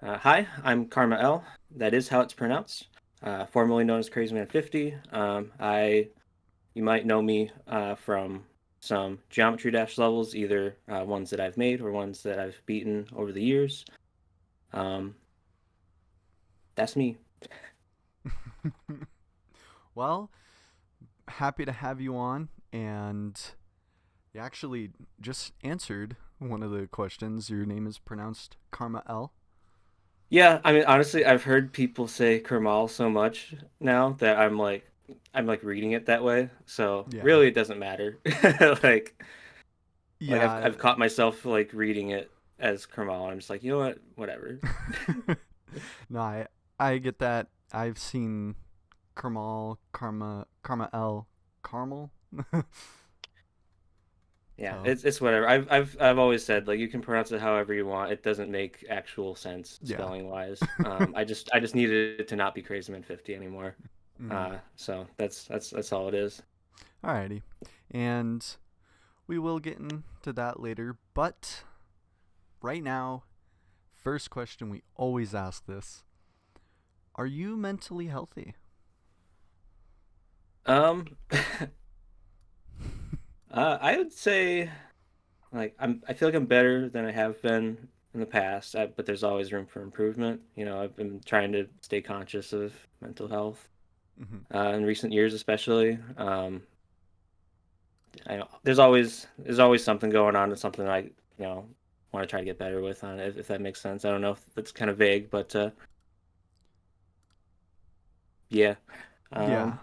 Hi, I'm KrmaL. That is how it's pronounced. Formerly known as CrazyMan50. You might know me from some Geometry Dash levels, either ones that I've made or ones that I've beaten over the years. Um, that's me. Well, happy to have you on, and you actually just answered one of the questions. Your name is pronounced KrmaL. Yeah, I mean, honestly, I've heard people say KrmaL so much now that I'm like reading it that way. So Yeah. really, it doesn't matter. Like, like I've Yeah. caught myself like reading it as KrmaL. I'm just like, you know what, whatever. No, I get that. I've seen KrmaL, Carmel. Yeah, So it's whatever. I've always said like you can pronounce it however you want. It doesn't make actual sense yeah. spelling wise. I just needed it to not be Crazy Man 50 anymore. Mm. So that's all it is. Alrighty, and we will get into that later. But right now, first question we always ask this: are you mentally healthy? Um, I would say like I feel like I'm better than I have been in the past, but there's always room for improvement. I've been trying to stay conscious of mental health Mm-hmm. in recent years, especially. I know there's always something going on and something want to try to get better with on it, if that makes sense. I don't know if that's kind of vague, but yeah. Yeah. Um,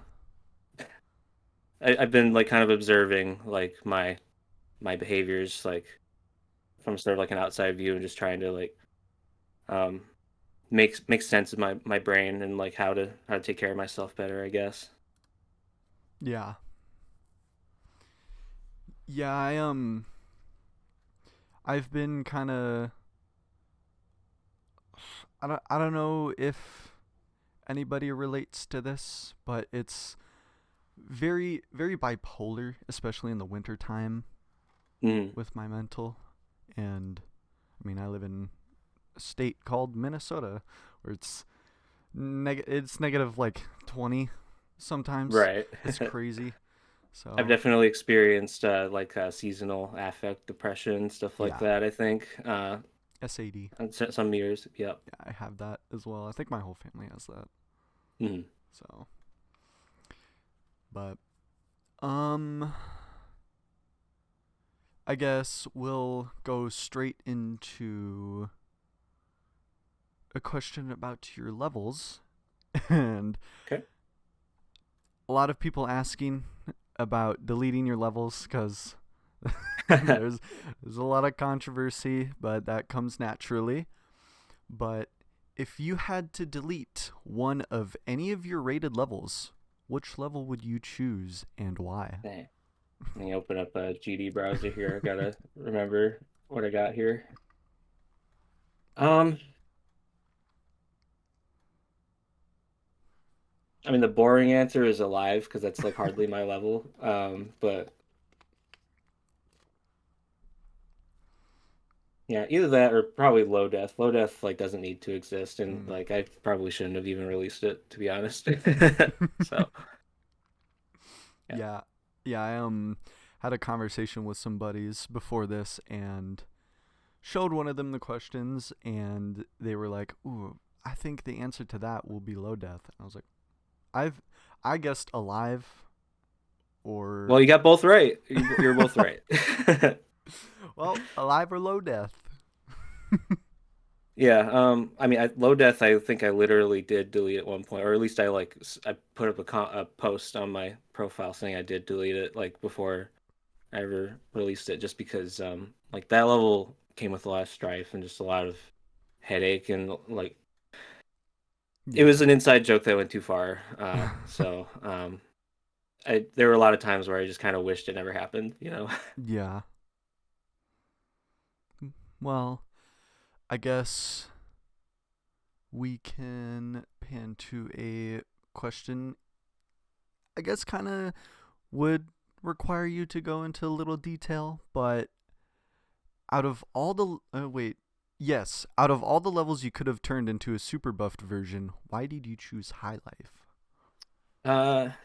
I've been like kind of observing like my behaviors like from sort of like an outside view and just trying to like um make sense of my brain and like how to take care of myself better, I guess. Yeah. Yeah, I've been kind of I don't know if anybody relates to this, but it's very bipolar, especially in the winter time Mm, with my mental. And I mean, I live in a state called Minnesota where it's negative like 20 sometimes. right. It's crazy. I've So, definitely experienced seasonal affect depression, stuff like yeah, that, I think. SAD. Some years. Yep. Yeah, I have that as well. I think my whole family has that. Mhm. So, but um I guess we'll go straight into a question about your levels. And Okay. a lot of people asking about deleting your levels because there's a lot of controversy, but that comes naturally. But if you had to delete one of any of your rated levels, which level would you choose and why? Dang. Let me open up a GD browser here. I gotta remember what I got here. Um, I mean the boring answer is alive because that's like hardly my level. But yeah, either that or probably low death. Low death like doesn't need to exist, and Mm. like I probably shouldn't have even released it to be honest. So yeah. Yeah, yeah. I had a conversation with some buddies before this and showed one of them the questions, and they were like, "Ooh, I think the answer to that will be low death." And I was like, "I've I guessed alive or Well, you got both right. You're both right. well, alive or low death." Yeah, I mean, low death. I think I literally did delete at one point, or at least I put up a post on my profile saying I did delete it, like before I ever released it, just because like that level came with a lot of strife and just a lot of headache, and like it was Yeah, an inside joke that went too far. So I there were a lot of times where I just kind of wished it never happened. yeah. Well, I guess we can pan to a question. I guess kind of would require you to go into a little detail, but out of all the wait, Yes, out of all the levels you could have turned into a super buffed version, why did you choose High Life?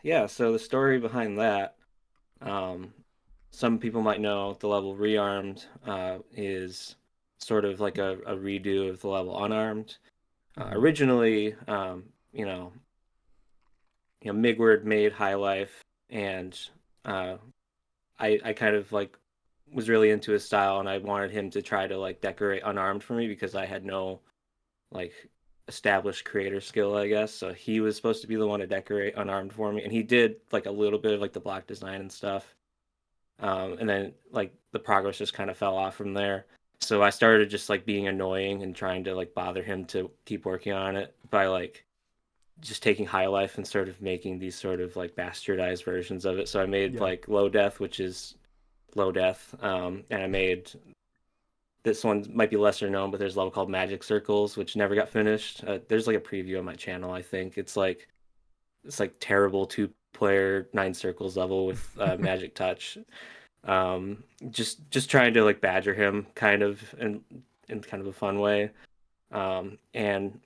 Yeah, so the story behind that, um, some people might know the level Rearmed is sort of like a redo of the level Unarmed. Mm-hmm. Originally, Migward made High Life, and uh, I kind of like was really into his style, and I wanted him to try to like decorate Unarmed for me because I had no like established creator skill, I guess. So he was supposed to be the one to decorate Unarmed for me, and he did like a little bit of like the block design and stuff. And then like the progress just kind of fell off from there. So I started just like being annoying and trying to like bother him to keep working on it by like just taking High Life and sort of making these sort of like bastardized versions of it. So I made Yeah. like Low Death, which is Low Death, and I made this one might be lesser known, but there's a level called Magic Circles, which never got finished. There's like a preview on my channel, I think. It's like terrible two-player nine circles level with magic touch. Just trying to like badger him kind of in kind of a fun way. And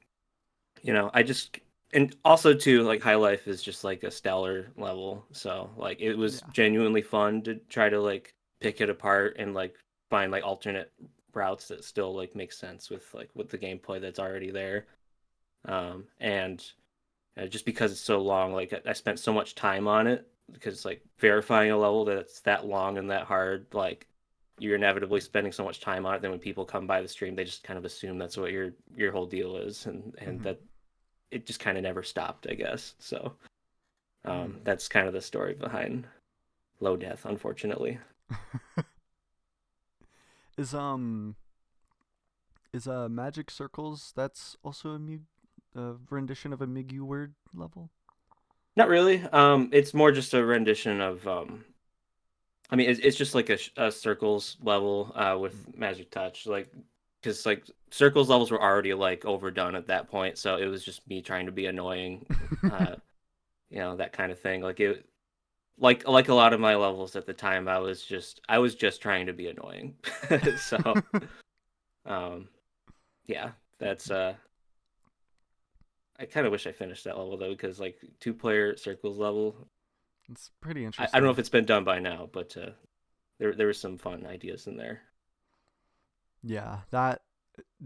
I just and also too like High Life is just like a stellar level, so like it was Yeah. genuinely fun to try to like pick it apart and like find like alternate routes that still like make sense with the gameplay that's already there. And just because it's so long, like I spent so much time on it because like verifying a level that's that long and that hard, like you're inevitably spending so much time on it. Then when people come by the stream, they just kind of assume that's what your whole deal is, and Mm-hmm. that it just kind of never stopped, I guess. So Mm. that's kind of the story behind Low Death, unfortunately. is Magic Circles, that's also a rendition of a Migu word level? Not really. It's more just a rendition of. I mean, it's just like a circles level with Mm. magic touch, like because like circles levels were already like overdone at that point, so it was just me trying to be annoying, uh, that kind of thing. Like a lot of my levels at the time, I was just trying to be annoying. So, um, yeah, that's I kind of wish I finished that level though, because like two-player circles level, It's pretty I don't know if interesting. it's been done by now, but there was some fun ideas in there. Yeah, that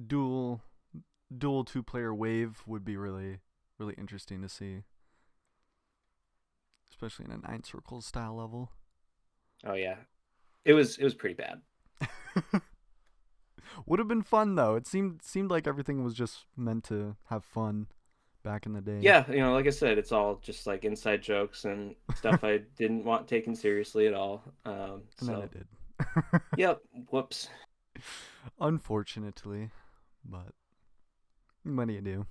dual dual two-player wave would be really interesting to see, especially in a nine circles style level. Oh yeah, it was pretty bad. Would have been fun though. It seemed like everything was just meant to have fun back in the day. Yeah, like I said, it's all just like inside jokes and stuff I didn't want taken seriously at all. And then So it did. yep, whoops. Unfortunately, but what do you do?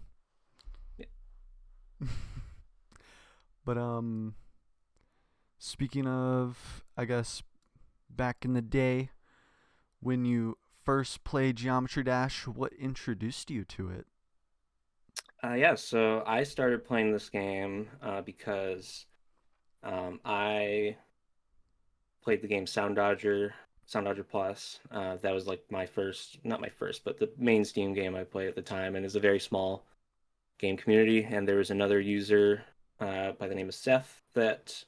But speaking of, I guess back in the day when you first played Geometry Dash, what introduced you to it? Yeah, so I started playing this game because I played the game Sound Dodger Plus. That was like my first, not my first, but the main Steam game I played at the time, and it's a very small game community. And there was another user by the name of Seth that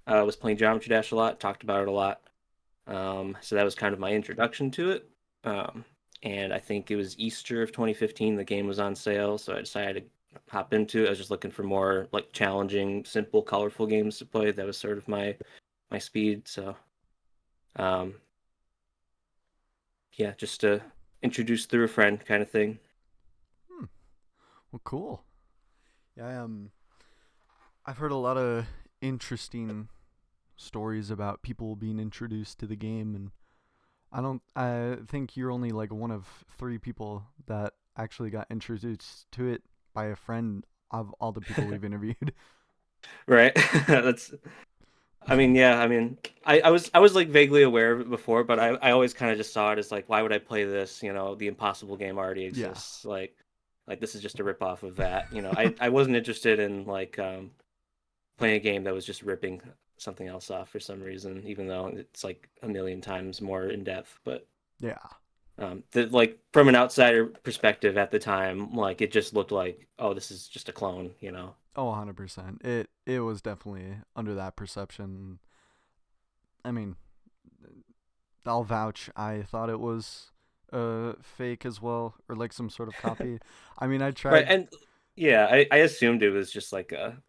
was playing Geometry Dash a lot, talked about it a lot. So that was kind of my introduction to it. Um, and I think it was Easter of 2015. The game was on sale, so I decided to hop into it. I was just looking for more like challenging, simple, colorful games to play. That was sort of my speed. So um, yeah, just to introduce through a friend kind of thing. Hmm. Well, cool. Yeah, I've heard a lot of interesting stories about people being introduced to the game, and I think you're only like one of three people that actually got introduced to it by a friend of all the people we've interviewed. Right. That's I mean, yeah, I mean, I was like vaguely aware of it before, but I always kind of just saw it as like, why would I play this? The impossible game already Yeah. exists. Like this is just a rip off of that. I wasn't interested in like playing a game that was just ripping something else off for some reason, even though it's like a million times more in depth. But Yeah. That like from an outsider perspective at the time, like it just looked like, oh, this is just a clone, you know? Oh, 100%. It was definitely under that perception. I mean, I'll vouch. I thought it was fake as well, or like some sort of copy. I mean, I Right. tried. And yeah, I assumed it was just like a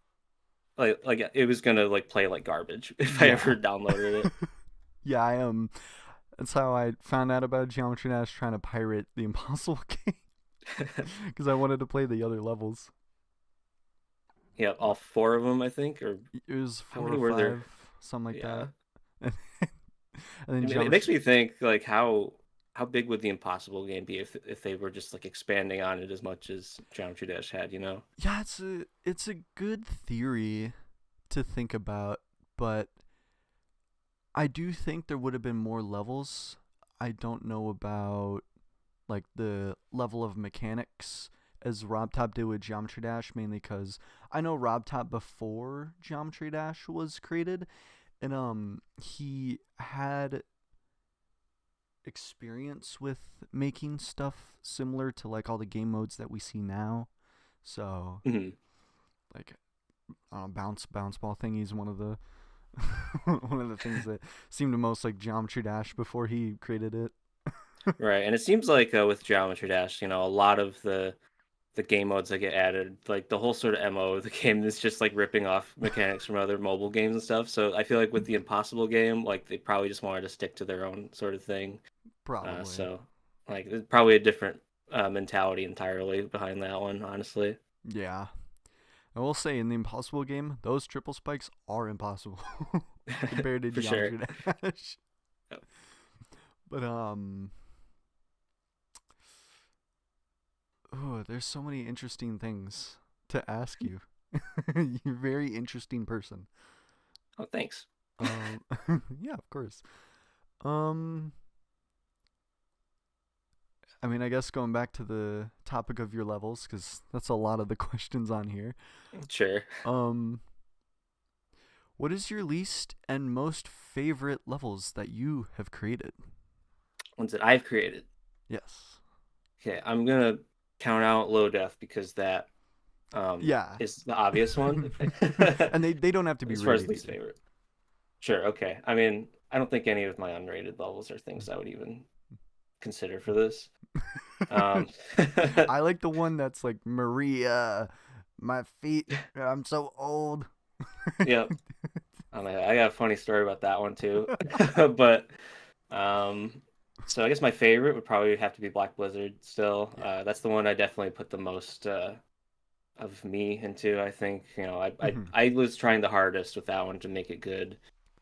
like it was gonna like play like garbage if I Yeah, ever downloaded yeah. I That's how I found out about Geometry Dash trying to pirate the Impossible game it. because I wanted to play the other levels. Yeah, all four of them, I think, or It was how four many or were there? five, something like Yeah. that. And then It Geometry. makes me think like how big would the Impossible game be if they were just like expanding on it as much as Geometry Dash had, you know? Yeah, it's a good theory to think about, but I do think there would have been more levels. I don't know about like the level of mechanics as RobTop did with Geometry Dash, mainly because I know RobTop before Geometry Dash was created, and he had experience with making stuff similar to like all the game modes that we see now. So Mhm. like bounce ball thingies one of the one of the things that seemed the most like Geometry Dash before he created it. Right. And it seems like with Geometry Dash, you know, a lot of the game modes that get added, like the whole sort of MO of the game is just like ripping off mechanics from other mobile games and stuff. So I feel like with the Impossible game, like they probably just wanted to stick to their own sort of thing. Probably. So like there's probably a different mentality entirely behind that one, honestly. Yeah. I will say in the Impossible game, those triple spikes are impossible compared to For sure. Geometry Dash. Yep. But oh, there's so many interesting things to ask you. You're a very interesting person. Oh, thanks. Um, yeah, of course. Um, I mean, I guess going back to the topic of your levels, because that's a lot of the questions on here. Sure. Um, what is your least and most favorite levels that you have created? Ones that I've created. Yes. Okay, I'm gonna count out Low Death because that Yeah. is the obvious one. And they don't have to be As far as rated least either. favorite. Sure, okay. I mean, I don't think any of my unrated levels are things I would even consider for this. Um, I like the one that's like Maria, my feet. I'm so old. yep. I got a funny story about that one too. But um, so I guess my favorite would probably have to be Black Blizzard still. Yeah. That's the one I definitely put the most of me into. I think, you know, Mhm. I was trying the hardest with that one to make it good.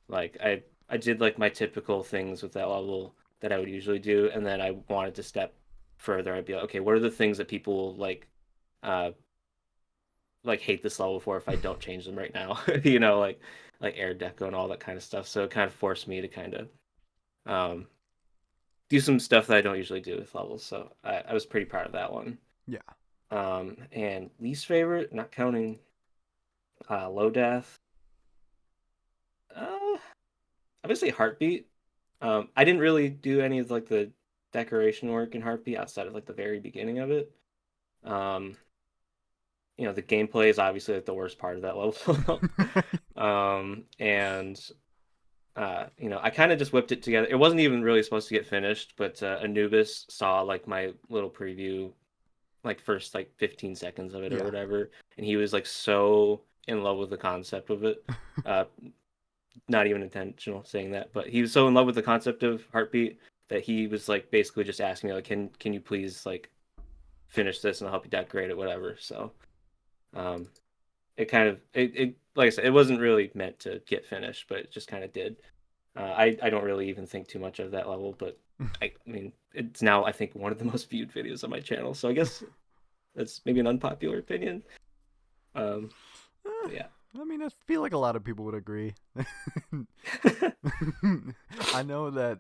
Like I did like my typical things with that level that I would usually do, and then I wanted to step further. I'd be like, okay, what are the things that people uh like hate this level for if I don't change them right now? You know, like air deco and all that kind of stuff. So it kind of forced me to kind of um do some stuff that I don't usually do with levels. So I was pretty proud of that one. Yeah. And least favorite, not counting low death. Uh, Obviously Heartbeat. I didn't really do any of like the decoration work in Heartbeat outside of like the very beginning of it. Um, you know, the gameplay is obviously like the worst part of that level. And you know, I kind of just whipped it together. It wasn't even really supposed to get finished, but Anubis saw like my little preview, like first like 15 seconds of it or Yeah. whatever, and he was like so in love with the concept of it. Uh, Not even intentional saying that, but he was so in love with the concept of Heartbeat that he was like basically just asking me like, can you please like finish this and I'll help you decorate it, whatever. So um, it kind of it like I said, it wasn't really meant to get finished, but it just kind of did. I don't really even think too much of that level, but I mean it's now I think one of the most viewed videos on my channel, so I guess that's maybe an unpopular opinion. Um, but yeah. I mean, I feel like a lot of people would agree. I know that,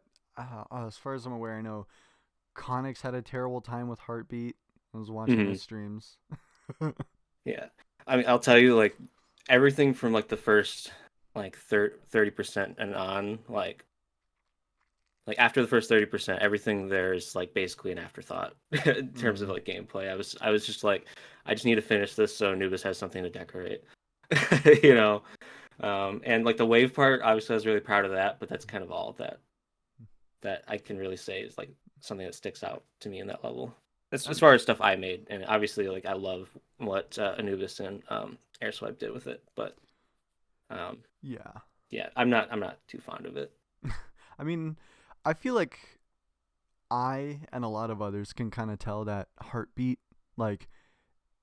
as far as I'm aware, I know Conix had a terrible time with Heartbeat. I was watching Hmm. his streams. Yeah. I mean, I'll tell you, like, everything from like the first like 30% and on, like after the first 30%, everything there is like basically an afterthought in terms of Mm, like gameplay. I was just like, I just need to finish this so Anubis has something to decorate. You know, and like the wave part, obviously I was really proud of that, but that's kind of all that I can really say is like something that sticks out to me in that level. As and far as stuff I made, and obviously like I love what Anubis and Airswipe did with it, but um, yeah. yeah, I'm not too fond of it. I mean, I feel like I and a lot of others can kind of tell that heartbeat. Like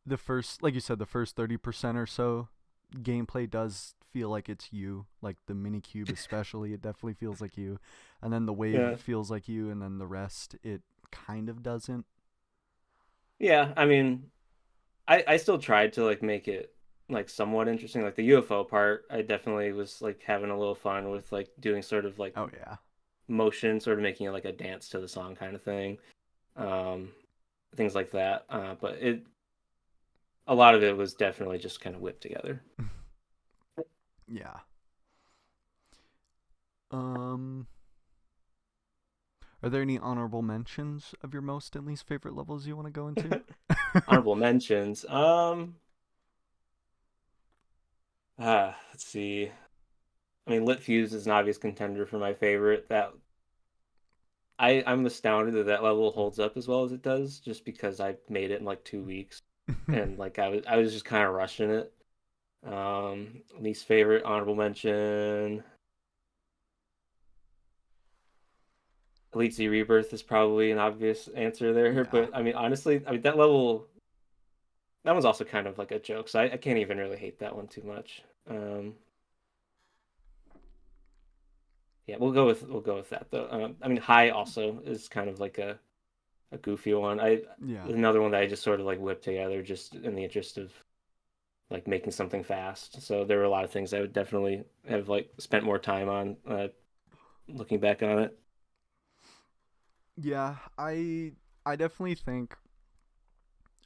the first, like you said, the first 30% or so gameplay does feel like it's you. Like the mini cube, especially, it definitely feels like you. And then the wave Yeah, feels like you, and then the rest, it kind of doesn't. yeah. I mean, I still tried to like make it like somewhat interesting. Like the UFO part, I definitely was like having a little fun with like doing sort of like Oh yeah, motion, sort of making it like a dance to the song kind of thing. Um, things like that. But a lot of it was definitely just kind of whipped together. yeah. Um, are there any honorable mentions of your most and least favorite levels you want to go into? Honorable mentions. Let's see. I mean, Lit Fuse is an obvious contender for my favorite. I'm astounded that that level holds up as well as it does, just because I made it in like 2 weeks, and like I was just kind of rushing it. Least favorite honorable mention. Elite Z Rebirth is probably an obvious answer there, Yeah. but I mean, honestly, I mean that level, that one's also kind of like a joke, so I can't even really hate that one too much. Yeah, we'll go with that though. I mean, High also is kind of like a goofy one. Yeah. Another one that I just sort of like whipped together just in the interest of like making something fast. So there were a lot of things I would definitely have like spent more time on looking back on it. Yeah, I definitely think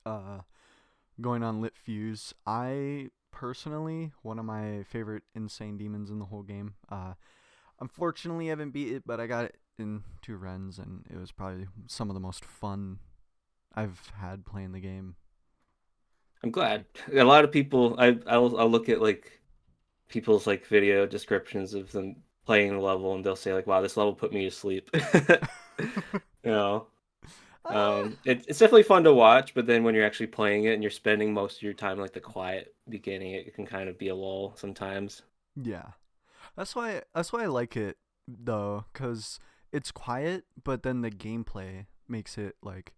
uh going on Lit Fuse, I personally one of my favorite insane demons in the whole game. Unfortunately I haven't beat it, but I got it in 2 runs and it was probably some of the most fun I've had playing the game. I'm glad. A lot of people, I'll look at like people's like video descriptions of them playing the level, and they'll say like, "Wow, this level put me to sleep." You know, Ah, it's definitely fun to watch, but then when you're actually playing it and you're spending most of your time like the quiet beginning, it can kind of be a lull sometimes. yeah. That's why I like it though, cuz it's quiet, but then the gameplay makes it like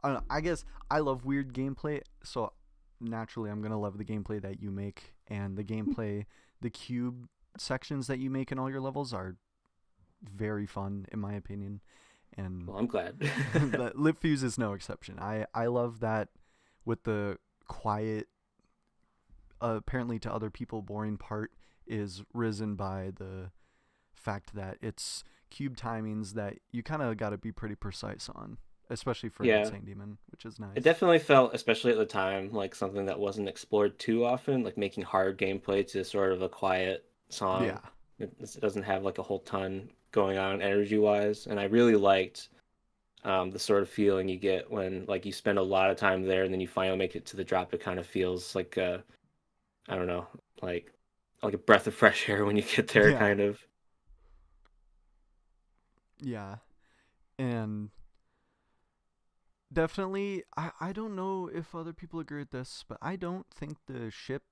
I don't know. I guess I love weird gameplay, so naturally I'm gonna love the gameplay that you make, and the gameplay, the cube sections that you make in all your levels are very fun in my opinion, and Well, I'm glad. the Lip Fuse is no exception. I love that with the quiet, apparently to other people boring part is risen by the fact that it's cube timings that you kind of got to be pretty precise on, especially for an Yeah, insane demon, which is it nice. definitely felt, especially at the time, like something that wasn't explored too often, like making hard gameplay to sort of a quiet Yeah. song. It doesn't have like a whole ton going on energy wise, and I really liked the sort of feeling you get when like you spend a lot of time there and then you finally make it to the drop. It kind of feels like I don't know, like like a breath of fresh air when you get there, Yeah. kind of. Yeah. And definitely I don't know if other people agree with this, but I don't think the ship,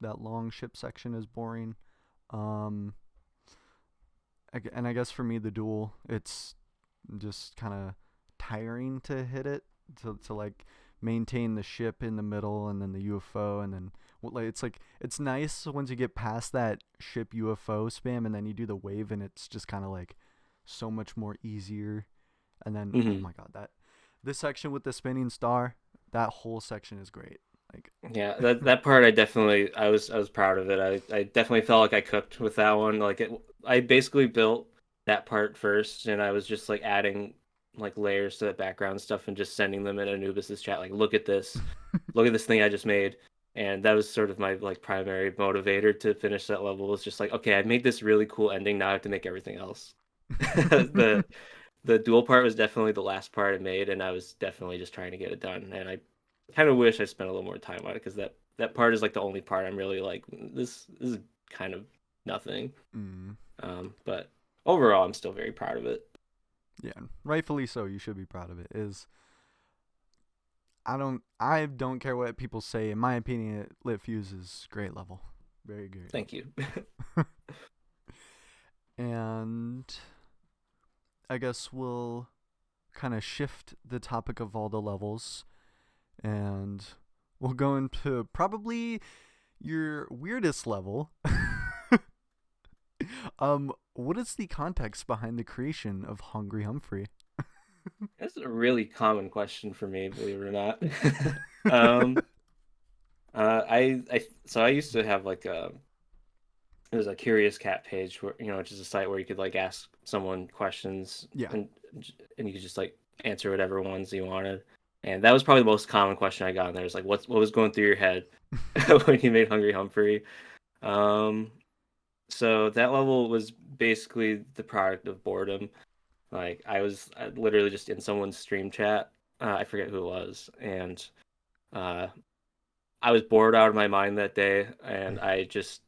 that long ship section is boring. Um and I guess for me the duel, it's just kind of tiring to hit it, to like maintain the ship in the middle and then the UFO and then like it's nice once you get past that ship UFO spam and then you do the wave and it's just kind of like so much more easier. And then oh Hmm. my god, that this section with the spinning star, that whole section is great. Like Yeah, that part I was proud of it. I definitely felt like I cooked with that one. I basically built that part first, and I was just like adding like layers to that background stuff and just sending them in Anubis's chat. Like, look at this thing I just made. And that was sort of my like primary motivator to finish that level. Was just like, okay, I made this really cool ending. Now I have to make everything else. The the dual part was definitely the last part I made, and I was definitely just trying to get it done. And I kind of wish I spent a little more time on it because that part is like the only part I'm really like this is kind of nothing. Mm, But overall, I'm still very proud of it. yeah, rightfully so. You should be proud of it. Is I don't care what people say. In my opinion, Lit Fuse is great level, very great Thank you. level. And I guess we'll kind of shift the topic of all the levels, and we'll go into probably your weirdest level. What is the context behind the creation of Hungry Humphrey? That's a really common question for me, believe it or not. Um, so I used to have like a it was a curious cat page where which is a site where you could like ask someone questions Yeah. and you could just like answer whatever ones you wanted. And that was probably the most common question I got in there. Is like what was going through your head when you made Hungry Humphrey? Um, so that level was basically the product of boredom. Like I literally just in someone's stream chat. I forget who it was, and uh, I was bored out of my mind that day, and I just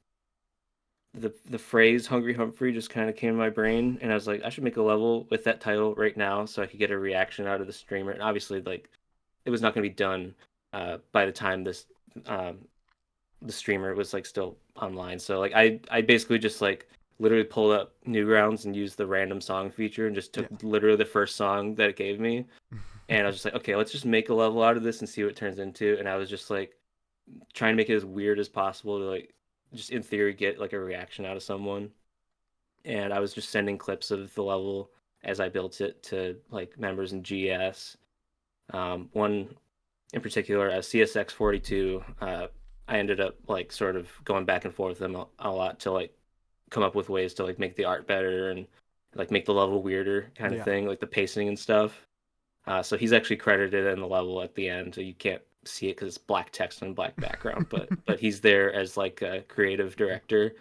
the phrase "Hungry Humphrey" just kind of came to my brain, and I was like, I should make a level with that title right now so I could get a reaction out of the streamer. And obviously, like it was not going to be done by the time this um, the streamer was like still online. So like I basically just like literally pulled up Newgrounds and used the random song feature and just took Yeah. literally the first song that it gave me. And I was just like, okay, let's just make a level out of this and see what it turns into. And I was just like trying to make it as weird as possible to like just in theory get like a reaction out of someone. And I was just sending clips of the level as I built it to like members in GS. One in particular, CSX42, I ended up like sort of going back and forth with him a lot to like come up with ways to like make the art better and like make the level weirder kind of Yeah. thing, like the pacing and stuff. So he's actually credited in the level at the end, so you can't see it because it's black text and black background, but he's there as like a creative director.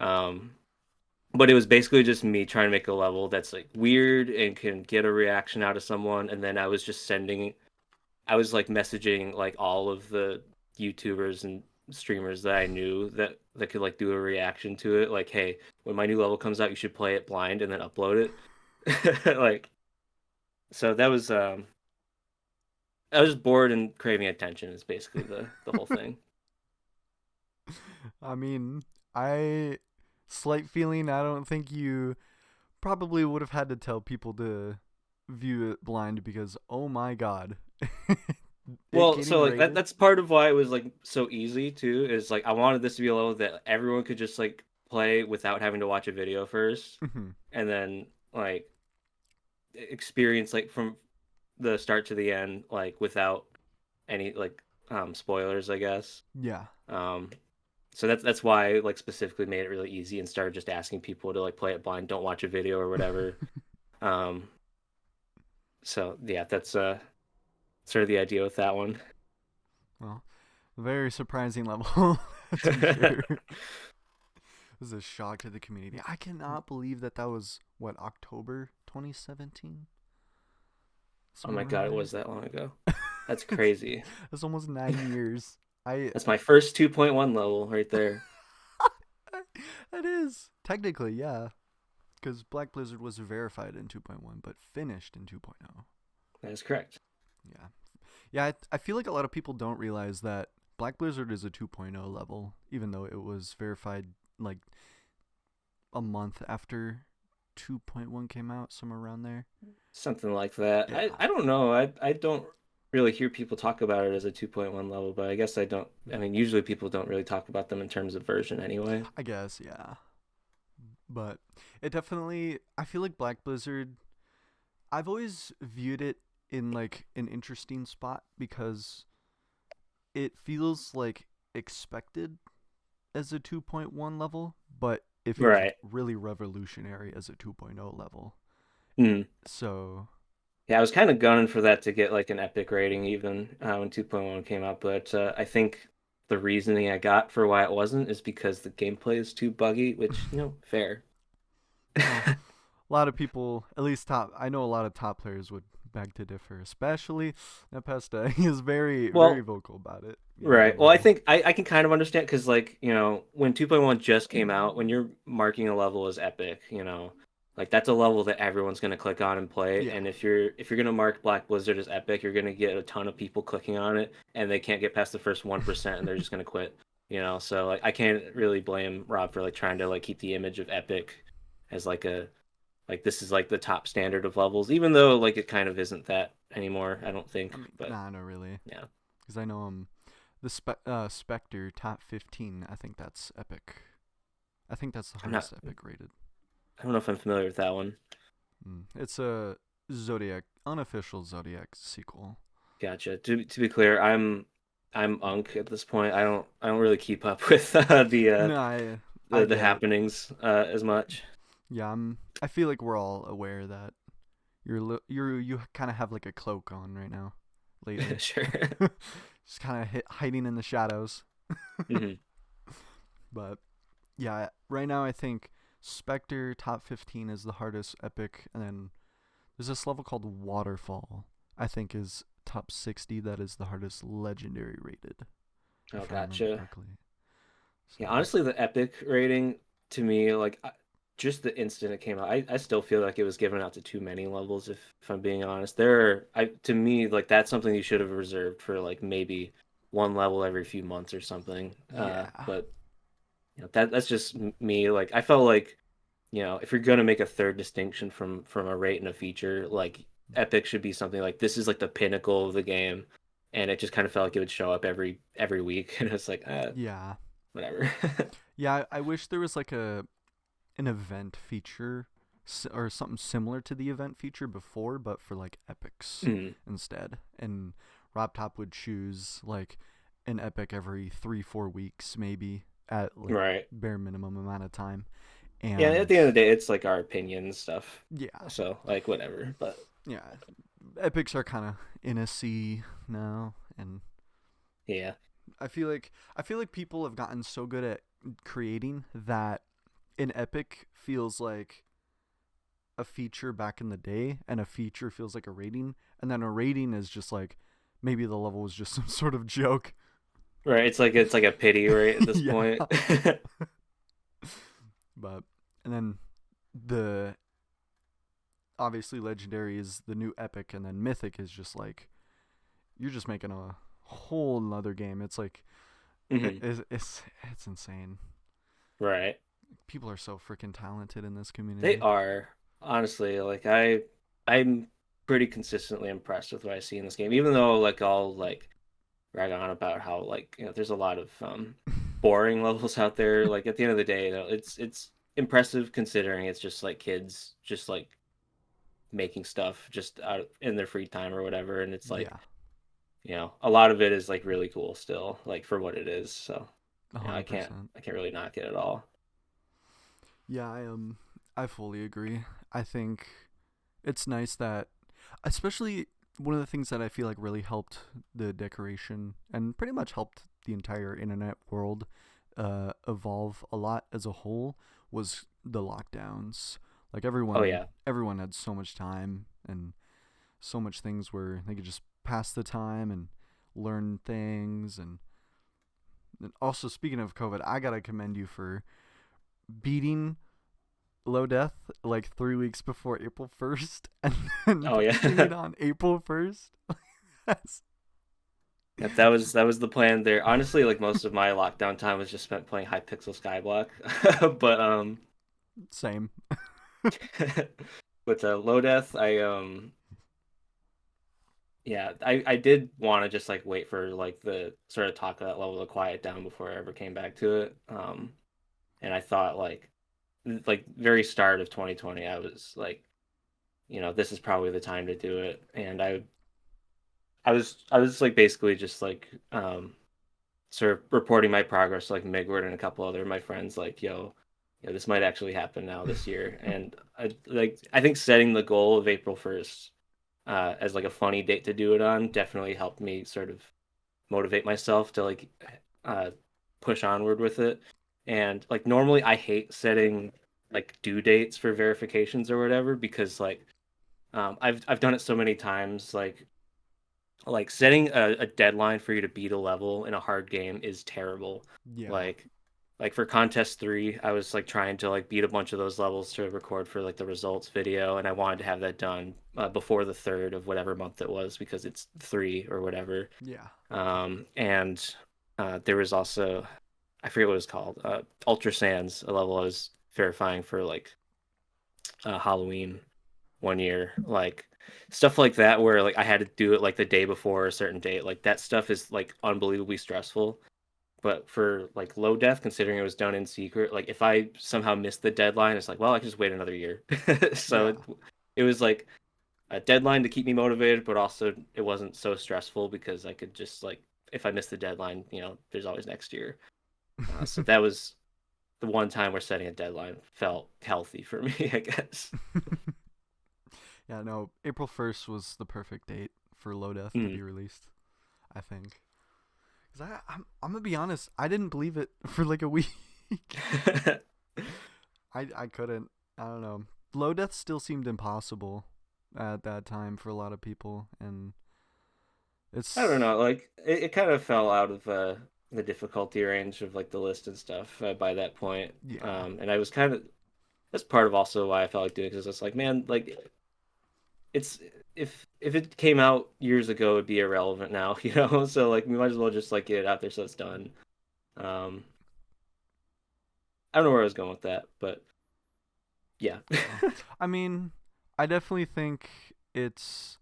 Um, but it was basically just me trying to make a level that's like weird and can get a reaction out of someone, and then I was like messaging like all of the YouTubers and streamers that I knew that could like do a reaction to it, like, hey, when my new level comes out, you should play it blind and then upload it. Like, so that was I was just bored and craving attention is basically the whole thing. I mean, I slight feeling I don't think you probably would have had to tell people to view it blind because oh my god. It Well, so getting like rated. that's part of why it was like so easy too, is like I wanted this to be a level that everyone could just like play without having to watch a video first, Mhm. and then like experience like from the start to the end like without any like spoilers, I guess. Yeah. Um so that's why I like specifically made it really easy and started just asking people to like play it blind, don't watch a video or whatever. Um so yeah, that's sort of the idea with that one. Well, very surprising level. That's for sure. It was a shock to the community. I cannot believe that that was what October 2017, Oh somewhere my God, around it there. was that long ago. That's crazy. That's almost 9 years. I That's my first 2.1 level right there. It is technically, yeah, because Black Blizzard was verified in 2.1 but finished in 2.0. That is correct. Yeah, yeah. I feel like a lot of people don't realize that Black Blizzard is a 2.0 level, even though it was verified like a month after 2.1 came out, somewhere around there. Something like that. Yeah, I don't know. I don't really hear people talk about it as a 2.1 level, but I guess I don't. I mean, usually people don't really talk about them in terms of version anyway. I guess, yeah. But it definitely, I feel like Black Blizzard, I've always viewed it in like an interesting spot because it feels like expected as a 2.1 level, but it feels Right. really revolutionary as a 2.0 level. Mm. So, Yeah, I was kind of gunning for that to get like an epic rating even when 2.1 came out, but I think the reasoning I got for why it wasn't is because the gameplay is too buggy, which, fair. well, a lot of people, at least top, I know a lot of top players would beg to differ, especially Nepesta. He is very, very Well, vocal about it. You know, right. mid Well, I level. think I can kind of understand because, like, when 2.1 just came out, when you're marking a level as epic, like that's a level that everyone's gonna click on and play. Yeah. And if you're gonna mark Black Blizzard as epic, you're gonna get a ton of people clicking on it, and they can't get past the first 1%, and they're just gonna quit. So like I can't really blame Rob for like trying to like keep the image of epic as like this is like the top standard of levels, even though like it kind of isn't that anymore, I don't think. I mean, But nah, no, really. yeah. Because I know the Spectre top 15, I think that's epic. I think that's the I'm not hardest epic rated. I don't know if I'm familiar with that one. It's a Zodiac, unofficial Zodiac sequel. Gotcha. To be clear, I'm Unk at this point. I don't really keep up with No, I the get it. happenings as much. Yeah, I feel like we're all aware that you kind of have like a cloak on right now, lately. Sure. Just kind of hiding in the shadows. Hmm. But yeah, right now I think Spectre top 15 is the hardest epic, and then there's this level called Waterfall. I think is top 60. That is the hardest legendary rated, Oh, if I remember gotcha. correctly. Yeah, So honestly, the epic rating to me, like just the instant it came out, I still feel like it was given out to too many levels. If I'm being honest, to me like that's something you should have reserved for like maybe one level every few months or something. yeah, But that's just me. Like I felt like if you're gonna make a third distinction from a rate and a feature, like epic should be something like this is like the pinnacle of the game, and it just kind of felt like it would show up every week, and it's like yeah, whatever. yeah. I wish there was like an event feature or something similar to the event feature before, but for like epics Mm, instead. And RobTop would choose like an epic every 3-4 weeks, maybe at like right. bare minimum amount of time. Yeah, at And the end of the day, it's like our opinion and stuff. yeah, So like whatever. But yeah, epics are kind of in a sea now, and yeah. I feel like people have gotten so good at creating that an epic feels like a feature back in the day, and a feature feels like a rating, and then a rating is just like maybe the level was just some sort of joke. Right. It's like a pity rate at this Yeah, point. but and then the obviously legendary is the new epic, and then mythic is just like you're just making a whole nother game. It's like Hmm. it's insane. Right. People are so freaking talented in this They community. are, honestly, like I'm pretty consistently impressed with what I see in this game, even though like I'll like rag on about how like there's a lot of boring levels out there. Like at the end of the day, it's impressive considering it's just like kids just like making stuff just out in their free time or whatever, and it's like Yeah, a lot of it is like really cool still, like for what it is. So a I hundred can't percent. I can't really knock it at all. Yeah, I fully agree. I think it's nice that, especially one of the things that I feel like really helped the decoration and pretty much helped the entire internet world evolve a lot as a whole was the lockdowns. Like Oh everyone, yeah. everyone had so much time and so much things where they could just pass the time and learn things. And also, speaking of COVID, I gotta commend you for beating low death like 3 weeks before April 1st and then Oh beating it yeah. on April 1st. That's Yep, that was the plan there. Honestly, like most of my lockdown time was just spent playing Hypixel Skyblock. But same. with low death, yeah, I did want to just like wait for like the sort of talk of that level to quiet down before I ever came back to it. And I thought like very start of 2020, I was like, this is probably the time to do it. And I was like basically just like sort of reporting my progress to, like Migward and a couple other of my friends like, yo, this might actually happen now this year. And I think setting the goal of April 1st as like a funny date to do it on definitely helped me sort of motivate myself to uh push onward with it. And like normally I hate setting like due dates for verifications or whatever, because like I've done it so many times, like setting a deadline for you to beat a level in a hard game is terrible. Yeah. Like for contest 3, I was like trying to like beat a bunch of those levels to record for like the results video, and I wanted to have that done before the third of whatever month it was because it's 3 or whatever. Yeah. And there was also, I forget what it was called, Ultra Sands, a level I was verifying for like Halloween one year, like stuff like that where like I had to do it like the day before a certain date. Like that stuff is like unbelievably stressful. But for like low death, considering it was done in secret, like if I somehow missed the deadline, it's like, well, I can just wait another year. So Yeah. it was like a deadline to keep me motivated, but also it wasn't so stressful because I could just like if I missed the deadline, there's always next year. So that was the one time where setting a deadline felt healthy for me, I guess. Yeah, no, April 1st was the perfect date for Low Death to Mm. be released, I think. Because I'm going to be honest, I didn't believe it for like a week. I couldn't. I don't know. Low Death still seemed impossible at that time for a lot of people. And I don't it's, know, like it kind of fell out of the difficulty range of like the list and stuff by that point. yeah. And I was kind of that's part of also why I felt like doing it because it's like, man, like it's if it came out years ago, it'd be irrelevant now, you know? So like we might as well just like get it out there so it's done. Um, I don't know where I was going with that, but yeah. Yeah. I mean, I definitely think its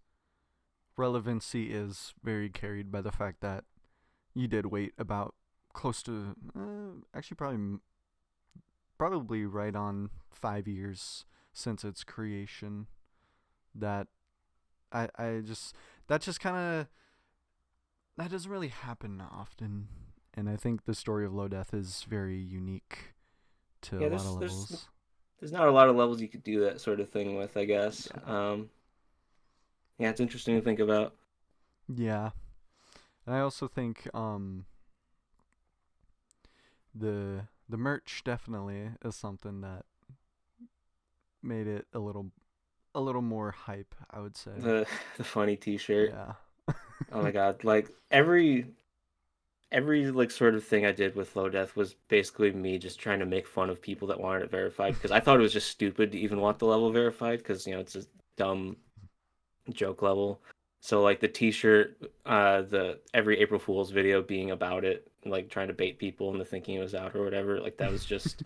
relevancy is very carried by the fact that you did wait about close to, actually probably right on 5 years since its creation. That I just that just kind of that doesn't really happen often, and I think the story of Low Death is very unique to a Yeah, lot of there's levels. there's not a lot of levels you could do that sort of thing with, I guess. Yeah, Yeah, it's interesting to think about. yeah, and I also think the merch definitely is something that made it a little more hype, I would say. The the funny t-shirt. Yeah. Oh my God. Like every like sort of thing I did with Low Death was basically me just trying to make fun of people that wanted it verified because I thought it was just stupid to even want the level verified because it's a dumb joke level. So like the t-shirt, the every April Fool's video being about it, like trying to bait people into thinking it was out or whatever, like that was just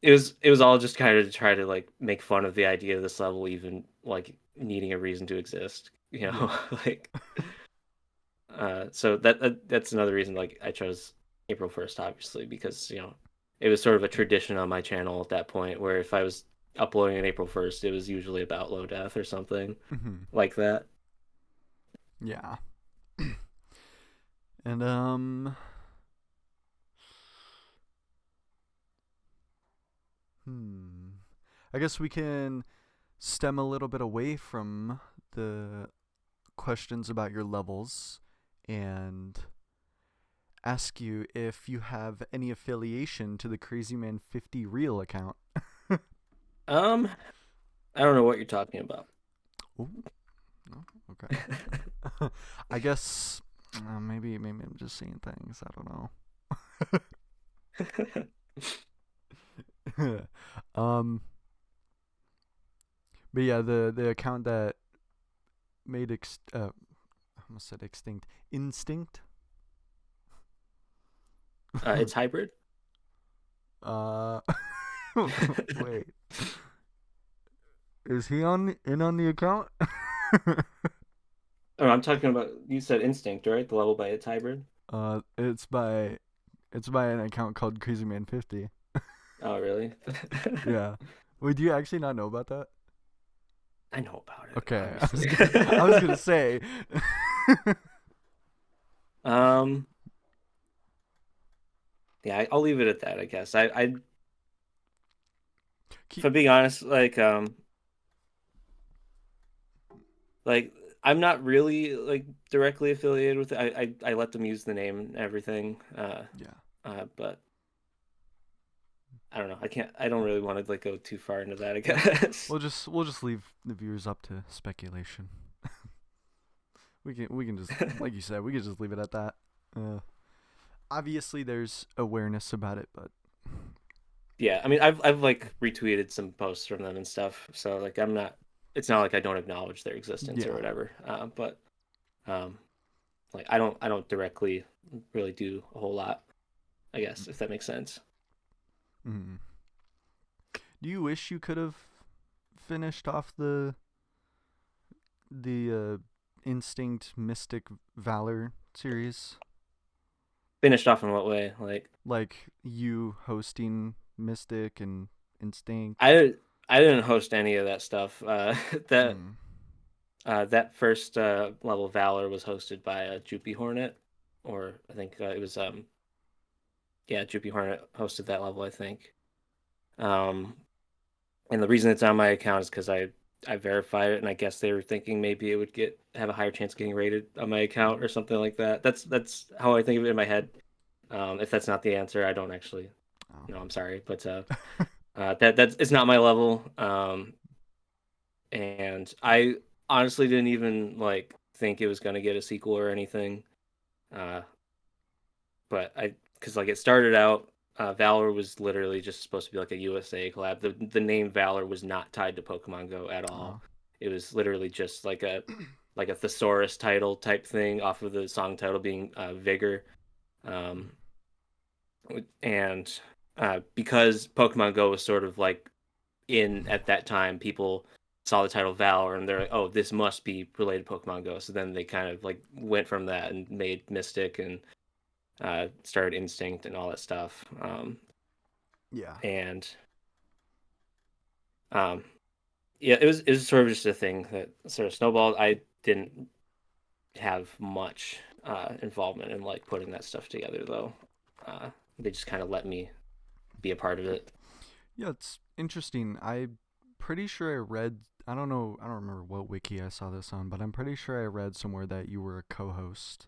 it was all just kind of to try to like make fun of the idea of this level even like needing a reason to exist, Yeah. like so that's another reason like I chose April 1st obviously because it was sort of a tradition on my channel at that point where if I was uploading on April 1st it was usually about low death or something Mhm. like that. Yeah. And hmm. I guess we can stem a little bit away from the questions about your levels and ask you if you have any affiliation to the Crazy Man 50 Real account. um I don't know what you're talking about. Ooh, no? Okay. I guess maybe I'm just saying things. I don't know. But yeah, the account that made I almost said extinct instinct. It's hybrid. uh, wait, is he on the account? Oh, I'm talking about you said instinct, right? The level by its hybrid. It's by an account called Crazy Man 50. Oh, really? Yeah. Wait, do you actually not know about that? I know about it, Okay, obviously. I was gonna say. um yeah, I'll leave it at that, I guess. If Keep, I'm being honest, like I'm not really like directly affiliated with it. I let them use the name and everything. yeah. But I don't know. I don't really want to like go too far into that, I guess. We'll just leave the viewers up to speculation. We can just, like you said, we can just leave it at that. Uh, Obviously, there's awareness about it, but Yeah, I mean, I've like retweeted some posts from them and stuff, so like I'm not. It's not like I don't acknowledge their existence or yeah. whatever. But um, like I don't directly really do a whole lot, I guess, if that makes sense. Mm. Do you wish you could have finished off the Instinct Mystic Valor series? Finished off in what way? Like Like you hosting Mystic and Instinct? I didn't host any of that stuff. That Mm. that first level Valor was hosted by Jupy Hornet, or I think it was yeah, Jupy Hornet hosted that level, I think. Um, and the reason it's on my account is because I verified it, and I guess they were thinking maybe it would get have a higher chance of getting rated on my account or something like that. That's how I think of it in my head. If that's not the answer, I don't actually. Oh. No, I'm sorry, but that's it's not my level. And I honestly didn't even like think it was gonna get a sequel or anything. Uh, but I because like it started out, Valor was literally just supposed to be like a USA collab. The name Valor was not tied to Pokemon Go at Oh. all. It was literally just like a thesaurus title type thing off of the song title being Vigor. Um, and because Pokemon Go was sort of like in at that time, people saw the title Valor and they're like, oh, this must be related to Pokemon Go. So then they kind of like went from that and made Mystic and started Instinct and all that stuff. Yeah. And um, yeah, it was sort of just a thing that sort of snowballed. I didn't have much involvement in like putting that stuff together though. They just kind of let me be a part of it. Yeah, it's interesting. I'm pretty sure I read. I don't know. I don't remember what wiki I saw this on, but I'm pretty sure I read somewhere that you were a co-host.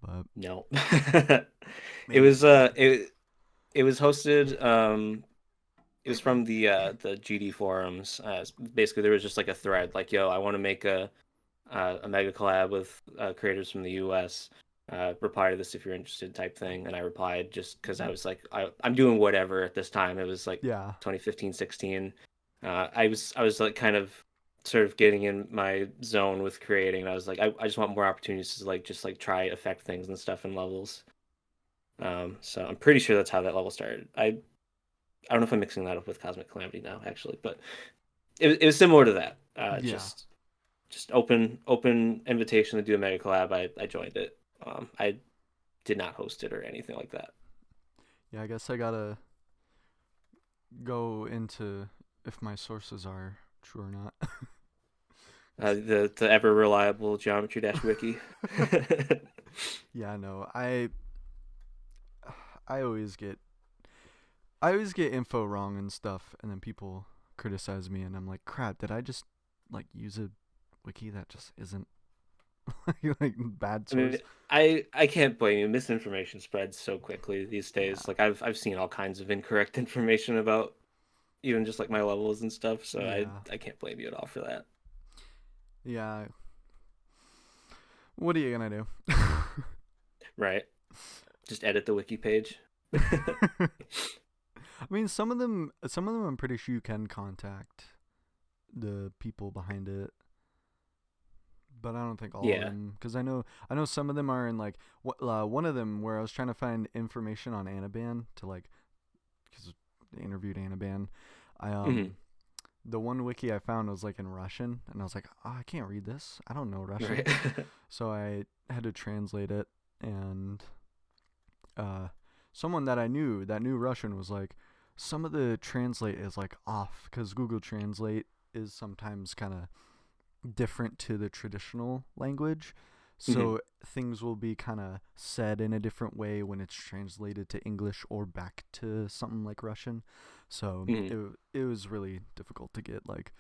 But No, it maybe was you were. it was hosted. It was from the GD forums. Basically, there was just like a thread, like, "Yo, I want to make a mega collab with creators from the U.S. Reply to this if you're interested," type thing. And I replied just because I was like, I'm doing whatever at this time. It was like Yeah. 2015, 16. I was like kind of sort of getting in my zone with creating. And I was like, I just want more opportunities to like just like try affect things and stuff in levels. So I'm pretty sure that's how that level started. I don't know if I'm mixing that up with Cosmic Calamity now, actually, but it was similar to that. Yeah. Just open invitation to do a mega collab. I joined it. I did not host it or anything like that. Yeah. I guess I gotta go into if my sources are true or not. The ever reliable Geometry Dash Wiki. Yeah. No. I always get info wrong and stuff, and then people criticize me, and I'm like, crap. Did I just like use a wiki that just isn't like bad I mean, source? I can't blame you. Misinformation spreads so quickly these Yeah. days. Like I've seen all kinds of incorrect information about even just like my levels and stuff. So Yeah. I can't blame you at all for that. Yeah. What are you gonna do? Right. Just edit the wiki page. I mean, some of them, I'm pretty sure you can contact the people behind it, but I don't think all of Yeah. them, because I know some of them are in like one of them where I was trying to find information on Anaban to like, because they interviewed Anaban. I Hmm. The one wiki I found was like in Russian, and I was like, oh, I can't read this. I don't know Russian, Right. so I had to translate it, and uh, someone that I knew that knew Russian was like, some of the translate is like off because Google Translate is sometimes kind of different to the traditional language. Hmm. So things will be kind of said in a different way when it's translated to English or back to something like Russian. So Hmm. it was really difficult to get like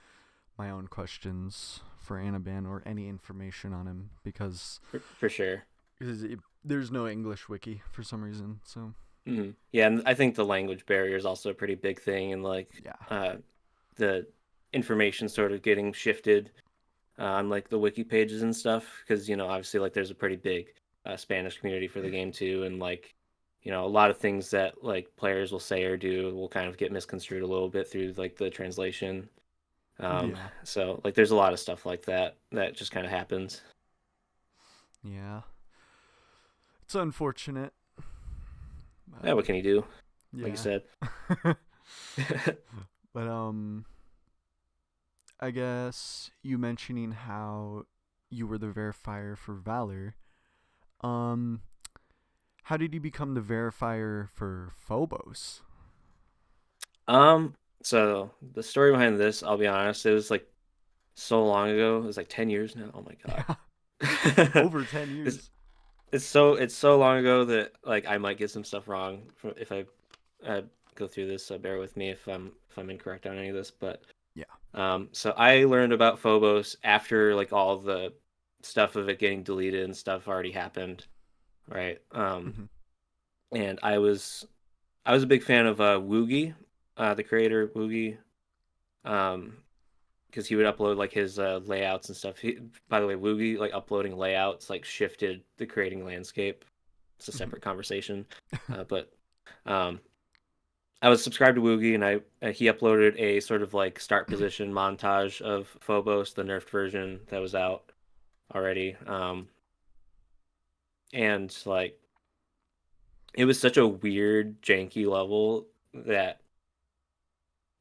my own questions for Anaban or any information on him because For sure. there's no English wiki for some reason. So Yeah, and I think the language barrier is also a pretty big thing, and like Yeah. the information sort of getting shifted on like the wiki pages and stuff, because obviously like there's a pretty big Spanish community for the game too, and like a lot of things that like players will say or do will kind of get misconstrued a little bit through like the translation. Yeah. So like there's a lot of stuff like that that just kind of happens. Yeah. It's unfortunate. Yeah, But what can you do? Like you yeah. said. But I guess you mentioning how you were the verifier for Valor. Um how did you become the verifier for Phobos? Um, so the story behind this, I'll be honest, it was like so long ago. It was like 10 years now. Oh my Yeah. God. Over 10 It's years. it's so long ago that like I might get some stuff wrong if I uh, go through this, so bear with me if I'm incorrect on any of this, but Yeah. so I learned about Phobos after like all the stuff of it getting deleted and stuff already happened, right? Mhm. And I was a big fan of Woogie, the creator Woogie, um, because he would upload like his layouts and stuff. By the way, Woogie like uploading layouts like shifted the creating landscape. It's a Mhm. separate conversation, but um, I was subscribed to Woogie, and he uploaded a sort of like start position montage of Phobos, the nerfed version that was out already, and like it was such a weird, janky level that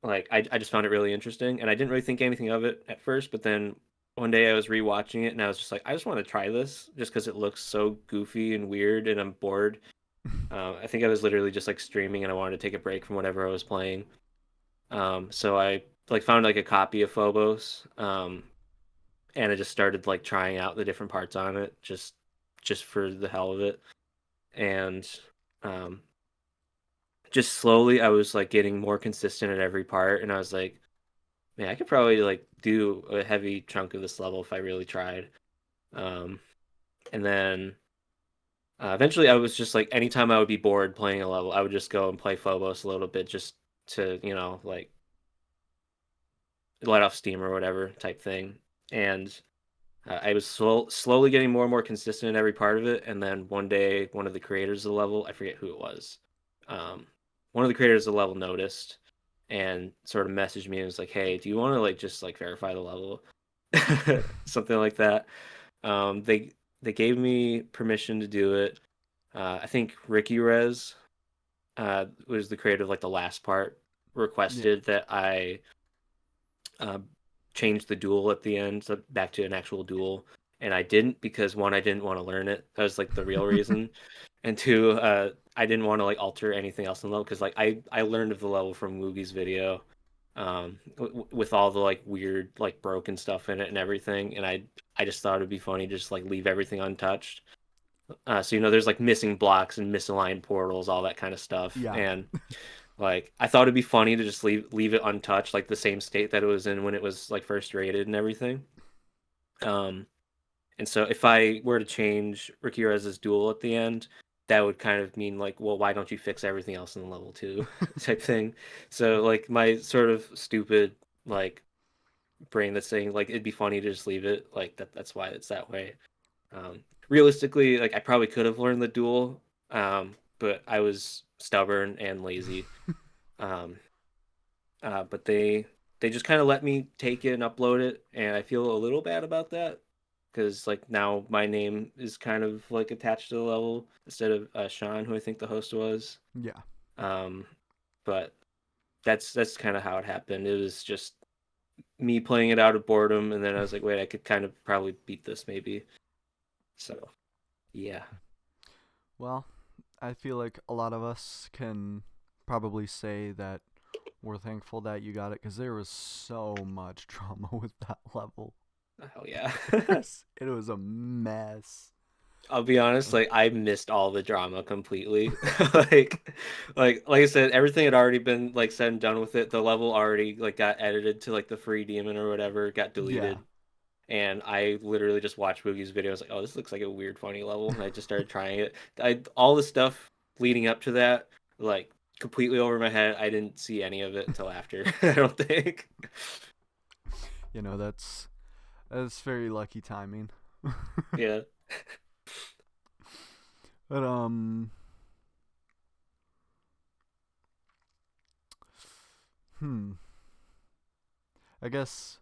like I just found it really interesting, and I didn't really think anything of it at first, but then one day I was rewatching it and I was just like, I just want to try this just because it looks so goofy and weird and I'm bored. I think I was literally just like streaming and I wanted to take a break from whatever I was playing. So I like found like a copy of Phobos, and I just started like trying out the different parts on it just for the hell of it, and um, just slowly I was like getting more consistent at every part, and I was like, man, I could probably like do a heavy chunk of this level if I really tried. Um, and then eventually, I was just like, anytime I would be bored playing a level, I would just go and play Phobos a little bit just to, like let off steam or whatever type thing. And I was slowly getting more and more consistent in every part of it. And then one day, one of the creators of the level, I forget who it was, um, one of the creators of the level noticed and sort of messaged me and was like, "Hey, do you want to like just like verify the level?" Something like that. They gave me permission to do it. I think Ricky Rez was the creator of like the last part, Yeah. requested that I uh, change the duel at the end so back to an actual duel, and I didn't because one, I didn't want to learn it. That was like the real reason, and two, I didn't want to like alter anything else in the level because like I learned of the level from Woogie's video, with all the like weird like broken stuff in it and everything, and I just thought it'd be funny to just like leave everything untouched. So there's like missing blocks and misaligned portals, all that kind of stuff, Yeah. and like I thought it'd be funny to just leave it untouched, like the same state that it was in when it was like first rated and everything. Um, and so if I were to change Ricky Rez's duel at the end, that would kind of mean like, well, why don't you fix everything else in the level too, type thing. So like my sort of stupid like brain that's saying like it'd be funny to just leave it like that. That's why it's that way. Realistically, like I probably could have learned the duel, but I was stubborn and lazy. Um, but they just kind of let me take it and upload it, and I feel a little bad about that because like now my name is kind of like attached to the level instead of Sean, who I think the host was. Yeah. Um, but that's kind of how it happened. It was just me playing it out of boredom, and then I was like, wait, I could kind of probably beat this maybe. So yeah. Well, I feel like a lot of us can probably say that we're thankful that you got it because there was so much drama with that level. Hell yeah. It was a mess. I'll be honest, like I missed all the drama completely. Like like I said, everything had already been like said and done with it. The level already like got edited to like the free demon or whatever, got Yeah. deleted. And I literally just watched Boogie's videos like, oh, this looks like a weird funny level, and I just started trying it. I all the stuff leading up to that, like completely over my head. I didn't see any of it until after. I don't think. You know, that's very lucky timing. Yeah. But hmm. I guess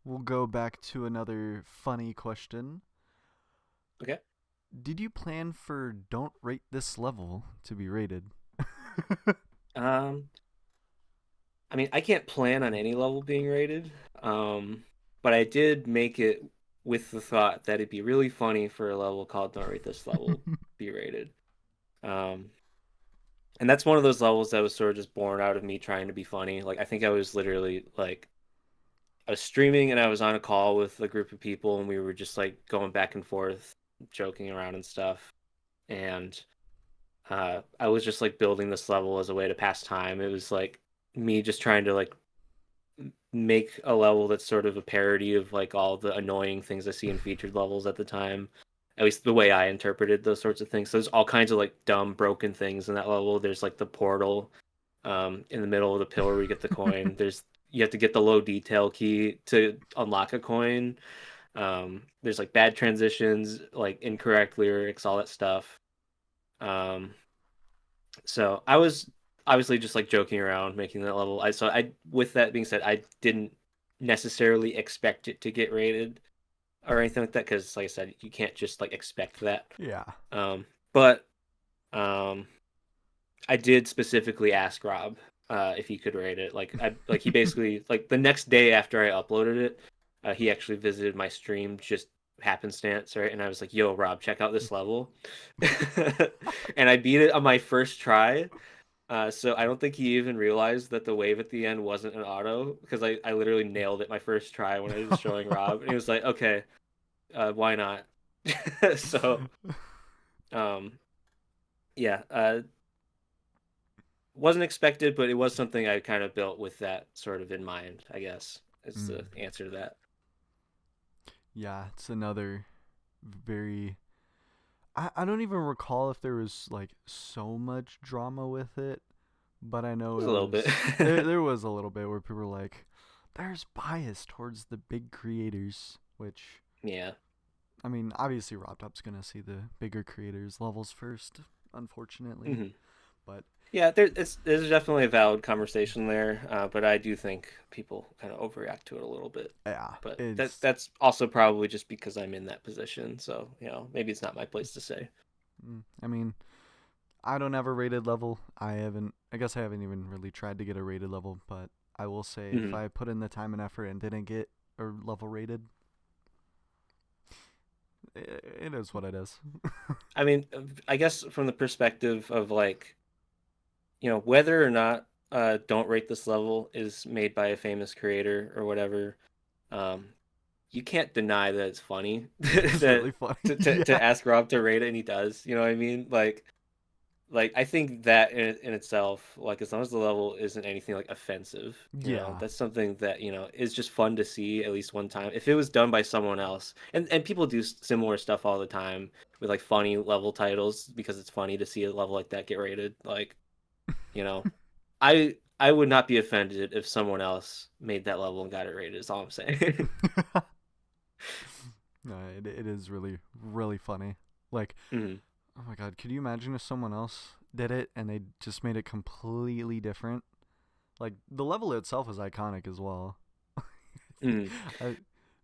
we'll go back to another funny question. Okay. Did you plan for don't rate this level to be rated? Um, I mean, I can't plan on any level being rated. But I did make it with the thought that it'd be really funny for a level called Don't Rate This Level be rated. Um, and that's one of those levels that was sort of just born out of me trying to be funny. Like I think I was literally like I was streaming and I was on a call with a group of people and we were just like going back and forth, joking around and stuff. And I was just like building this level as a way to pass time. It was like me just trying to like make a level that's sort of a parody of like all the annoying things I see in featured levels at the time. At least the way I interpreted those sorts of things. So there's all kinds of like dumb, broken things in that level. There's like the portal in the middle of the pillar where you get the coin. There's you have to get the low detail key to unlock a coin. There's like bad transitions, like incorrect lyrics, all that stuff. Um, so I was obviously just like joking around making that level. I with that being said, I didn't necessarily expect it to get rated or anything like that because like I said, you can't just like expect that. Yeah. But um I did specifically ask Rob if he could rate it. He basically like the next day after I uploaded it, he actually visited my stream just happenstance, right? And I was like, "Yo, Rob, check out this level," and I beat it on my first try. So I don't think he even realized that the wave at the end wasn't an auto because I literally nailed it my first try when I was showing Rob, and he was like, "Okay, why not?" So um, yeah, wasn't expected, but it was something I kind of built with that sort of in mind, I guess, is Mm. the answer to that. Yeah, it's another very. I don't even recall if there was like so much drama with it, but I know Just it a little bit. was. There was a little bit where people were like, "There's bias towards the big creators," which Yeah. I mean, obviously RobTop's gonna see the bigger creators levels first, unfortunately. Hmm. But Yeah, there's definitely a valid conversation there, but I do think people kind of overreact to it a little bit. yeah, But it's. that's also probably just because I'm in that position, so maybe it's not my place to say. I mean, I don't have a rated level. I haven't. I guess I haven't even really tried to get a rated level, but I will say if Hmm. I put in the time and effort and didn't get a level rated, it is what it is. I mean, I guess from the perspective of like whether or not don't rate this level is made by a famous creator or whatever. Um, you can't deny that it's funny It's really that funny. to Yeah. ask Rob to rate it, and he does. You know what I mean? Like I think that in itself, like as long as the level isn't anything like offensive, Yeah. that's something that is just fun to see at least one time. If it was done by someone else, and people do similar stuff all the time with like funny level titles because it's funny to see a level like that get rated. Like you know, I would not be offended if someone else made that level and got it rated. Is all I'm saying. No, it is really really funny. Like, Mhm. oh my god, could you imagine if someone else did it and they just made it completely different? Like the level itself is iconic as well. Mhm. I,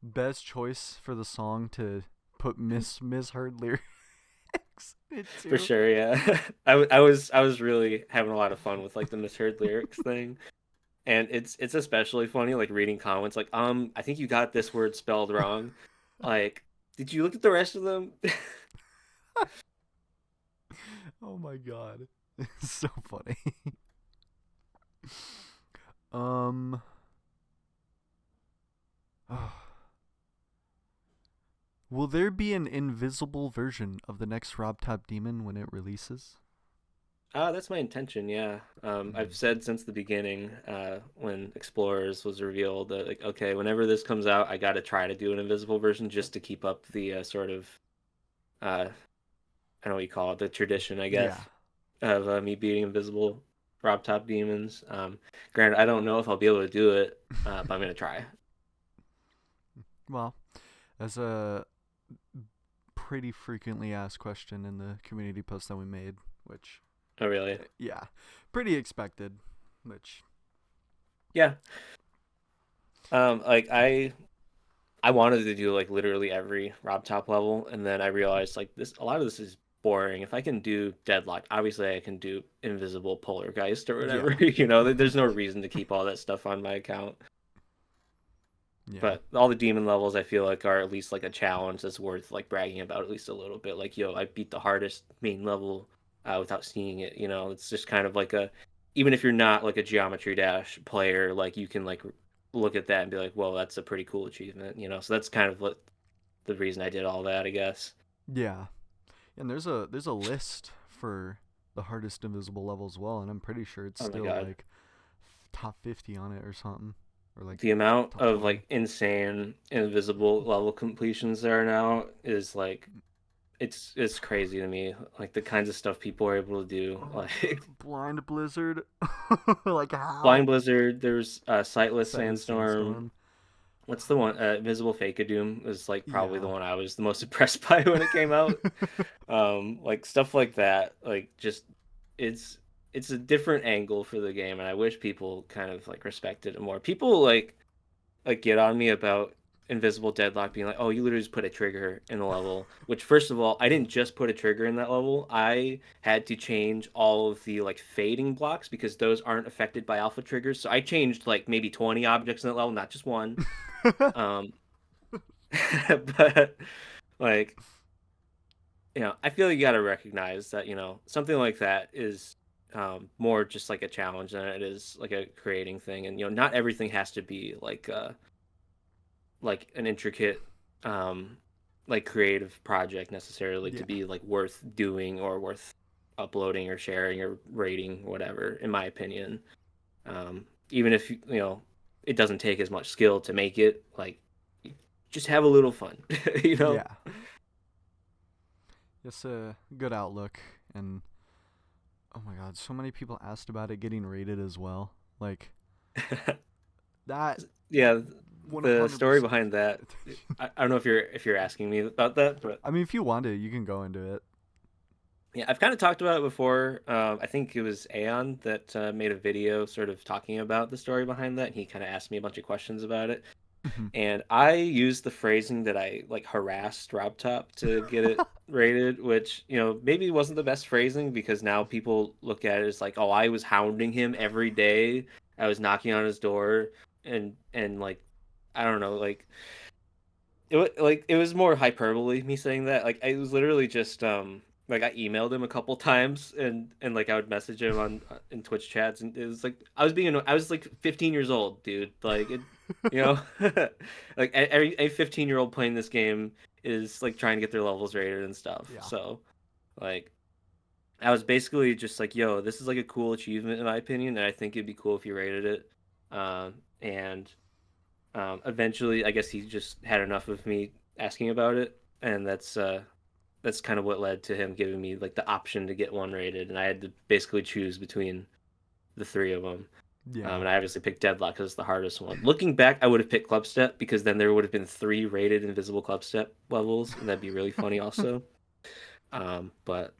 best choice for the song to put misheard lyrics For into. sure, yeah. I was really having a lot of fun with like the misheard lyrics thing, and it's especially funny like reading comments like I think you got this word spelled wrong. Like, did you look at the rest of them? Oh my god, it's so funny. um, will there be an invisible version of the next RobTop Demon when it releases? That's my intention, yeah. I've Mm. said since the beginning, when Explorers was revealed, that like, okay, whenever this comes out, I got to try to do an invisible version just to keep up the sort of, I don't know what you call it, the tradition, I Yeah. guess. of me beating invisible RobTop demons. Granted, I don't know if I'll be able to do it, but I'm gonna try. Well, as a pretty frequently asked question in the community post that we made, which, Oh, really? yeah, pretty expected, which, Yeah. Like I wanted to do like literally every RobTop level, and then I realized like this a lot of this is boring. If I can do Deadlock, obviously I can do Invisible Polargeist or whatever. yeah, There's no reason to keep all that stuff on my account. yeah, But all the demon levels I feel like are at least like a challenge that's worth like bragging about at least a little bit. Like, yo, I beat the hardest main level without seeing it. It's just kind of like even if you're not like a Geometry Dash player, like you can like look at that and be like, well, that's a pretty cool achievement. So that's kind of what the reason I did all that, I guess. yeah. And there's a list for the hardest invisible level as well, and I'm pretty sure it's Oh my still God. like top 50 on it or something, or like The amount top of 20. like insane invisible level completions there are now is like it's crazy to me. Like the kinds of stuff people are able to do. Like Blind Blizzard, like Blind how? Blizzard, there's Sightless Sightless Sandstorm. Sandstorm. What's the one? Invisible Fake Doom is like probably the Yeah. one I was the most impressed by when it came out. Like stuff like that, like just it's it's a different angle for the game, and I wish people kind of like respected it more. People like get on me about Invisible Deadlock being like, oh, you literally just put a trigger in the level. Which, first of all, I didn't just put a trigger in that level. I had to change all of the like fading blocks because those aren't affected by alpha triggers. So I changed like maybe 20 objects in that level, not just one. Um, but like, I feel you got to recognize that, something like that is more just like a challenge than it is like a creating thing. And, not everything has to be like an intricate like creative project necessarily to Yeah. be like worth doing or worth uploading or sharing or rating whatever, in my opinion. Even if it doesn't take as much skill to make it, like just have a little fun. you know Yeah. It's a good outlook, and oh my god, so many people asked about it getting rated as well. Like that yeah, the story 100%. behind that, I don't know if you're asking me about that, but I mean, if you want to, you can go into it. yeah, I've kind of talked about it before. I think it was Aeon that made a video sort of talking about the story behind that. And he kind of asked me a bunch of questions about it. Mhm. And I used the phrasing that I like harassed RobTop to get it rated, which, maybe wasn't the best phrasing because now people look at it as like, oh, I was hounding him every day. I was knocking on his door and like I don't know, it was more hyperbole me saying that. Like I was literally just like I emailed him a couple times and like I would message him on in Twitch chats, and it was like I was like 15 years old, dude. Like it, you know, like a 15-year-old playing this game is like trying to get their levels rated and stuff. Yeah. So like I was basically just like, yo, this is like a cool achievement in my opinion, and I think it'd be cool if you rated it. And eventually, I guess he just had enough of me asking about it, and that's kind of what led to him giving me like the option to get one rated, and I had to basically choose between the three of them. Yeah. And I obviously picked Deadlock because it's the hardest one. Looking back, I would have picked Clubstep because then there would have been three rated Invisible Clubstep levels, and that'd be really funny also. But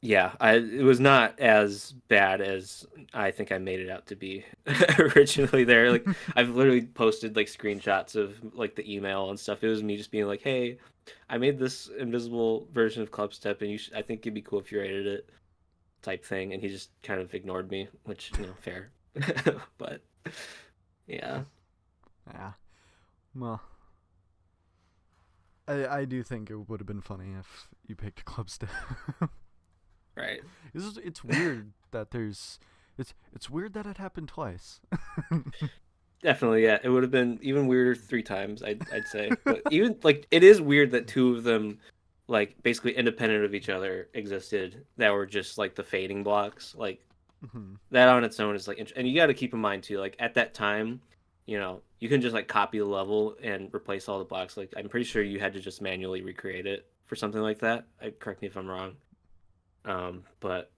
yeah, it was not as bad as I think I made it out to be originally there. Like I've literally posted like screenshots of like the email and stuff. It was me just being like, "Hey, I made this invisible version of Club Step, and I think it'd be cool if you rated it," type thing. And he just kind of ignored me, which fair. But yeah, Yeah. Well, I do think it would have been funny if you picked Clubstep. right. It's weird that it's weird that it happened twice. Definitely, yeah. It would have been even weirder three times, I'd say. But even like it is weird that two of them, like basically independent of each other, existed that were just like the fading blocks. Like Mhm. that on its own is like, and you got to keep in mind too, like at that time, you can just like copy the level and replace all the blocks. Like I'm pretty sure you had to just manually recreate it for something like that. Correct me if I'm wrong. But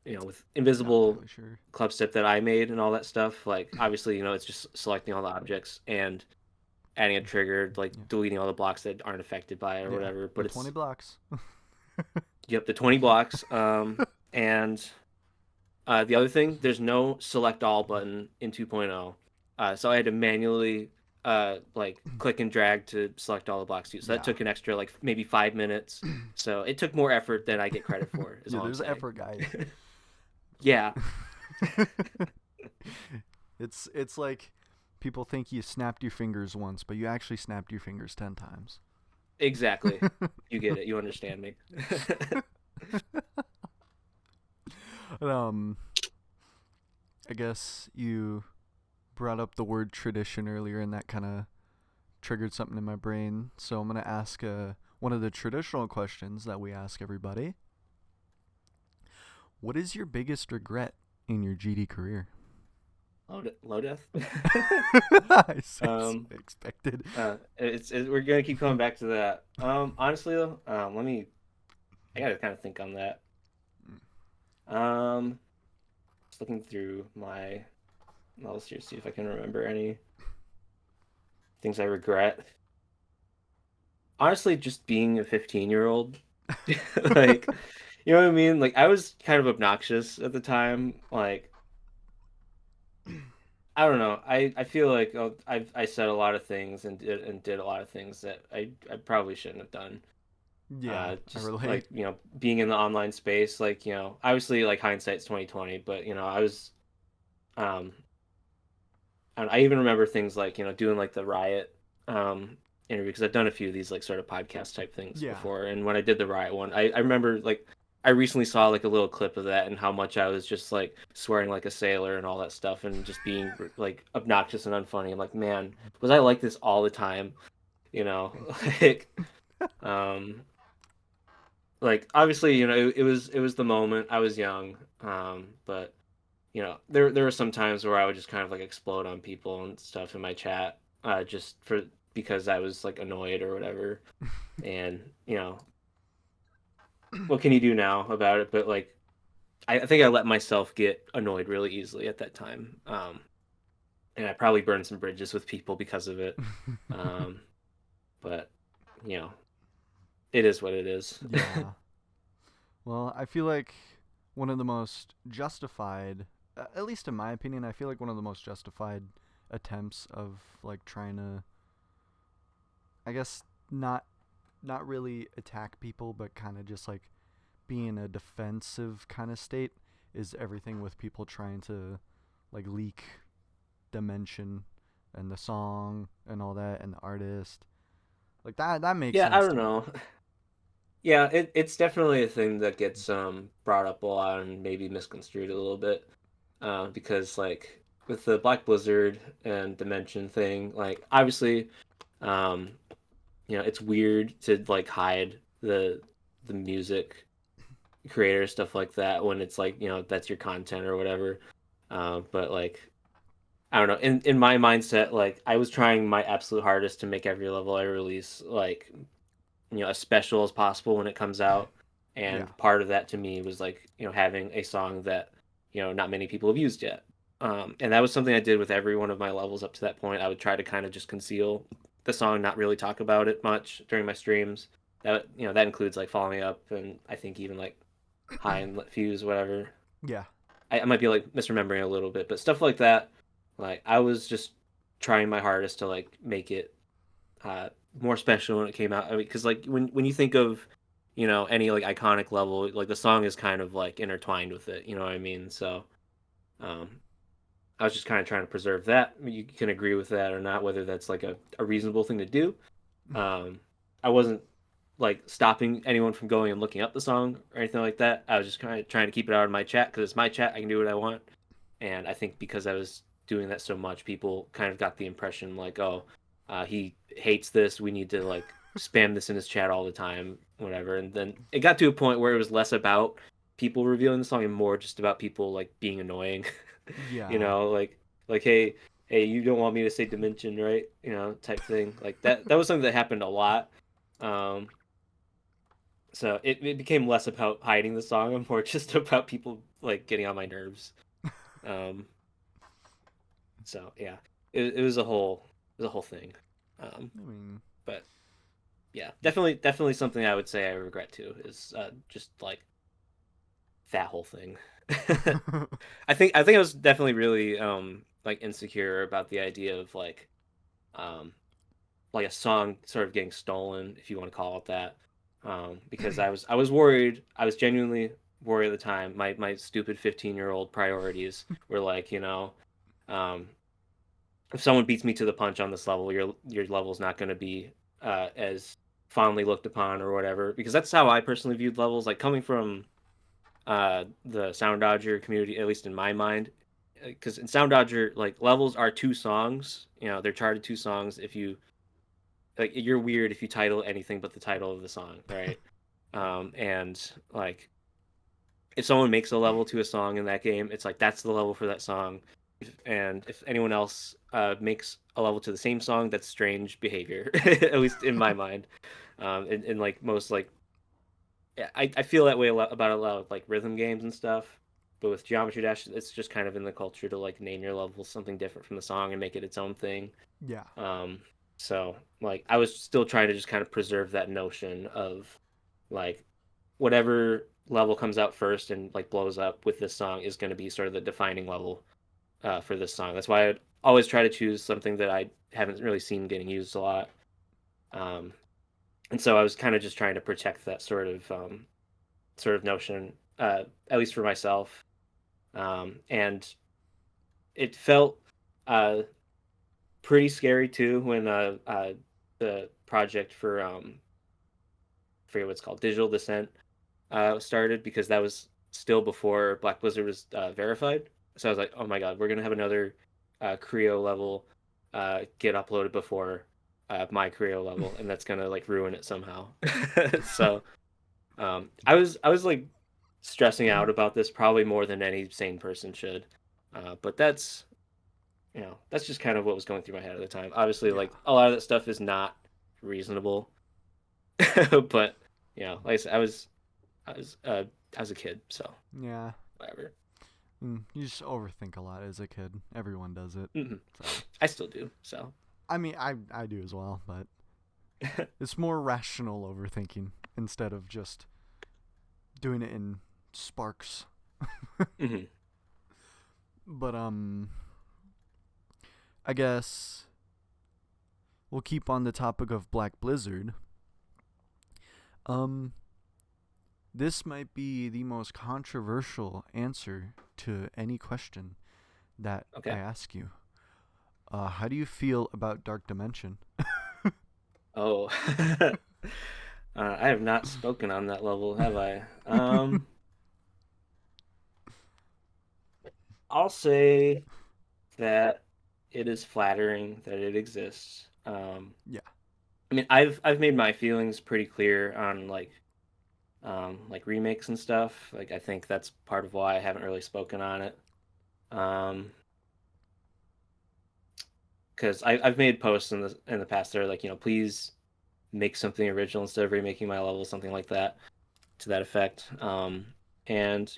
with Not invisible entirely sure. club step that I made and all that stuff, like obviously, it's just selecting all the objects and adding a trigger, like Yeah. deleting all the blocks that aren't affected by it or Yeah. whatever. The But 20 it's blocks. yep, the 20 blocks. And the other thing, there's no select all button in 2.0. So I had to manually like click and drag to select all the blocks too. So that Yeah. took an extra like maybe 5 minutes. So it took more effort than I get credit for, is Yeah, all I'm there's saying. effort, guys. Yeah, It's like people think you snapped your fingers once, but you actually snapped your fingers 10 times. exactly. You get it. You understand me. um, I guess you brought up the word tradition earlier, and that kind of triggered something in my brain. So I'm gonna ask one of the traditional questions that we ask everybody. What is your biggest regret in your GD career? Low death. I um, expected. we're gonna keep coming back to that. Honestly though, I gotta kind of think on that. Um, just looking through my notes here, see if I can remember any things I regret. Honestly, just being a 15-year-old, like, you know what I mean? Like, I was kind of obnoxious at the time. Like, I don't know. I feel like I said a lot of things and did a lot of things that I probably shouldn't have done. Yeah, I Just relate. like, being in the online space, like, obviously like hindsight's 2020, but I was um I even remember things like, doing like the Riot interview, because I've done a few of these like sort of podcast type things Yeah. before. And when I did the Riot one, I remember like I recently saw like a little clip of that and how much I was just like swearing like a sailor and all that stuff and just being like obnoxious and unfunny. I'm like, man, was I like this all the time? You know, like um like obviously, it was the moment. I was young. But there were some times where I would just kind of like explode on people and stuff in my chat, just because I was like annoyed or whatever. And what can you do now about it? But like, I think I let myself get annoyed really easily at that time, and I probably burned some bridges with people because of it. Um, but you know, it is what it is. Yeah. Well, I feel like one of the most justified, at least in my opinion, I feel like one of the most justified attempts of like trying to, I guess, not really attack people, but kind of just like be in a defensive kind of state is everything with people trying to like leak Dimension and the song and all that and the artist. Like that makes Yeah, I sense don't to me. know. Yeah, it's definitely a thing that gets brought up a lot and maybe misconstrued a little bit. Because like with the Black Blizzard and Dimension thing, like obviously, um, it's weird to like hide the music creator stuff like that when it's like, that's your content or whatever. But like I don't know, in my mindset, like I was trying my absolute hardest to make every level I release like as special as possible when it comes out. Yeah. And part of that to me was like, having a song that, not many people have used yet. And that was something I did with every one of my levels up to that point. I would try to kind of just conceal the song, not really talk about it much during my streams. That includes like Follow Me Up and I think even like High and Let Fuse, whatever. Yeah. I might be like misremembering a little bit, but stuff like that, like I was just trying my hardest to like make it uh, more special when it came out. I mean, because like when you think of any like iconic level, like the song is kind of like intertwined with it. You know what I mean? So um, I was just kind of trying to preserve that. You can agree with that or not, whether that's like a reasonable thing to do. Um, I wasn't like stopping anyone from going and looking up the song or anything like that. I was just kind of trying to keep it out of my chat because it's my chat. I can do what I want. And I think because I was doing that so much, people kind of got the impression like, oh, he hates this. We need to like spam this in his chat all the time, whatever. And then it got to a point where it was less about people revealing the song and more just about people like being annoying. Yeah. Like hey, you don't want me to say Dimension, right? Type thing. Like that was something that happened a lot. Um, So it became less about hiding the song and more just about people like getting on my nerves. Um, so yeah, it was a whole thing. Um, I mean, but yeah, definitely something I would say I regret too is just like that whole thing. I think I was definitely really like insecure about the idea of um like a song sort of getting stolen, if you want to call it that. Because I was worried. I was genuinely worried at the time. My stupid 15-year-old priorities were like, um, if someone beats me to the punch on this level, your level's not going to be as fondly looked upon or whatever. Because that's how I personally viewed levels. Like coming from the Sound Dodger community, at least in my mind. Because in Sound Dodger, like levels are two songs. They're charted two songs. If you like, you're weird if you title anything but the title of the song, right? And like, if someone makes a level to a song in that game, it's like that's the level for that song. And if anyone else makes a level to the same song, that's strange behavior, at least in my mind. In like most like, yeah, I feel that way about a lot of like rhythm games and stuff. But with Geometry Dash, it's just kind of in the culture to like name your level something different from the song and make it its own thing. yeah, Um, so like I was still trying to just kind of preserve that notion of like whatever level comes out first and like blows up with this song is going to be sort of the defining level for this song. That's why I'd always try to choose something that I haven't really seen getting used a lot. Um, and so I was kind of just trying to protect that sort of notion, at least for myself. And it felt uh, pretty scary too when the project for I forget what it's called, Digital Descent started, because that was still before Black Blizzard was verified. So I was like, oh my god, we're gonna have another Creo level get uploaded before my Creo level, and that's gonna like ruin it somehow. So I was like stressing out about this probably more than any sane person should. But that's just kind of what was going through my head at the time. Obviously, yeah, like a lot of that stuff is not reasonable, but like I said, I was a kid, so yeah. whatever. You just overthink a lot as a kid. Everyone does it. Hmm. So, I still do. So I mean, I do as well, but it's more rational overthinking instead of just doing it in sparks. hmm. But I guess we'll keep on the topic of Black Blizzard. Um, this might be the most controversial answer to any question that I Okay. ask you. How do you feel about Dark Dimension? Oh, I have not spoken on that level, have I? I'll say that it is flattering that it exists. Yeah, I mean, I've made my feelings pretty clear on like remakes and stuff. Like I think that's part of why I haven't really spoken on it. Um, because I've made posts in the past that are like, please make something original instead of remaking my level, something like that to that effect. And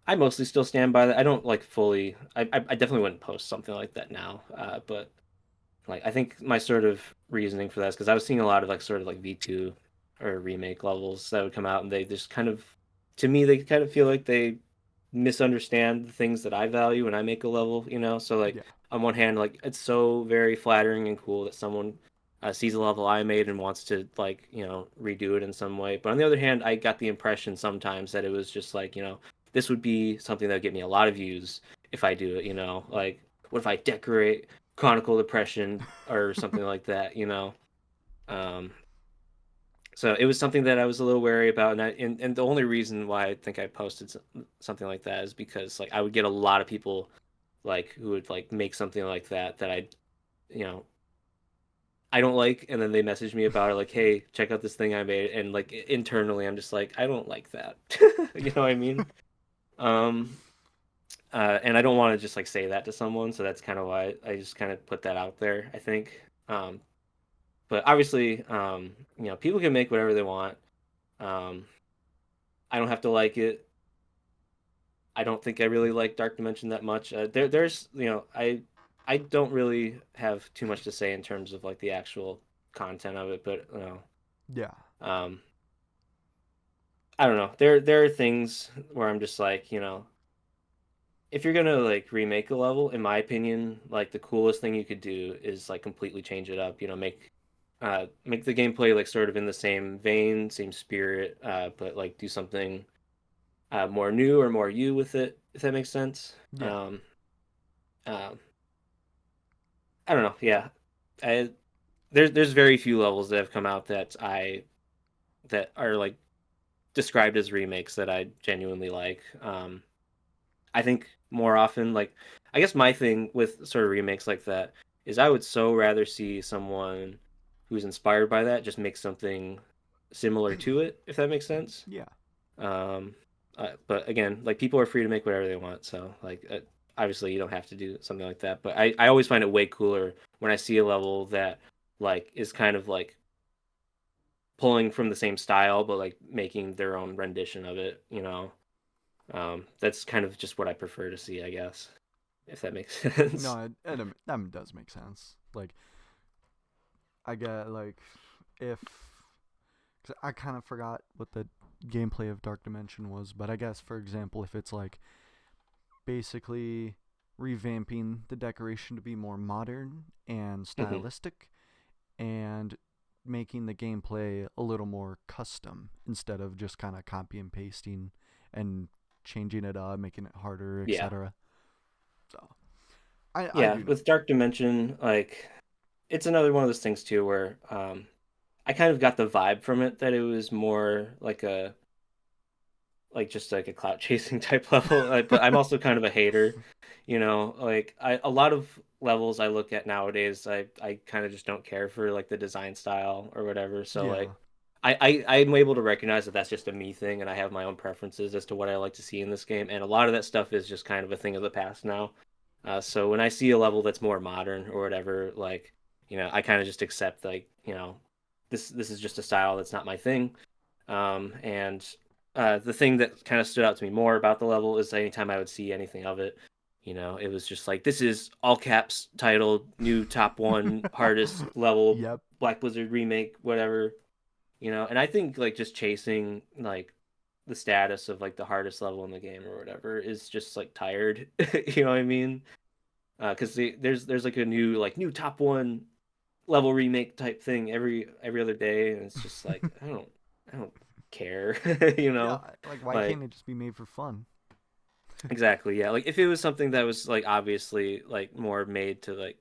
I mostly still stand by that. I don't like fully. I definitely wouldn't post something like that now. But like I think my sort of reasoning for that is because I was seeing a lot of like sort of like V2 or remake levels that would come out, and they just kind of, to me, they kind of feel like they misunderstand the things that I value when I make a level. So like yeah, on one hand, like it's so very flattering and cool that someone sees a level I made and wants to like redo it in some way. But on the other hand, I got the impression sometimes that it was just like this would be something that would get me a lot of views if I do it. Like what if I decorate Conical Depression or something like that. Um, so it was something that I was a little wary about, and the only reason why I think I posted something like that is because like I would get a lot of people like who would like make something like that you know I don't like, and then they message me about it like, hey, check out this thing I made, and like internally I'm just like I don't like that. You know what I mean? Um, and I don't want to just like say that to someone, so that's kind of why I just kind of put that out there, I think. But obviously, people can make whatever they want. Um, I don't have to like it. I don't think I really like Dark Dimension that much. There's, I don't really have too much to say in terms of like the actual content of it, but Yeah. um, I don't know. There are things where I'm just like, if you're gonna like remake a level, in my opinion, like the coolest thing you could do is like completely change it up. Make the gameplay like sort of in the same vein, same spirit, but like do something more new or more you with it, if that makes sense. Yeah. Um, I don't know. Yeah, I there's very few levels that have come out that are like described as remakes that I genuinely like. I think more often, like I guess my thing with sort of remakes like that is I would so rather see someone who's inspired by that just make something similar to it, if that makes sense. Yeah. Um, but again, like people are free to make whatever they want, so like obviously you don't have to do something like that. But I always find it way cooler when I see a level that like is kind of like pulling from the same style, but like making their own rendition of it. That's kind of just what I prefer to see, I guess, if that makes sense. No, that does make sense. Like, I get like if 'cause I kind of forgot what the gameplay of Dark Dimension was, but I guess for example, if it's like basically revamping the decoration to be more modern and Hmm. stylistic, and making the gameplay a little more custom instead of just kind of copy and pasting and changing it up, making it harder, Yeah, etc. So I yeah. do know. With Dark Dimension, like it's another one of those things too, where I kind of got the vibe from it that it was more like just like a clout chasing type level. But I'm also kind of a hater, like a lot of levels I look at nowadays, I kind of just don't care for like the design style or whatever. So Yeah. like I'm able to recognize that that's just a me thing, and I have my own preferences as to what I like to see in this game, and a lot of that stuff is just kind of a thing of the past now. So when I see a level that's more modern or whatever, like I kind of just accept like this is just a style that's not my thing. And the thing that kind of stood out to me more about the level is anytime I would see anything of it, it was just like this is all caps titled new top one hardest level Yep. Black Blizzard remake, whatever. And I think like just chasing like the status of like the hardest level in the game or whatever is just like tired. You know what I mean? Because there's like a new top one level remake type thing every other day, and it's just like I don't care, you Yeah. know? Like, why can't Like it just be made for fun? exactly, yeah. Like if it was something that was like obviously like more made to like,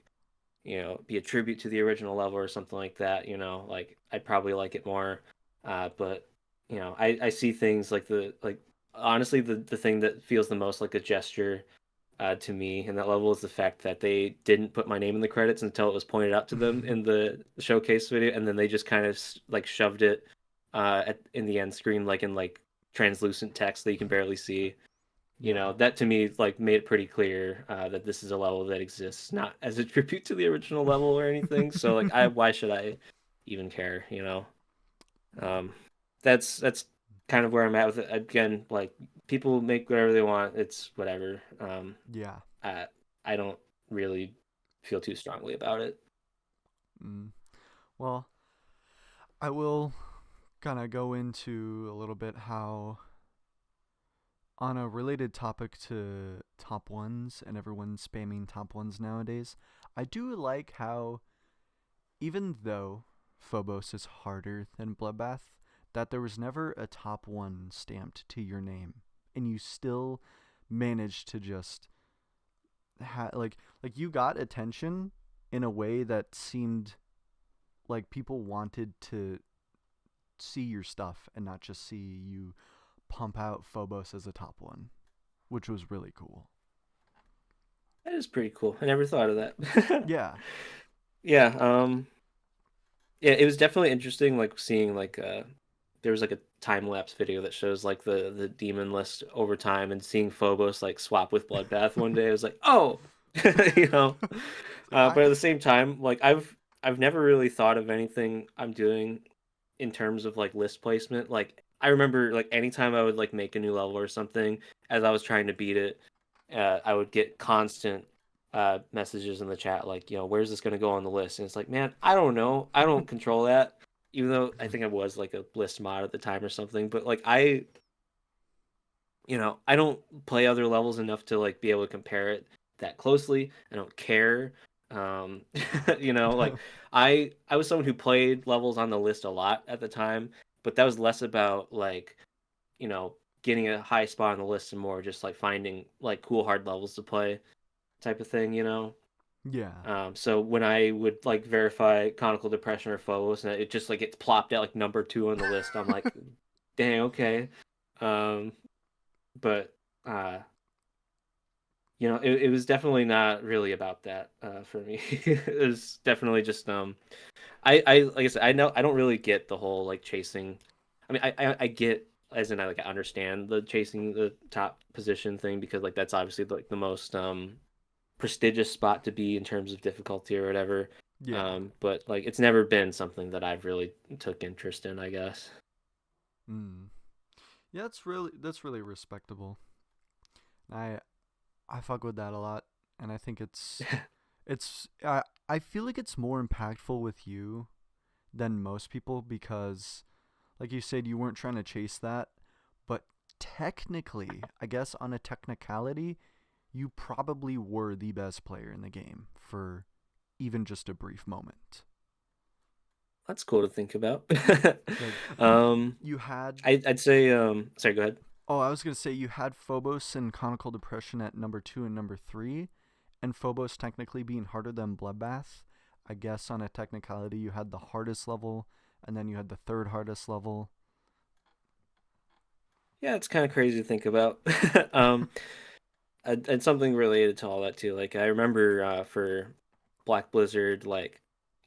be a tribute to the original level or something like that, like I'd probably like it more. But I see things like honestly the thing that feels the most like a gesture to me in that level is the fact that they didn't put my name in the credits until it was pointed out to them in the showcase video, and then they just kind of like shoved it in the end screen, like in like translucent text that you can barely see. Yeah. That to me like made it pretty clear that this is a level that exists not as a tribute to the original level or anything. So like, why should I even care? No. Um, that's kind of where I'm at with it. Again, like people make whatever they want. It's whatever. Yeah. I I don't really feel too strongly about it. Mm. Well, I will kind of go into a little bit how, on a related topic to top ones and everyone spamming top ones nowadays, I do like how, even though Phobos is harder than Bloodbath, that there was never a top one stamped to your name, and you still managed to just like you got attention in a way that seemed like people wanted to see your stuff and not just see you pump out Phobos as a top one, which was really cool. That is pretty cool. I never thought of that. Yeah. Yeah, yeah, it was definitely interesting like seeing like there was like a time lapse video that shows like the demon list over time and seeing Phobos like swap with Bloodbath one day. I was like, "Oh." you know. I But at the same time, like I've never really thought of anything I'm doing in terms of like list placement. Like I remember like anytime I would like make a new level or something, as I was trying to beat it, I would get constant messages in the chat like, where's this gonna go on the list? And it's like, man, I don't know. I don't control that. Even though I think I was like a list mod at the time or something, but like I don't play other levels enough to like be able to compare it that closely. I don't care. Um, like I was someone who played levels on the list a lot at the time, but that was less about like, getting a high spot on the list and more just like finding like cool hard levels to play type of thing. Yeah. So when I would like verify Conical Depression or Phobos and it just like gets plopped at like number 2 on the list, I'm like, dang, okay. Um, but uh it was definitely not really about that for me. It was definitely just I like I said, I know I don't really get the whole like chasing. I mean, I get, as in I like I understand the chasing the top position thing because like that's obviously like the most prestigious spot to be in terms of difficulty or whatever. Yeah. But like it's never been something that I've really took interest in, I guess. Mm. Yeah, that's really respectable. I I fuck with that a lot, and I think I feel like it's more impactful with you than most people because, like you said, you weren't trying to chase that, but technically, I guess on a technicality, you probably were the best player in the game for even just a brief moment. That's cool to think about. Like um, you had I'd say sorry, go ahead. Oh, I was gonna say you had Phobos and Conical Depression at number 2 and number 3, and Phobos technically being harder than Bloodbath. I guess on a technicality, you had the hardest level, and then you had the third hardest level. Yeah, it's kind of crazy to think about. And something related to all that too. Like I remember for Black Blizzard, like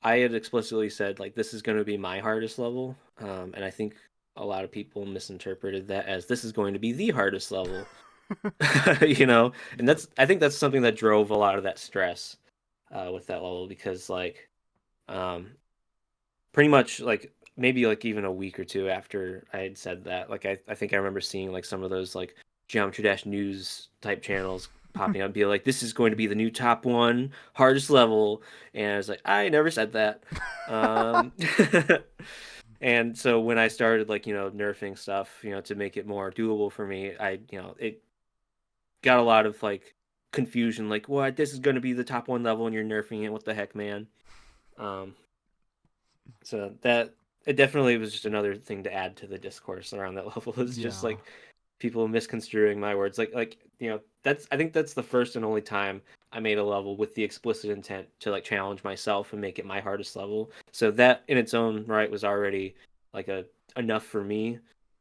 I had explicitly said like this is going to be my hardest level, and I think a lot of people misinterpreted that as this is going to be the hardest level. And Yep. I think that's something that drove a lot of that stress with that level because like um, pretty much like maybe like even a week or two after I had said that, like I think I remember seeing like some of those like Geometry Dash news type channels popping up, be like, "This is going to be the new top one hardest level," and I was like, "I never said that." Um, and so when I started like nerfing stuff, to make it more doable for me, it got a lot of like confusion, like, "What? This is going to be the top one level, and you're nerfing it? What the heck, man?" Um, So that it definitely was just another thing to add to the discourse around that level is just Yeah. like people misconstruing my words. Like that's I think that's the first and only time I made a level with the explicit intent to like challenge myself and make it my hardest level. So that in its own right was already like a enough for me.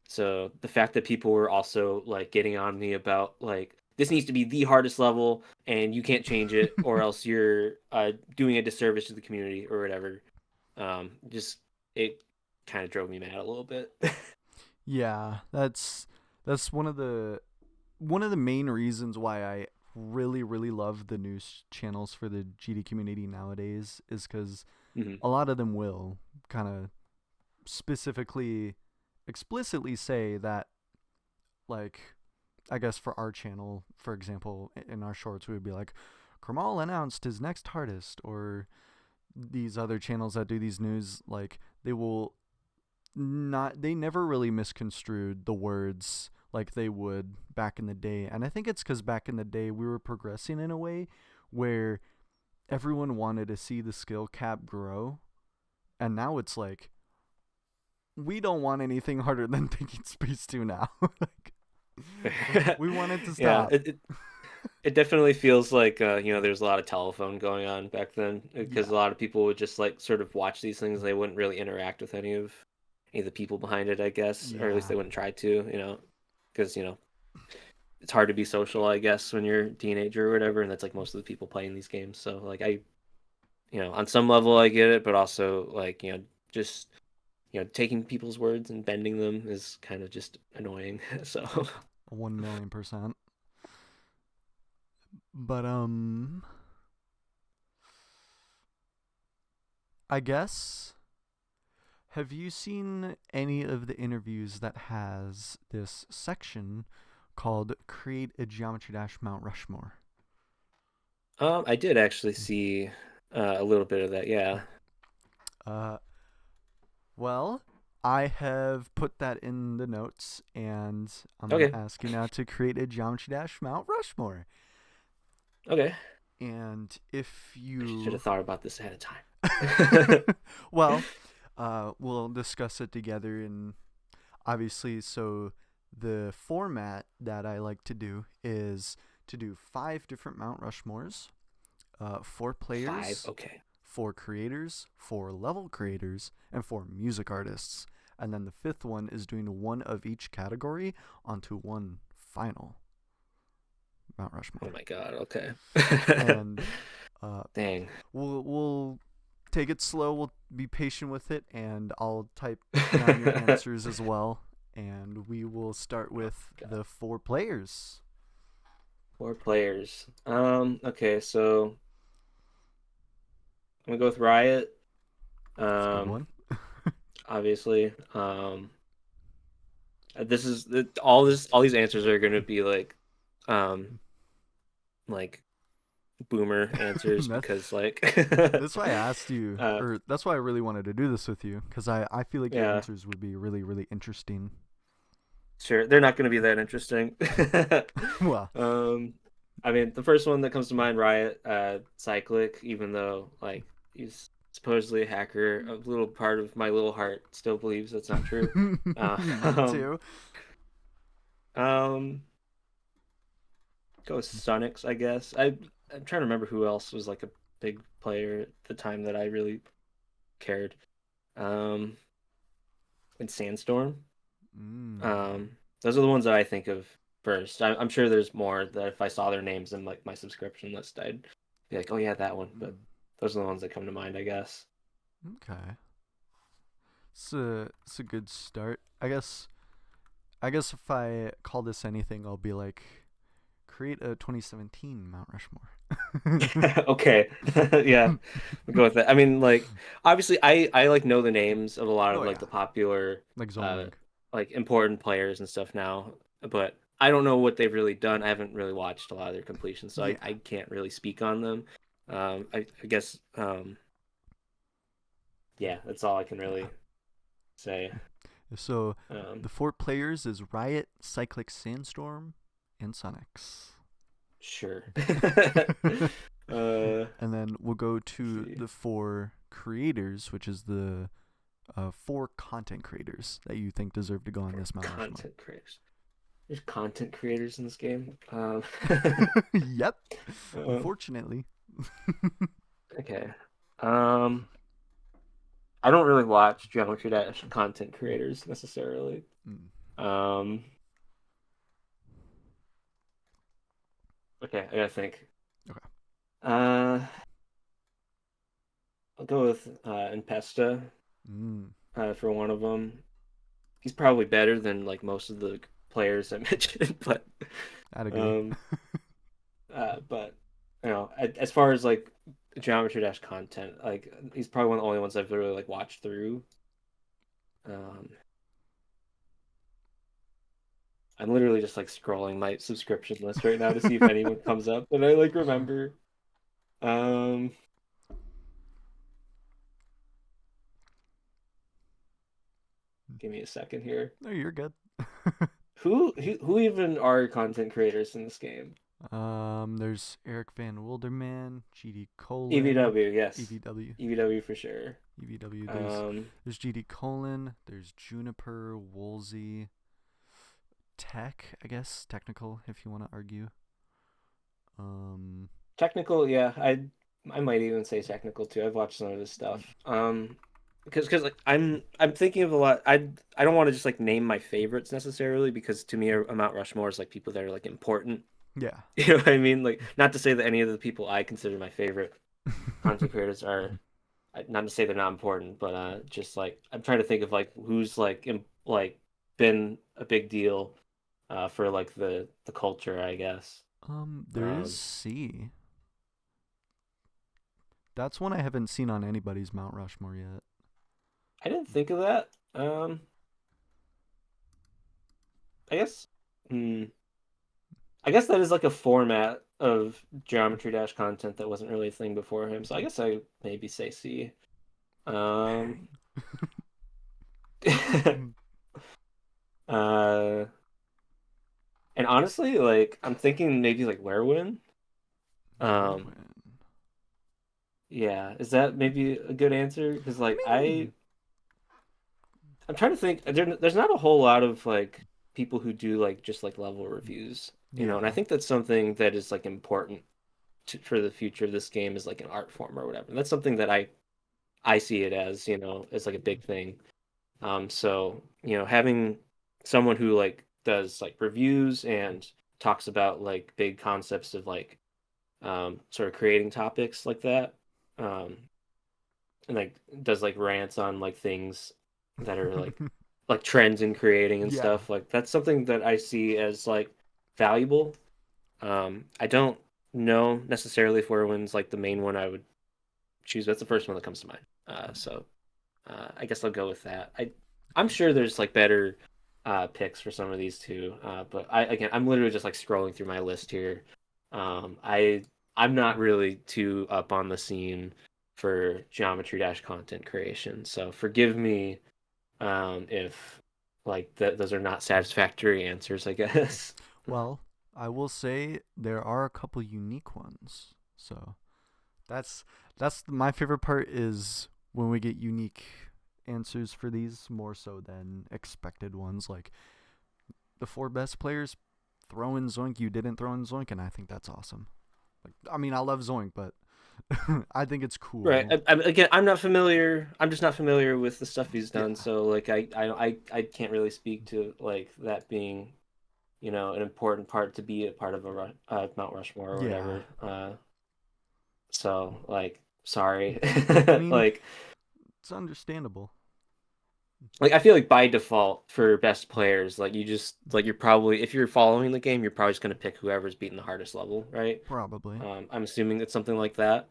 So the fact that people were also like getting on me about like this needs to be the hardest level and you can't change it or else you're doing a disservice to the community or whatever, just it kind of drove me mad a little bit. Yeah, that's one of the main reasons why I really love the news channels for the GD community nowadays is cuz Hmm. a lot of them will kind of specifically explicitly say that, like, I guess for our channel, for example, in our shorts, we would be like, KrmaL announced his next hardest, or these other channels that do these news, like, they never really misconstrued the words like they would back in the day. And I think it's because back in the day, we were progressing in a way where everyone wanted to see the skill cap grow. And now it's like, we don't want anything harder than Thinking Space 2 now. Like, we want it to Yeah, stop. it definitely feels like there's a lot of telephone going on back then because a Yeah. lot of people would just like sort of watch these things. They wouldn't really interact with any of the people behind it, I guess, or at least Yeah. they wouldn't try to, because it's hard to be social, I guess, when you're a teenager or whatever, and that's like most of the people playing these games. So like on some level I get it, but also like just taking people's words and bending them is kind of just annoying. So 1,000,000%. But I guess Have you seen any of the interviews that has this section called "Create a Geometry Dash Mount Rushmore"? I did actually see a little bit of that. Yeah. Uh, well, I have put that in the notes, and I'm gonna Okay. ask you now to create a Geometry Dash Mount Rushmore. Okay. And if I should have you, thought about this ahead of time. well, we'll discuss it together. And obviously, so the format that I like to do is to do 5 different Mount Rushmores, 5. 4 players, Okay. 4 creators, 4 level creators, and 4 music artists. And then the 5th one is doing one of each category onto one final Mount Oh Rushmore. my God. Okay. And uh, Dang. we'll take it slow. We'll be patient with it, and I'll type down your answers as well. And we will start with God. the 4 players. 4 players. Okay, so I'm gonna go with Riot. That's a good Um, one. obviously. This is all these answers are gonna be um, like boomer answers that, because like, that's why I asked you, uh, or that's why I really wanted to do this with you, because I feel like your yeah, answers would be really, really interesting. sure. They're not gonna be that interesting. Well, Um, I mean, the first one that comes to mind, Riot, Cyclic, even though like he's supposedly a hacker, a little part of my little heart still believes that's not true. me Um, too. um, go with Sonics, I guess. I'm trying to remember who else was like a big player at the time that I really cared. Um, and Sandstorm. Mm. Um, those are the ones that I think of first. I'm sure there's more that if I saw their names in like my subscription list, I'd be like, oh yeah, that one. But those are the ones that come to mind, I guess. Okay, it's a good start. I guess if I call this anything, I'll be like, create a 2017 Mount Rushmore. Okay. Yeah, we'll go with that. I mean, like obviously I like know the names of a lot of Oh like yeah, the popular like uh zoning. like important players and stuff now, but I don't know what they've really done. I haven't really watched a lot of their completions, so Yeah. I can't really speak on them. I guess yeah, that's all I can Yeah. really say. So Um, the 4 players is Riot, Cyclic Sandstorm, and Sonics. sure. And then we'll go Let's to see. the 4 creators, which is the 4 content creators that you think deserve to go on For this Mount Rushmore. content creators. There's content creators in this game. Yep. Uh, Unfortunately. okay. Um, I don't really watch Geometry Dash content creators necessarily. Mm. Um, okay, I gotta think. Okay. Uh, I'll go with Impesta Mm. for one of them. He's probably better than like most of the players I mentioned, but I'd agree. um, but as far as like Geometry Dash content, like he's probably one of the only ones I've really like watched through. Um, I'm literally just like scrolling my subscription list right now to see if anyone comes up that I like remember. Um, give me a second here. No, you're good. Who even are content creators in this game? There's Eric Van Wilderman, GD Colon, EVW, yes. EVW, EVW for sure. EVW. Um, There's GD Colon. There's Juniper, Woolsey, Tech. I guess technical, if you want to argue. Um, technical, yeah, I might even say technical too. I've watched some of his stuff. Because like I'm thinking of a lot. I don't want to just like name my favorites necessarily because to me a Mount Rushmore is like people that are like important. yeah. You know what I mean? Like not to say that any of the people I consider my favorite content creators are not to say they're not important, but just like I'm trying to think of like who's like been a big deal for like the culture, I guess. There is Um, C. That's one I haven't seen on anybody's Mount Rushmore yet. I didn't think of that. I guess. Hmm. I guess that is like a format of Geometry Dash content that wasn't really a thing before him. So I guess I maybe say C. Um, Dang. uh, and honestly, like I'm thinking maybe like Werewin. Um, Whirlwind. yeah, is that maybe a good answer? Because I like mean, I'm trying to think. There's not a whole lot of like people who do like just like level reviews, and I yeah. think that's something that is like important for the future of this game is like an art form or whatever. And that's something that I see it as, as like a big thing. So, having someone who like does like reviews and talks about like big concepts of like sort of creating topics like that, um, and like does like rants on like things that are like trends in creating and Yeah. stuff. Like that's something that I see as like valuable. I don't know necessarily if Whirlwind's like the main one I would choose. That's the first one that comes to mind. I guess I'll go with that. I'm sure there's like better picks for some of these too. But I'm literally just like scrolling through my list here. I'm not really too up on the scene for Geometry Dash content creation, so forgive me if like those are not satisfactory answers, I guess. Well, I will say there are a couple unique ones. So that's that's my favorite part is when we get unique answers for these more so than expected ones. Like the four best players throw in Zoink, you didn't throw in Zoink, and I think that's awesome. Like I mean, I love Zoink, but I think it's Right. cool. Again, I'm not familiar. I'm just not familiar with the stuff he's done. Yeah. So like I can't really speak to like that being an important part to be a part of Mount Rushmore or Yeah. whatever. So like sorry. I mean, like it's understandable. like I feel like by default for best players, like you just like you're probably if you're following the game, you're probably just gonna pick whoever's beating the hardest level, right? Probably. I'm assuming it's something like that.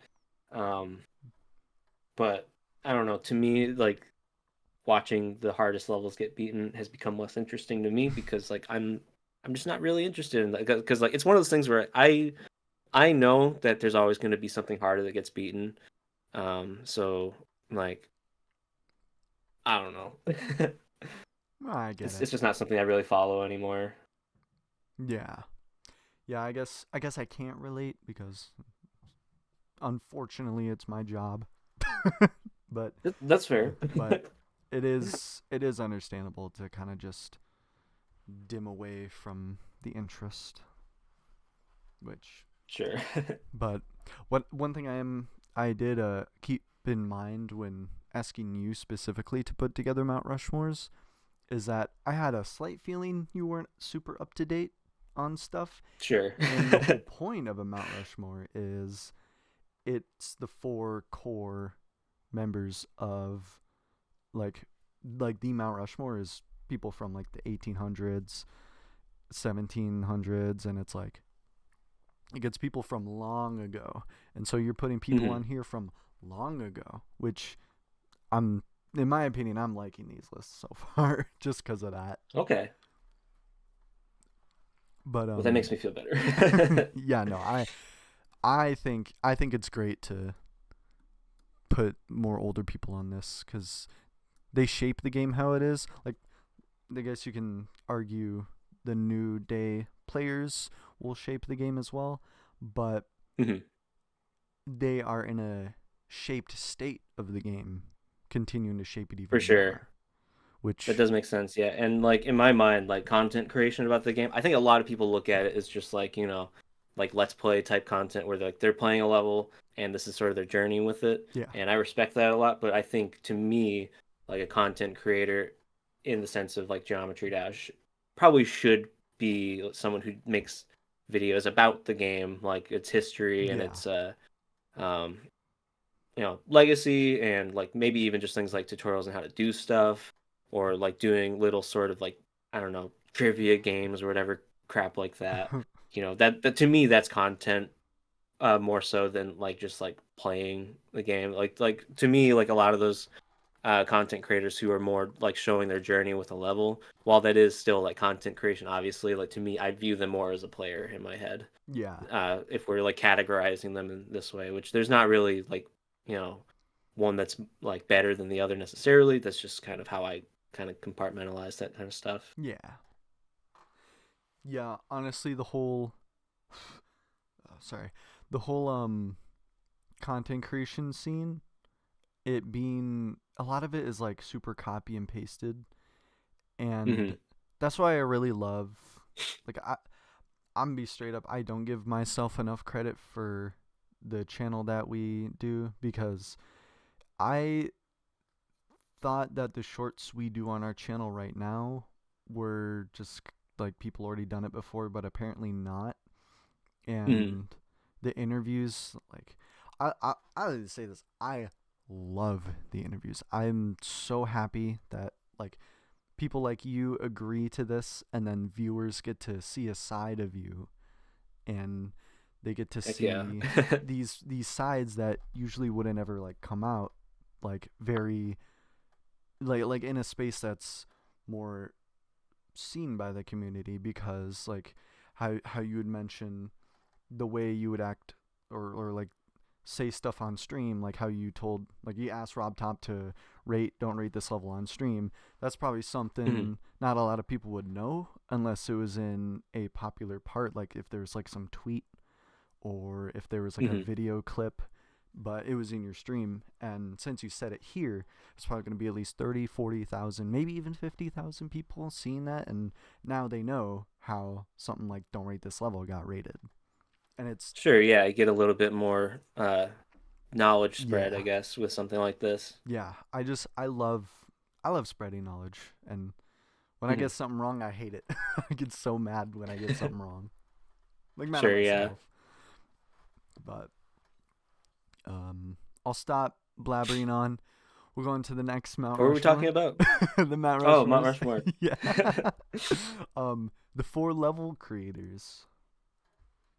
Um, but I don't know. To me, like watching the hardest levels get beaten has become less interesting to me because like I'm just not really interested in that because like it's one of those things where I know that there's always going to be something harder that gets beaten. So like I don't know. I get it's it. it's just not something I really follow anymore. Yeah. Yeah, I guess I can't relate because unfortunately it's my job. but That's fair. but it is understandable to kind of just dim away from the interest, which Sure. but what one thing I did keep in mind when asking you specifically to put together Mount Rushmores is that I had a slight feeling you weren't super up to date on stuff, Sure. and the whole point of a Mount Rushmore is it's the four core members of like the Mount Rushmore is people from like the 1800s, 1700s, and it's like it gets people from long ago, and so you're putting people Mhm. on here from long ago, which I'm in my opinion I'm liking these lists so far just because of that. Okay. But Well, that makes me feel better. yeah, no, I think it's great to put more older people on this because they shape the game how it is. Like, I guess you can argue the new day players will shape the game as well, but Mhm. they are in a shaped state of the game, continuing to shape it For even sure. more. That Which, does make sense, yeah. And like in my mind, like content creation about the game, I think a lot of people look at it as just like, like let's play type content where they're playing a level and this is sort of their journey with it. yeah, And I respect that a lot, but I think to me, like a content creator in the sense of like Geometry Dash probably should be someone who makes videos about the game, like its history and yeah, its um legacy and like maybe even just things like tutorials on how to do stuff or like doing little sort of like I don't know trivia games or whatever crap like that. That to me that's content more so than like just like playing the game. Like to me like a lot of those content creators who are more like showing their journey with a level. While that is still like content creation, obviously, like to me, I view them more as a player in my head. Yeah. If we're like categorizing them in this way, which there's not really like, you know, one that's like better than the other necessarily. That's just kind of how I kind of compartmentalize that kind of stuff. Yeah. Yeah, honestly the whole sorry. The whole content creation scene, it being a lot of it is like super copy and pasted, and Hmm. that's why I really love like I'm gonna be straight up, I don't give myself enough credit for the channel that we do, because I thought that the shorts we do on our channel right now were just like people already done it before, but apparently not. Hmm. And the interviews, like I would say this, I love the interviews. I'm so happy that like people like you agree to this, and then viewers get to see a side of you, and they get to Heck yeah. see these sides that usually wouldn't ever like come out, like very like in a space that's more seen by the community, because like how you would mention the way you would act, or like say stuff on stream, like how you told, like you asked RobTop to don't rate this level on stream. That's probably Hmm. something not a lot of people would know unless it was in a popular part, like if there's like some tweet, or if there was like a Hmm. video clip, but it was in your stream. And since you said it here, it's probably going to be at least 30, 40,000, maybe even 50,000 people seeing that. And now they know how something like Don't Rate This Level got rated. And it's, Sure, yeah, I get a little bit more knowledge spread, I yeah, guess, with something like this. yeah. I love spreading knowledge. And when I Hmm. get something wrong, I hate it. I get so mad when I get something wrong. Like mad at Sure, yeah. myself. But um, I'll stop blabbering on. We'll go into the next Mount What were we talking Rushmore. about? The Mount Oh, Mount Rushmores. Rushmore. Yeah. The 4 level creators.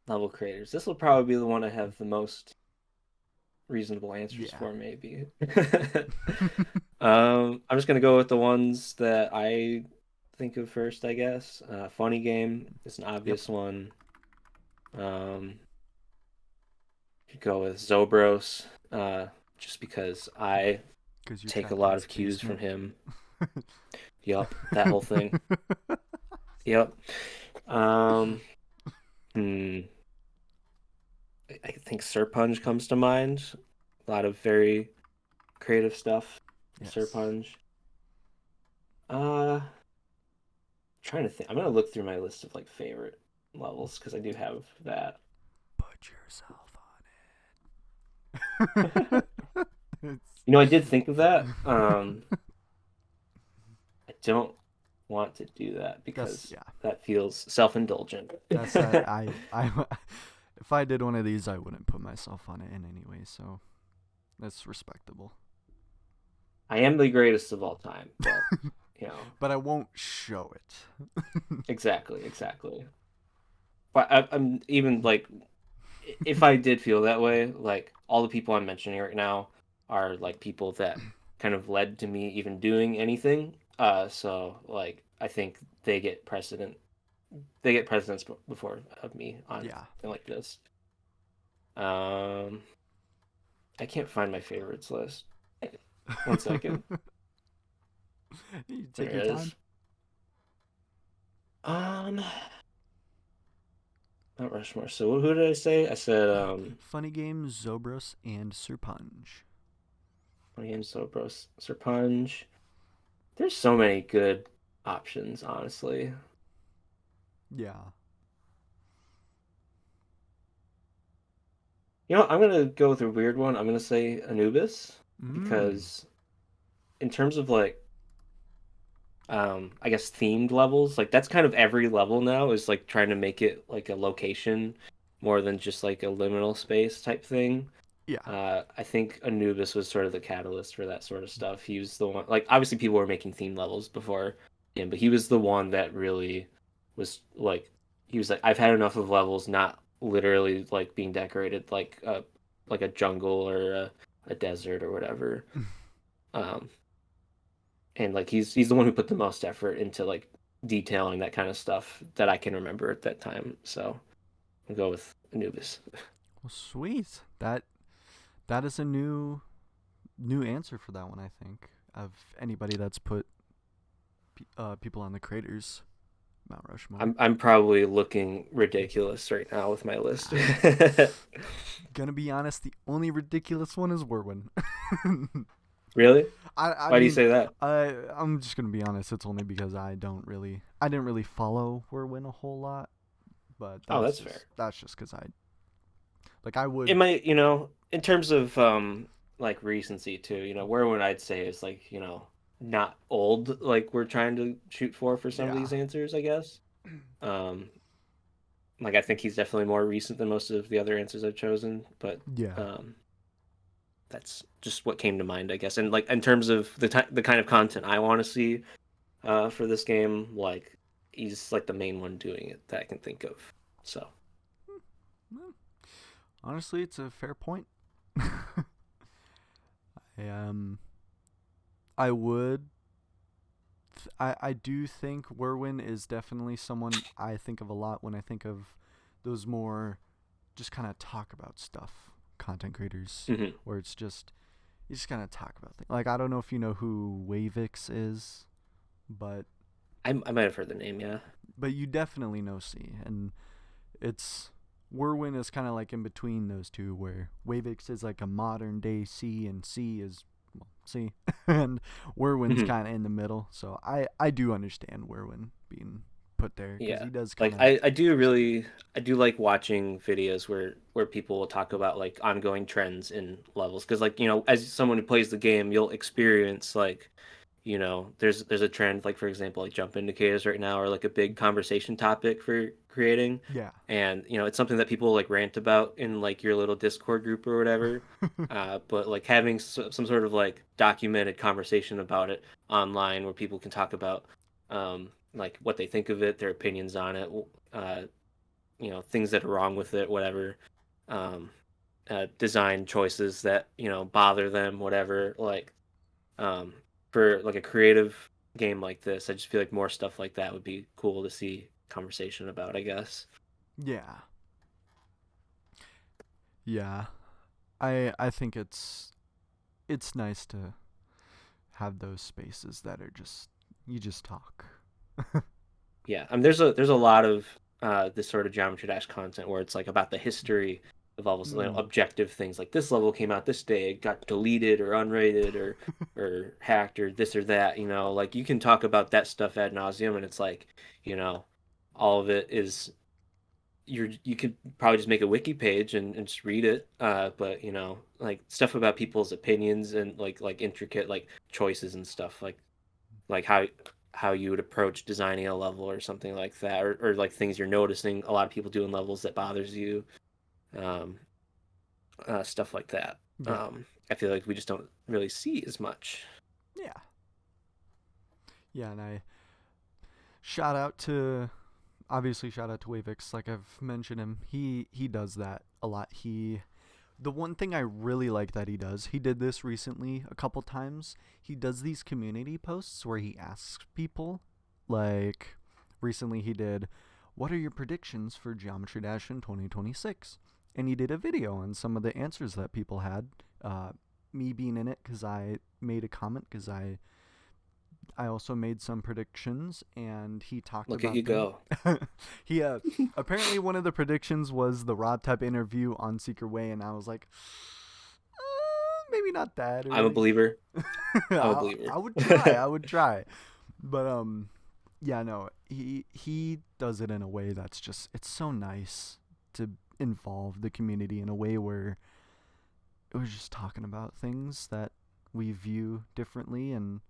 Level creators. This will probably be the one I have the most reasonable answers Yeah. for, maybe. I'm just gonna go with the ones that I think of first, I guess. Funny game is an Yep. obvious one. Um, could go with Zobros, just because I Because you're take a trapped in lot his of cues from basement. him. Yup, that whole thing. Yep. Um, hmm. I think Serpunge comes to mind. A lot of very creative stuff. Yes. Serpunge. Uh, trying to think. I'm gonna look through my list of like favorite levels because I do have that. Put yourself on You it. It's, know, I did think of that. I don't want to do that that's, because yeah. that feels self-indulgent. That's I if I did one of these, I wouldn't put myself on it in any way. So that's respectable. I am the greatest of all time, but you know, But I won't show it. exactly, exactly. But I'm even like, if I did feel that way, like all the people I'm mentioning right now are like people that kind of led to me even doing anything. So like I think they get precedence before of me on Yeah. something like this. Um, I can't find my favorites list. One second. You There take it your time. is. Um, Mount Rushmore. So who did I say? I said Funny Games, Zobros, and Serpunge. Game Sopros, Serpunge. There's so many good options, honestly. Yeah. You know, I'm gonna go with a weird one. I'm gonna say Anubis Mm. because in terms of like I guess themed levels, like that's kind of every level now is like trying to make it like a location more than just like a liminal space type thing. Yeah. I think Anubis was sort of the catalyst for that sort of stuff. He was the one, like obviously people were making theme levels before him, but he was the one that really was like he was like I've had enough of levels not literally like being decorated like a jungle or a desert or whatever. Um, and like he's the one who put the most effort into like detailing that kind of stuff that I can remember at that time. So I'll go with Anubis. Well, sweet. That is a new answer for that one. I think of anybody that's put people on the creators Mount Rushmore. I'm probably looking ridiculous right now with my list. Nah. Gonna be honest, the only ridiculous one is Werwin. Really? I Why do you mean, say that? I'm just gonna be honest. It's only because I didn't really follow Werwin a whole lot, but Oh, that's fair. that's just because I like I It would. might, in terms of like recency too, where would I'd say is like, not old like we're trying to shoot for some of Yeah. these answers, I guess. Um like I think he's definitely more recent than most of the other answers I've chosen, but Yeah. um that's just what came to mind, I guess. And like in terms of the kind of content I want to see for this game, like he's like the main one doing it that I can think of. So, Well, honestly, it's a fair point. I, I would. I do think Werwin is definitely someone I think of a lot when I think of those more just kind of talk about stuff content creators, mhm. where it's just you just kind of talk about things. Like I don't know if you know who Wavix is, but I might have heard the name, yeah. you definitely know C, and it's Werwin is kind of like in between those two, where Wavix is like a modern day C, and C is C, and Werwin's Mhm. kind of in the middle. So I do understand Werwin being put there because Yeah. he does kind Like of I do like watching videos where people will talk about like ongoing trends in levels because like, as someone who plays the game, you'll experience like, there's a trend like for example, like jump indicators right now are like a big conversation topic for creating. yeah. And, it's something that people like rant about in like your little Discord group or whatever. But like having some sort of like documented conversation about it online where people can talk about like what they think of it, their opinions on it, uh, things that are wrong with it, whatever, um, design choices that bother them, whatever. Like um, for like a creative game like this, I just feel like more stuff like that would be cool to see conversation about, I guess. Yeah. Yeah. I think it's nice to have those spaces that are just you just talk. Yeah, I mean, there's a lot of this sort of Geometry Dash content where it's like about the history of levels, Mm. objective things like this level came out this day, it got deleted or unrated or hacked or this or that. Like you can talk about that stuff ad nauseum, and it's like, you know, all of it is you could probably just make a wiki page and just read it. But like stuff about people's opinions and like intricate like choices and stuff like how you would approach designing a level or something like that, or like things you're noticing a lot of people do in levels that bothers you, um, stuff like that. Yeah. I feel like we just don't really see as much. Yeah. Yeah, and I shout out to obviously shout out to Wavix, like I've mentioned him. He does that a lot. The one thing I really like that he did this recently a couple times. He does these community posts where he asks people, like recently he did, "What are your predictions for Geometry Dash in 2026?" And he did a video on some of the answers that people had. Uh, Me being in it because I made a comment because I also made some predictions and he talked Look at you about them. go. he apparently one of the predictions was the RobTop interview on Secret Way, and I was like, maybe not that. I'm a Or believer. I'm a I believer. would try. I would try. But yeah, no, he does it in a way that's just it's so nice to involve the community in a way where it was just talking about things that we view differently, and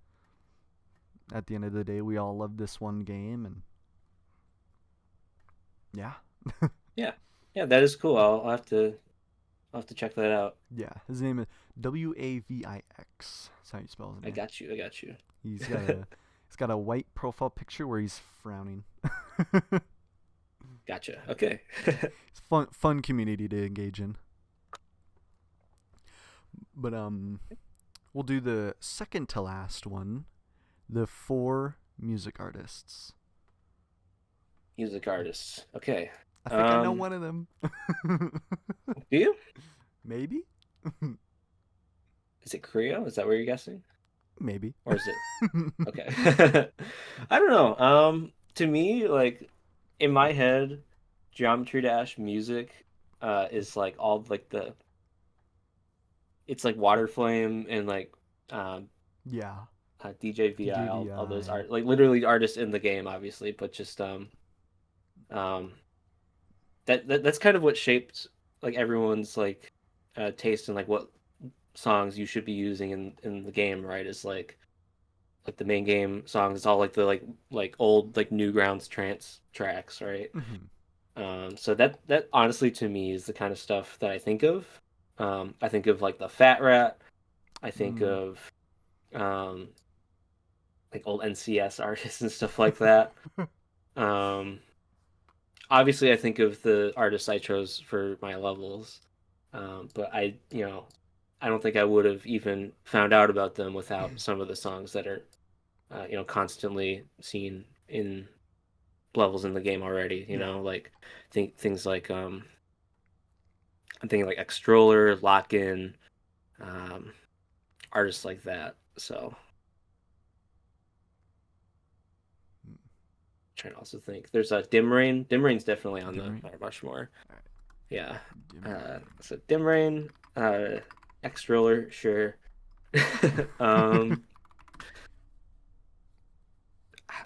at the end of the day we all love this one game, and yeah. Yeah, yeah, that is cool. I'll have to check that out. Yeah, his name is Wavix. That's how you spell his I name. got you. I got you. He's got a white profile picture where he's frowning. Gotcha. Okay. It's fun community to engage in. But we'll do the second to last one. the 4 music artists. Music artists. Okay. I think I know one of them. Do you? Maybe? Is it Creo? Is that what you're guessing? Maybe. Or is it? Okay. I don't know. To me, like in my head, Geometry Dash music is like all like the it's like Water Flame and like um Yeah. DJ VI, all those DJVI. art like literally artists in the game, obviously, but just um that's kind of what shaped like everyone's like taste in like what songs you should be using in the game, right? Is like the main game songs, it's all like the like old like Newgrounds trance tracks, right? Mhm. So that honestly to me is the kind of stuff that I think of. I think of like the Fat Rat. I think Mm. of um, like old NCS artists and stuff like that. Um, Obviously, I think of the artists I chose for my levels, but I don't think I would have even found out about them without some of the songs that are, constantly seen in levels in the game already. Yeah. Like think things like I'm thinking like X Stroller, Lock In, um, artists like that. So trying to also think. There's a Dim Rain. Dim Rain's definitely on the Dimmer. Mount Rushmore. Alright. Yeah. Dimmer. So Dim Rain, X Stroller, sure. um,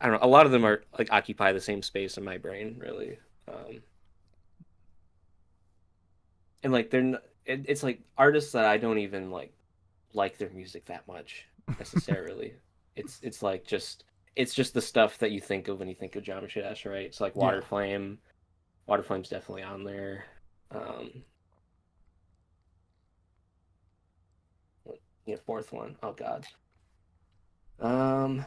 I don't know. A lot of them are like occupy the same space in my brain, really. And like it's like artists that I don't even like their music that much necessarily. It's like it's just the stuff that you think of when you think of Geometry Dash, right? So like Yeah. Water Flame's definitely on there. Um, fourth one. Oh God. Um,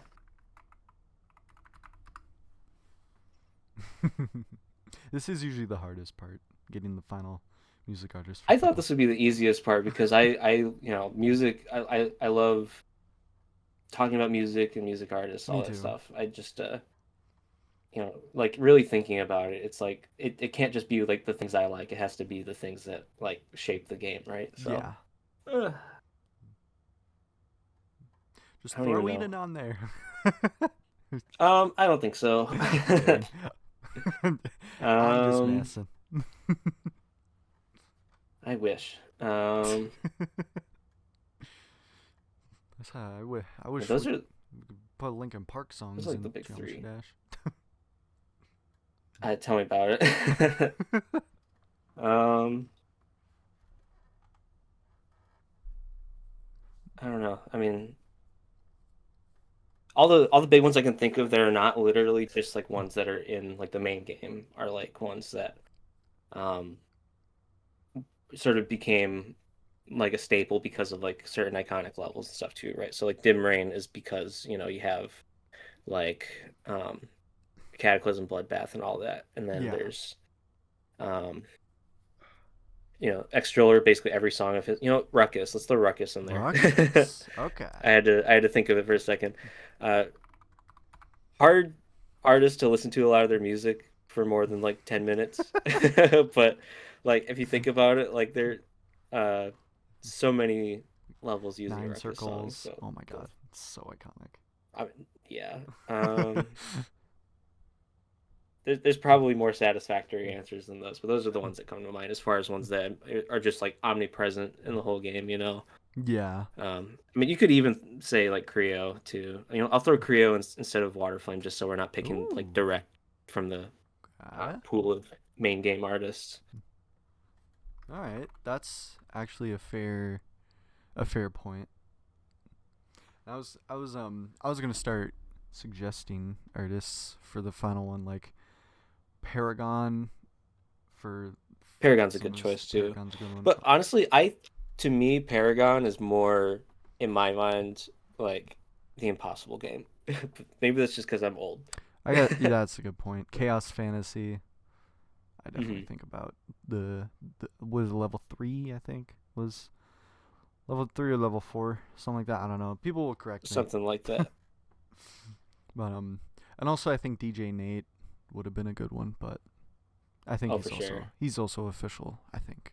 This is usually the hardest part, getting the final music artist for I thought final. this would be the easiest part because music. I love talking about music and music artists, Me all that too. stuff. I just like really thinking about it, it's like it can't just be like the things I like. It has to be the things that like shape the game, right? So Yeah. uh, Just I don't throw even know. Eden on there. I don't think so. Kidding. I'm just um, messing. I wish. That's how I wish Those are we could put Linkin Park those songs are like the in big Geometry three. Dash. Tell me about it. um, I don't know. I mean, all the big ones I can think of that are not literally just like ones that are in like the main game are like ones that um sort of became like a staple because of like certain iconic levels and stuff too, right? So like Dim Rain is because, you have like Cataclysm, Bloodbath and all that. And then Yeah. there's um X Driller, basically every song of his, Ruckus, let's throw Ruckus in there. Ruckus. Okay. I had to think of it for a second. Uh Hard artist to listen to a lot of their music for more than like 10 minutes. But like if you think about it, like there uh so many levels using a Nine Ruckus song, circles. so Oh my god. It's so iconic. I mean, yeah. There's probably more satisfactory answers than those, but those are the ones that come to mind as far as ones that are just like omnipresent in the whole game. Yeah. I mean, you could even say like Creo too. I'll throw Creo instead of Waterflame just so we're not picking like Ooh. direct from the Got it. pool of main game artists. All right. That's actually a fair point. I was gonna start suggesting artists for the final one, like Paragon for Paragon's a some good of his. choice too. Paragon's a good one. But honestly, to me, Paragon is more in my mind like the impossible game. Maybe that's just because I'm old. Yeah, that's a good point. Chaos Fantasy. I definitely Hmm. think about the was level 3. I think was level 3 or level 4, something like that. I don't know. People will correct me. Something like that. But and also I think DJ Nate would have been a good one, but I think Oh, for sure. he's also official. I think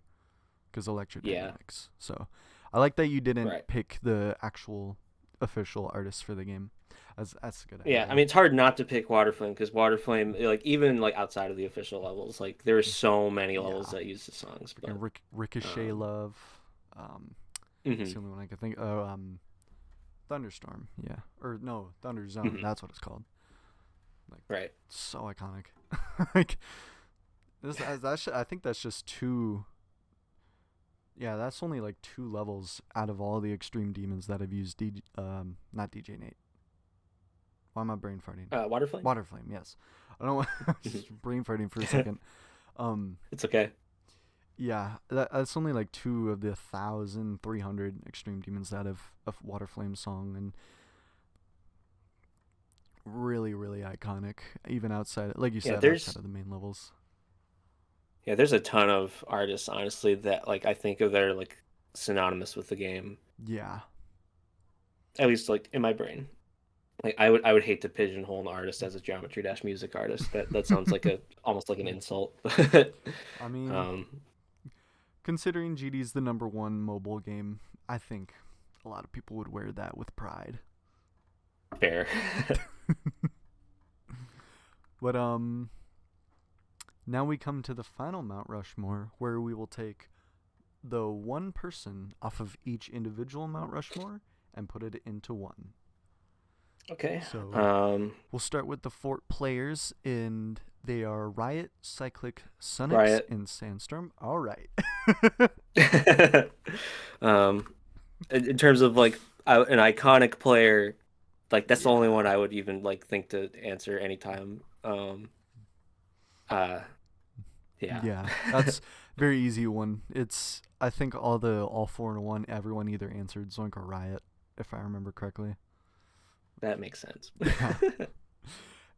because Yeah. Electrodynamics. So I like that you didn't Right. pick the actual official artist for the game. That's a good Yeah, I idea. mean it's hard not to pick Waterflame because Waterflame, like even like outside of the official levels, like there's so many levels Yeah, that use the songs. freaking But Ricochet um, Love. Um, it's hmm the only one I can think. Oh, Thunderstorm. Yeah, or no, Thunder Zone. hmm That's what it's called. Like right. so iconic. Like I think that's just two. Yeah, that's only like two levels out of all the extreme demons that have used not DJ Nate. Why am I brain farting? Waterflame. Waterflame, yes. I don't want Mhm. brain farting for a second. Um, It's okay. yeah, that's only like two of the 1,300 extreme demons that have a Waterflame song, and really, really iconic. Even outside, like you Yeah, said, outside there's of the main levels. yeah, there's a ton of artists honestly that like I think of that are like synonymous with the game. Yeah, At least like in my brain. Like I would hate to pigeonhole an artist as a Geometry Dash music artist. That sounds like a almost like an insult. But I mean, um, considering GD's the number one mobile game, I think a lot of people would wear that with pride. fair. But now we come to the final Mount Rushmore, where we will take the one person off of each individual Mount Rushmore and put it into one. Okay. So we'll start with the fort players, and they are Riot, Cyclic, Sunix, Riot. and Sandstorm. All right. um, in terms of like an iconic player, like that's the only one Yeah. I would even like think to answer anytime. Uh, yeah. Yeah, that's very easy one. It's I think all 4-in-1 everyone either answered Zoink or Riot, if I remember correctly. That makes sense. Yeah.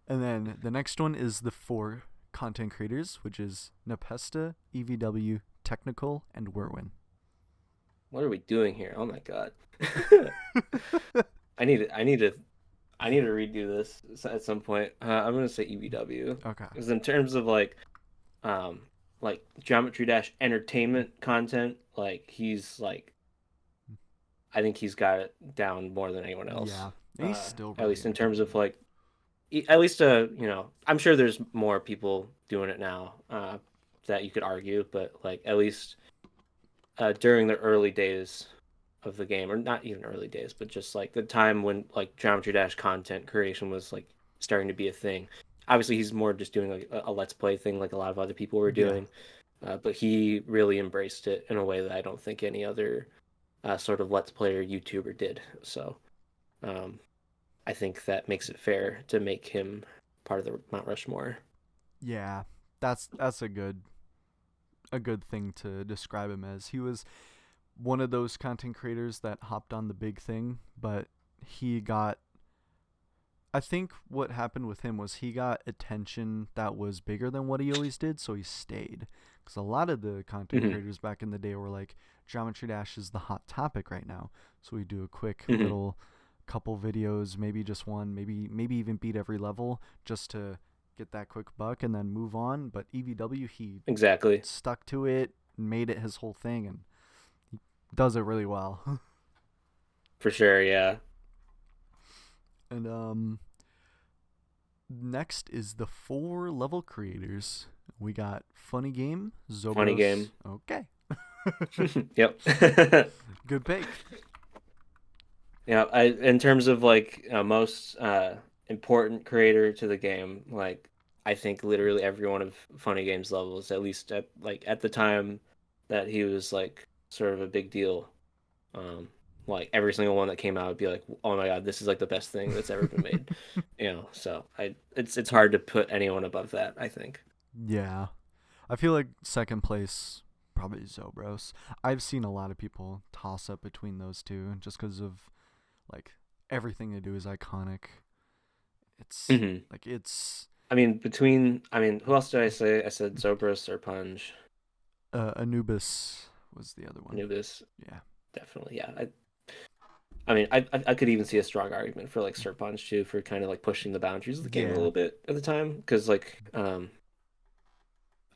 And then the next one is the four content creators, which is Nepesta, EVW, Technical, and Werwin. What are we doing here? Oh my God. I need to, I need to I need to redo this at some point. I'm gonna say EVW Okay. because in terms of um like Geometry Dash entertainment content, like he's like I think he's got it down more than anyone else. Yeah. He's still At really least in terms of entertaining. like at least you know, I'm sure there's more people doing it now that you could argue, but like at least during the early days of the game, or not even early days, but just like the time when like Geometry Dash content creation was like starting to be a thing. Obviously, he's more just doing like a let's play thing, like a lot of other people were Yeah. doing, but he really embraced it in a way that I don't think any other sort of let's player YouTuber did. So um, I think that makes it fair to make him part of the Mount Rushmore. Yeah. That's a good thing to describe him as. He was one of those content creators that hopped on the big thing, but he got I think what happened with him was he got attention that was bigger than what he always did, so he stayed. Because a lot of the content Hmm creators back in the day were like, Geometry Dash is the hot topic right now, so we do a quick hmm little couple videos, maybe just one, maybe even beat every level just to get that quick buck and then move on. But EVW, he Exactly, stuck to it, made it his whole thing, and he does it really well. for sure. Yeah, And next is the four level creators. We got Funny Game, funny Zobros. game. Okay. Yep. Good pick. Yeah, I in terms of like most important creator to the game, like I think literally every one of Funny Game's levels, at least at like at the time that he was like sort of a big deal, um, like every single one that came out would be like, oh my God, this is like the best thing that's ever been made, you know. So it's hard to put anyone above that, I think. Yeah. I feel like second place probably Zobros. I've seen a lot of people toss up between those two just because of like everything they do is iconic. It's Hmm like it's I mean, who else did I say? I said Zobros or Punj, Anubis was the other one. Anubis, Yeah. definitely, yeah. I mean, I could even see a strong argument for like Serponge too, for kind of like pushing the boundaries of the game a Yeah. little bit at the time, because like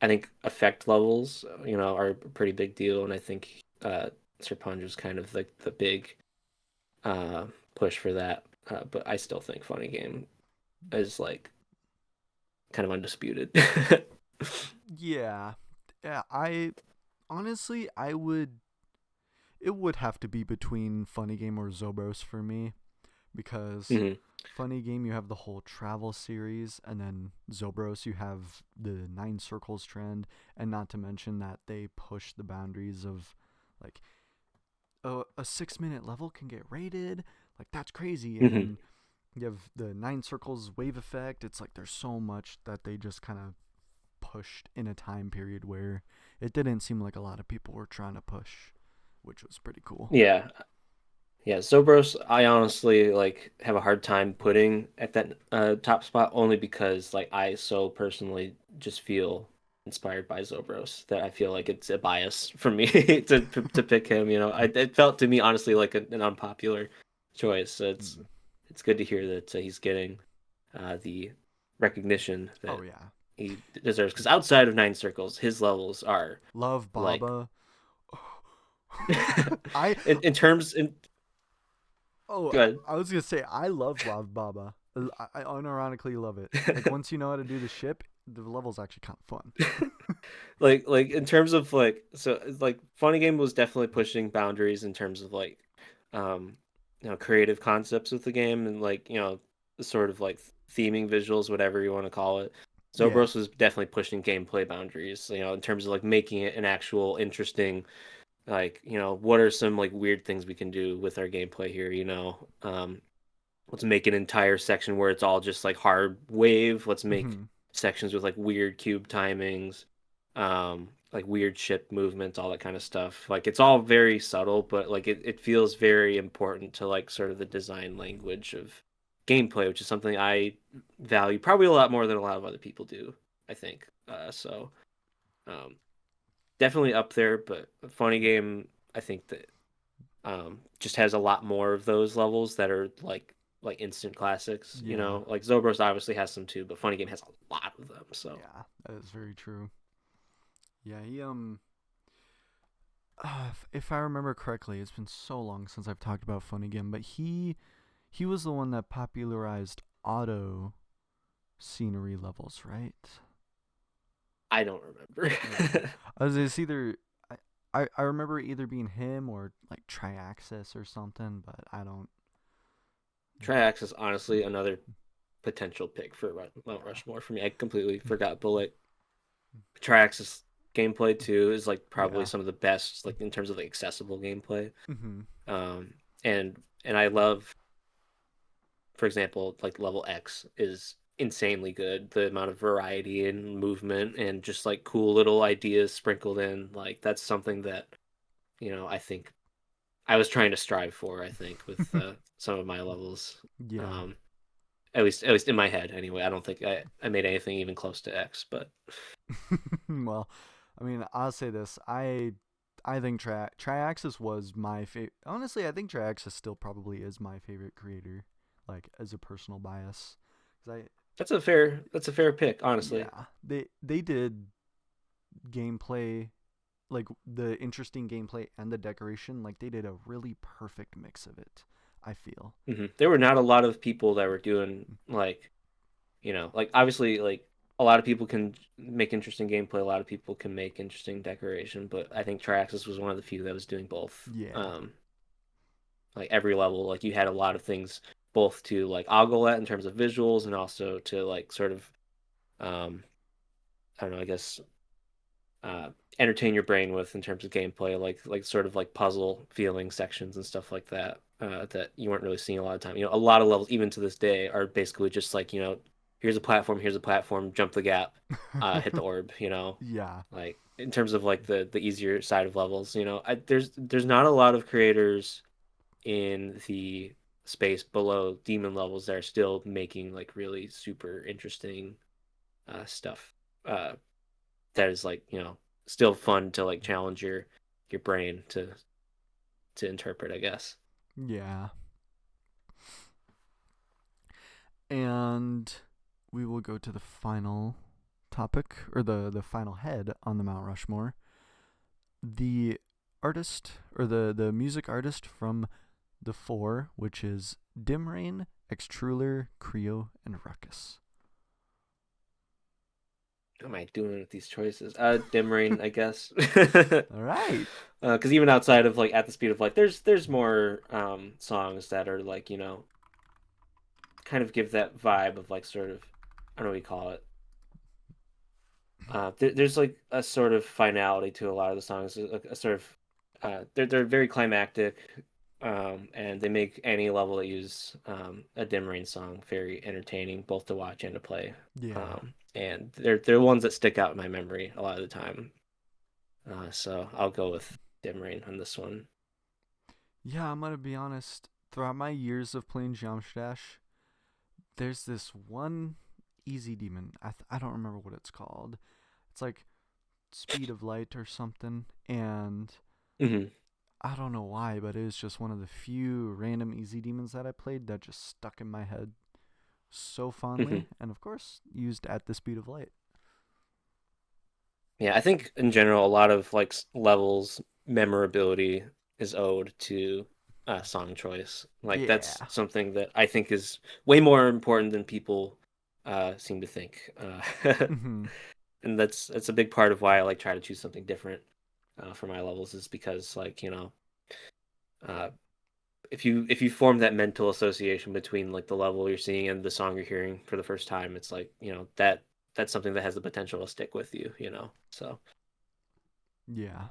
I think effect levels, are a pretty big deal, and I think Serponge was kind of like the big uh push for that. But I still think Funny Game is like kind of undisputed. Yeah. Yeah, I honestly I would it would have to be between Funny Game or Zobros for me because hmm Funny Game you have the whole travel series and then Zobros you have the 9 circles trend, and not to mention that they push the boundaries of like a 6 minute level can get rated, like that's crazy. And hmm then you have the 9 circles wave effect. It's like there's so much that they just kind of pushed in a time period where it didn't seem like a lot of people were trying to push, which was pretty cool. Yeah. Yeah, Zobros, I honestly like have a hard time putting at that top spot only because like I so personally just feel inspired by Zobros that I feel like it's a bias for me to pick him. It felt to me honestly like an unpopular choice. So Mm. it's good to hear that he's getting the recognition Oh that yeah, he deserves. Because outside of Nine Circles, his levels are love like Baba. I in terms in oh good. I was gonna say I love Baba. I unironically love it. Like once you know how to do the ship, the level's actually kind of fun. Like in terms of like so like Funny Game was definitely pushing boundaries in terms of like um creative concepts with the game and like sort of like theming visuals, whatever you want to call it. Yeah. Zobros was definitely pushing gameplay boundaries, in terms of like making it an actual interesting, like what are some like weird things we can do with our gameplay here, let's make an entire section where it's all just like hard wave. Let's make Hmm. sections with like weird cube timings, like weird ship movements, all that kind of stuff. Like it's all very subtle, but like it feels very important to like sort of the design language of gameplay, which is something I value probably a lot more than a lot of other people do, I think. So um, definitely up there, but Funny Game, I think that just has a lot more of those levels that are like instant classics. Yeah. Like Zobros obviously has some too, but Funny Game has a lot of them. So Yeah. That is very true. Yeah. He if I remember correctly, it's been so long since I've talked about Fun again, but he was the one that popularized auto scenery levels, right? I don't remember. Okay. It's either I remember it either being him or like Triaxis or something, but I don't. Triax is honestly another potential pick for Mount Yeah. Rushmore for me. I completely forgot, but like Triax's gameplay too is like probably Yeah. some of the best, like in terms of like accessible gameplay. Hmm. Um, and I love, for example, like level X is insanely good. The amount of variety and movement and just like cool little ideas sprinkled in, like that's something that, I think I was trying to strive for, I think, with some of my levels. Yeah. Um, at least in my head anyway. I don't think I made anything even close to X, but Well, I mean, I'll say this. I think Triaxis was my favorite. Honestly, I think Triaxis still probably is my favorite creator, like as a personal bias. Cause that's a fair pick, honestly. yeah, they did gameplay, like the interesting gameplay and the decoration. Like they did a really perfect mix of it, I feel. There were not a lot of people that were doing like like obviously like a lot of people can make interesting gameplay, a lot of people can make interesting decoration, but I think Triaxis was one of the few that was doing both. Yeah. Like every level, like you had a lot of things both to like ogle at in terms of visuals and also to like sort of um I don't know, I guess uh entertain your brain with in terms of gameplay, like sort of like puzzle feeling sections and stuff like that. That you weren't really seeing a lot of time. A lot of levels, even to this day, are basically just like, here's a platform, jump the gap, hit the orb, Yeah. like in terms of like the easier side of levels, there's not a lot of creators in the space below demon levels that are still making like really super interesting stuff. That is like still fun to like challenge your brain to interpret, I guess. Yeah. And we will go to the final topic, or the final head on the Mount Rushmore. The artist, or the music artist from the four, which is Dim Rain, Extruller, Creo, and Ruckus. What am I doing with these choices? Dim Rain, I guess. All right. Because even outside of like At the Speed of Light, there's more songs that are like, kind of give that vibe of like sort of, I don't know what you call it. There's like a sort of finality to a lot of the songs, a sort of they're very climactic, and they make any level that use a Dim Rain song very entertaining, both to watch and to play. Yeah. And they're ones that stick out in my memory a lot of the time. So I'll go with Dim Rain on this one. Yeah, I'm gonna be honest. Throughout my years of playing Geometry Dash, there's this one easy demon. I don't remember what it's called. It's like Speed of Light or something, and Hmm. I don't know why, but it was just one of the few random easy demons that I played that just stuck in my head so Hmm. fondly, and of course used At the Speed of Light. Yeah, I think in general, a lot of like levels memorability is owed to song choice. Like Yeah. that's something that I think is way more important than people seem to think. Mm-hmm. And that's a big part of why I like try to choose something different for my levels is because like, uh, if you form that mental association between like the level you're seeing and the song you're hearing for the first time, it's like, that's something that has the potential to stick with you. So Yeah.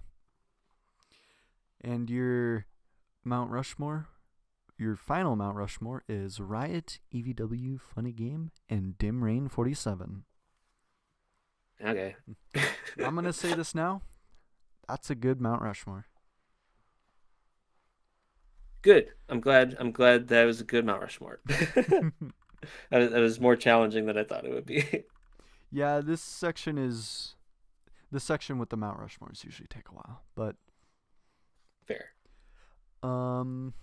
And your Mount Rushmore, your final Mount Rushmore is Riot, EVW, Funny Game, and Dim Rain 47. okay. I'm gonna say this now. That's a good Mount Rushmore. Good. I'm glad that was a good Mount Rushmore. That was more challenging than I thought it would be. Yeah, this section with the Mount Rushmores usually take a while, but Fair. um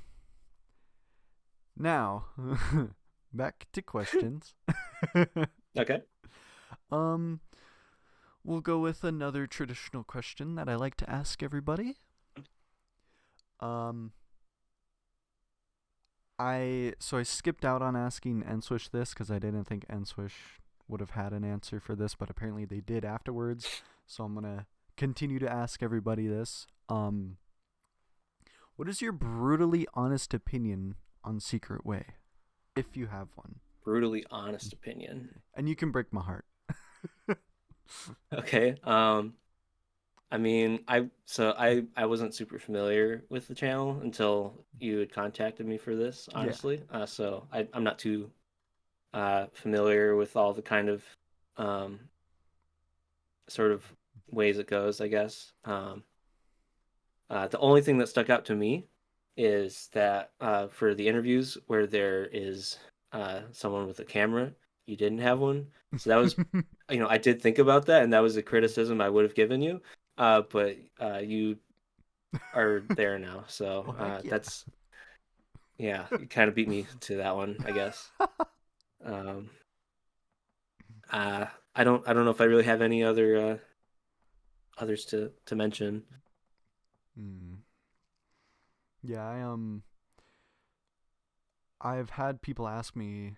now back to questions. Okay. um we'll go with another traditional question that I like to ask everybody. Um I skipped out on asking Enswish this because I didn't think Enswish would have had an answer for this, but apparently they did afterwards. So I'm gonna continue to ask everybody this. What is your brutally honest opinion on Secret Way, if you have one? Brutally honest opinion. And you can break my heart. Okay. I mean, I wasn't super familiar with the channel until you had contacted me for this, Yeah. honestly. So I'm not too familiar with all the kind of um sort of ways it goes, I guess. The only thing that stuck out to me is that for the interviews where there is someone with a camera, you didn't have one. So that was, I did think about that, and that was a criticism I would have given you. But you are there now, so Well, heck yeah. yeah, you kind of beat me to that one, I guess. Um, I don't know if I really have any others to mention. Hmm. Yeah, I've had people ask me,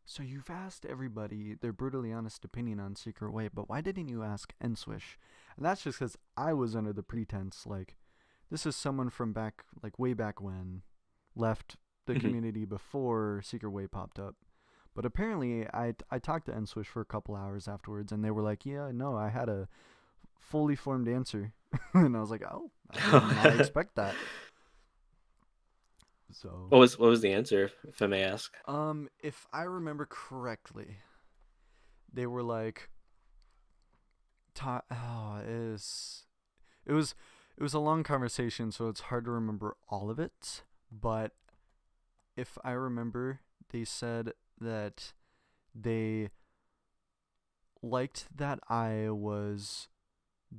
so you've asked everybody their brutally honest opinion on Secret Way, but why didn't you ask Enswish? And that's just because I was under the pretense, like, this is someone from back, like, way back when, left the Mhm. community before Secret Way popped up. But apparently, I talked to Enswish for a couple hours afterwards, and they were like, yeah, no, I had a fully formed answer. And I was like, oh, I did not expect that. So, What was the answer, if I may ask? if I remember correctly, they were like, oh, it was it was a long conversation, so it's hard to remember all of it. But if I remember, they said that they liked that I was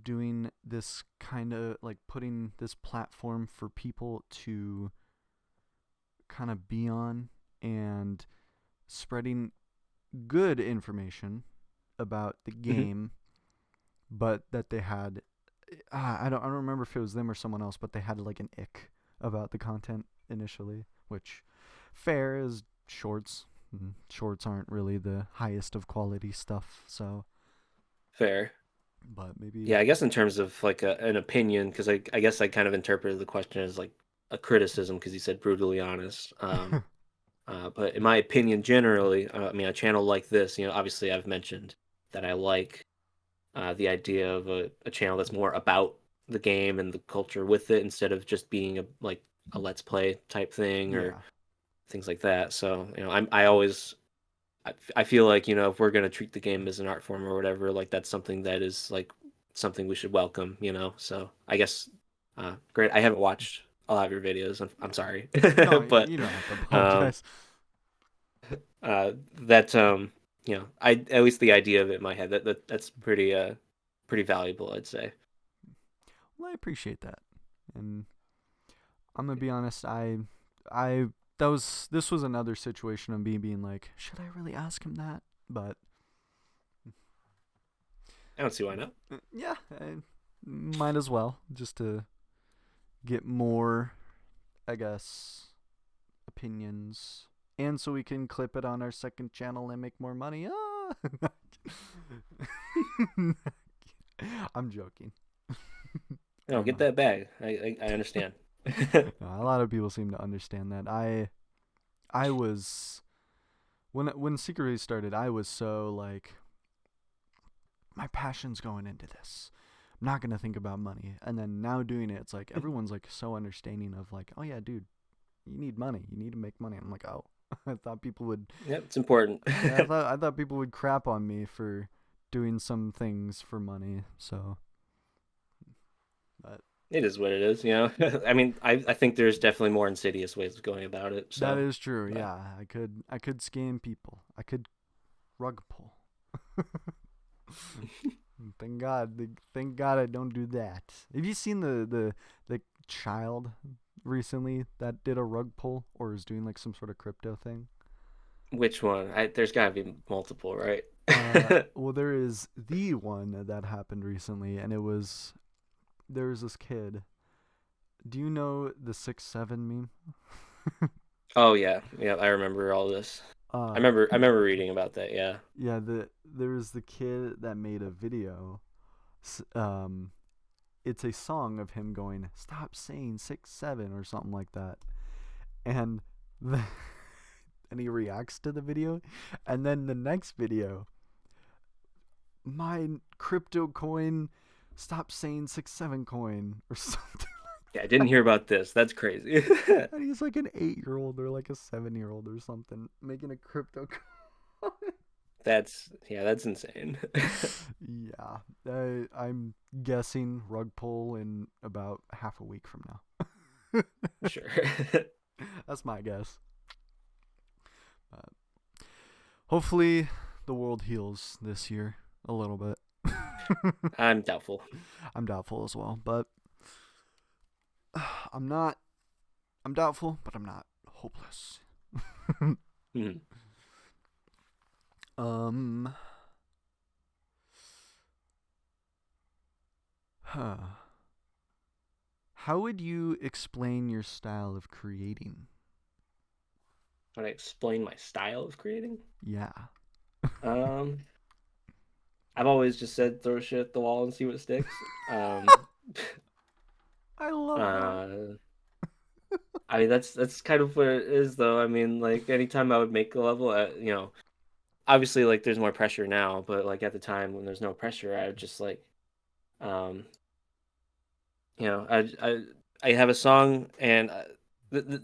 doing this kind of like putting this platform for people to kind of be on and spreading good information about the Hmm. game, but that they had I don't remember if it was them or someone else, but they had like an ick about the content initially, which fair is shorts. Shorts aren't really the highest of quality stuff, so Fair. but maybe Yeah, I guess in terms of like an opinion, because I guess I kind of interpreted the question as like a criticism because you said brutally honest. But in my opinion, generally, I mean, a channel like this, obviously I've mentioned that I like the idea of a channel that's more about the game and the culture with it instead of just being a let's play type thing or yeah. things like that. So, I feel like, if we're gonna treat the game as an art form or whatever, like that's something that is like something we should welcome. So I guess great. I haven't watched a lot of your videos. I'm sorry. No, But you don't have to um apologize. that I at least the idea of it in my head that's pretty valuable, I'd say. Well, I appreciate that, and I'm gonna be honest. I that was this was another situation of me being like, should I really ask him that? But I don't see why not. yeah, I might as well just to get more, I guess, opinions, and so we can clip it on our second channel and make more money. Ah! I'm joking. No, get I'm that bag. I understand. no, a lot of people seem to understand that. I was when Secret Race started, I was so like my passion's going into this. I'm not gonna think about money. And then now doing it, it's like everyone's like so understanding of like, oh yeah, dude, you need money. You need to make money. I'm like, oh, I thought people would. Yeah, it's important. Yeah, I thought people would crap on me for doing some things for money. So, but It is what it is. I mean, I think there's definitely more insidious ways of going about it. that So, is true. but Yeah, I could scam people. I could rug pull. Thank God I don't do that. Have you seen the child recently that did a rug pull or is doing like some sort of crypto thing? which one? There's got to be multiple, right? Well, there is the one that happened recently, and there was this kid. Do you know the 6'7" meme? Oh yeah, yeah. I remember all this. I uh, remember. I remember reading about that. Yeah. yeah, there was the kid that made a video. Um, it's a song of him going, "Stop saying 6'7" or something like that, and the, and he reacts to the video, and then the next video, my crypto coin, stop saying 6'7" coin or something. Yeah, I didn't hear about this. That's crazy. And he's like an 8-year-old or like a 7-year-old or something making a crypto coin. That's insane. Yeah, I'm guessing rug pull in about half a week from now. Sure. That's my guess. But hopefully, the world heals this year a little bit. I'm doubtful. I'm doubtful as well, but I'm not. I'm doubtful, but I'm not hopeless. Mhm. um. Huh. How would you explain your style of creating? When I explain my style of creating, Yeah. um, I've always just said throw shit at the wall and see what sticks. Um, I love that. uh, I mean that's kind of what it is, though. I mean, like anytime I would make a level, obviously like there's more pressure now, but like at the time when there's no pressure, I would just like, um, I have a song and.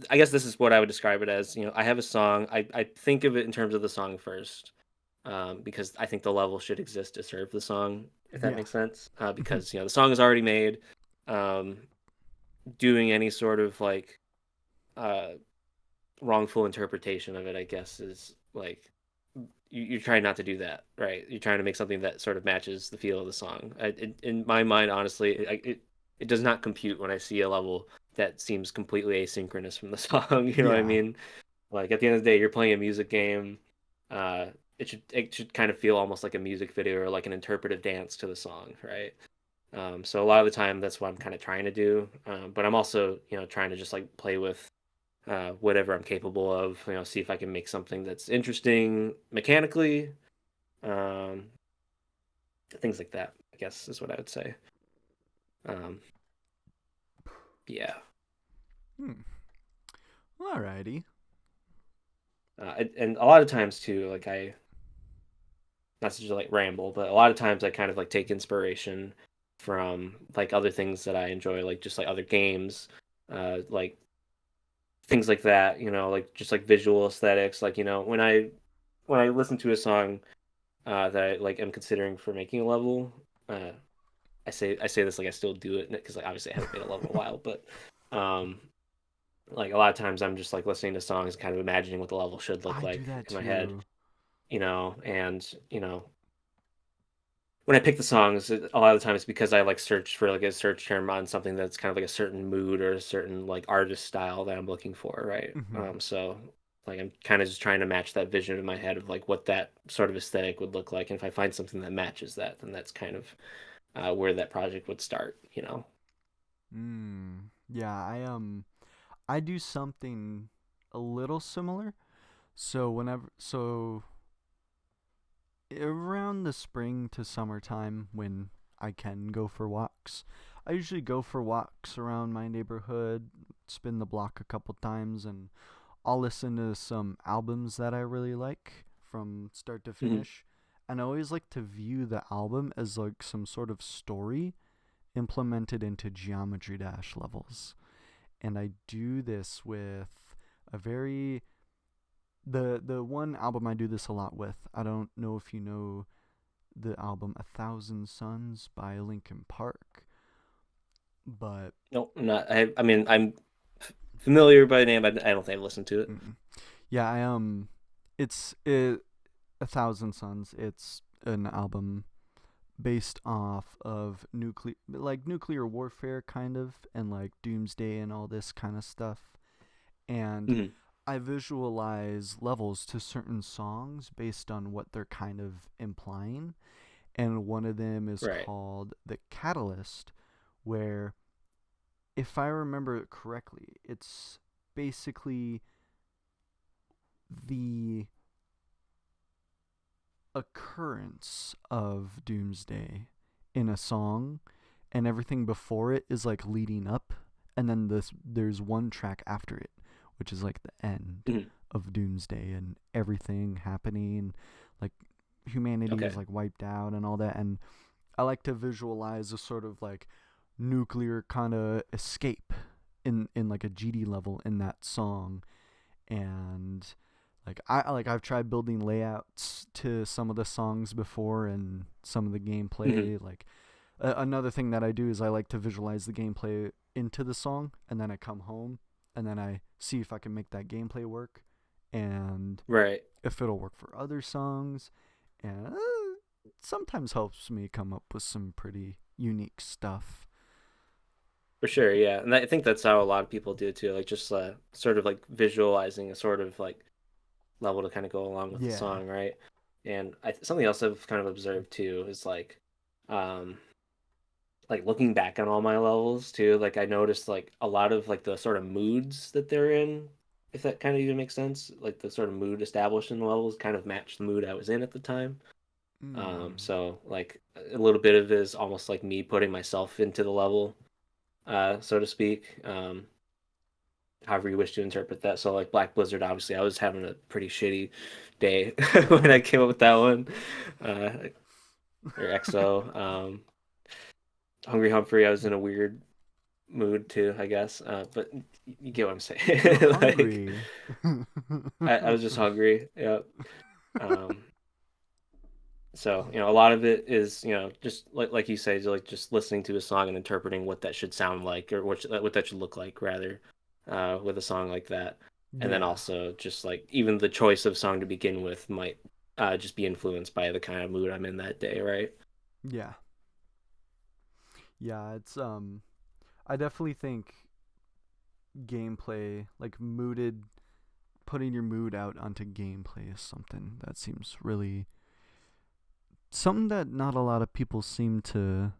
I guess this is what I would describe it as. I have a song. I think of it in terms of the song first, because I think the level should exist to serve the song, if that Yeah. makes sense. Because the song is already made. Um, Doing any sort of like uh, wrongful interpretation of it, I guess, is like you're trying not to do that, right? You're trying to make something that sort of matches the feel of the song. In my mind, honestly, it does not compute when I see a level that seems completely asynchronous from the song. You know what I Yeah. mean? Like at the end of the day, you're playing a music game. Uh, it should kind of feel almost like a music video or like an interpretive dance to the song, right? So a lot of the time that's what I'm kind of trying to do. But I'm also, trying to just like play with whatever I'm capable of, see if I can make something that's interesting mechanically, um, things like that, I guess is what I would say. Um, yeah. Hmm. Alrighty. And a lot of times too, like not to just like ramble, but a lot of times I kind of like take inspiration from like other things that I enjoy, like just like other games, like things like that, like just like visual aesthetics. Like, when I listen to a song that I like am considering for making a level, uh, I say this like I still do it because like obviously I haven't made a level in a while, but um, like a lot of times I'm just like listening to songs, kind of imagining what the level should look I do like that in my head, too. and when I pick the songs, a lot of the time it's because I like search for like a search term on something that's kind of like a certain mood or a certain like artist style that I'm looking for, right? Hmm. So like I'm kind of just trying to match that vision in my head of like what that sort of aesthetic would look like, and if I find something that matches that, then that's kind of where that project would start. Yeah, I do something a little similar. So around the spring to summertime when I can go for walks, I usually go for walks around my neighborhood, spin the block a couple times, and I'll listen to some albums that I really like from start to Hmm. finish. And I always like to view the album as like some sort of story implemented into Geometry Dash levels. And I do this with a very the one album I do this a lot with. I don't know if you know the album A Thousand Suns by Linkin Park, but No, I'm not. I mean, I'm familiar by name. I don't think I've listened to it. mm, yeah, it's it, A Thousand Suns. It's an album based off of nuclear warfare kind of, and like doomsday and all this kind of stuff. And Hmm. I visualize levels to certain songs based on what they're kind of implying. And one of them is Right. called The Catalyst, where, if I remember it correctly, it's basically the occurrence of Doomsday in a song, and everything before it is like leading up, and then there's one track after it, which is like the end Hmm. of Doomsday and everything happening, like humanity is Okay. like wiped out and all that. And I like to visualize a sort of like nuclear kind of escape in like a GD level in that song. And I've tried building layouts to some of the songs before and some of the Hmm. gameplay. Like another thing that I do is I like to visualize the gameplay into the song, and then I come home and then I see if I can make that gameplay work and Right. if it'll work for other songs. And it sometimes helps me come up with some pretty unique stuff. For sure, yeah, and I think that's how a lot of people do too. Like just sort of like visualizing a sort of like level to kind of go along with the Yeah. song, right? And something else I've kind of observed too is um, like looking back on all my levels too. Like I noticed like a lot of like the sort of moods that they're in, if that kind of even makes sense. Like the sort of mood established in the levels kind of matched the mood I was in at the time. Mm. So like a little bit of it is almost like me putting myself into the level, so to speak. However you wish to interpret that. So like Black Blizzard, obviously, I was having a pretty shitty day when I came up with that one, uh, or EXO. Hungry Humphrey, I was in a weird mood too, I guess. But you get what I'm You're saying. Like hungry. I was just hungry. Yeah. Um, so a lot of it is just like you say, like just listening to a song and interpreting what that should sound like or what that should look like rather, with a song like that. And then Yeah. also just like even the choice of song to begin with might just be influenced by the kind of mood I'm in that day, right? Yeah. Yeah, it's I definitely think gameplay, like mooted putting your mood out onto gameplay is something that seems really something that not a lot of people seem to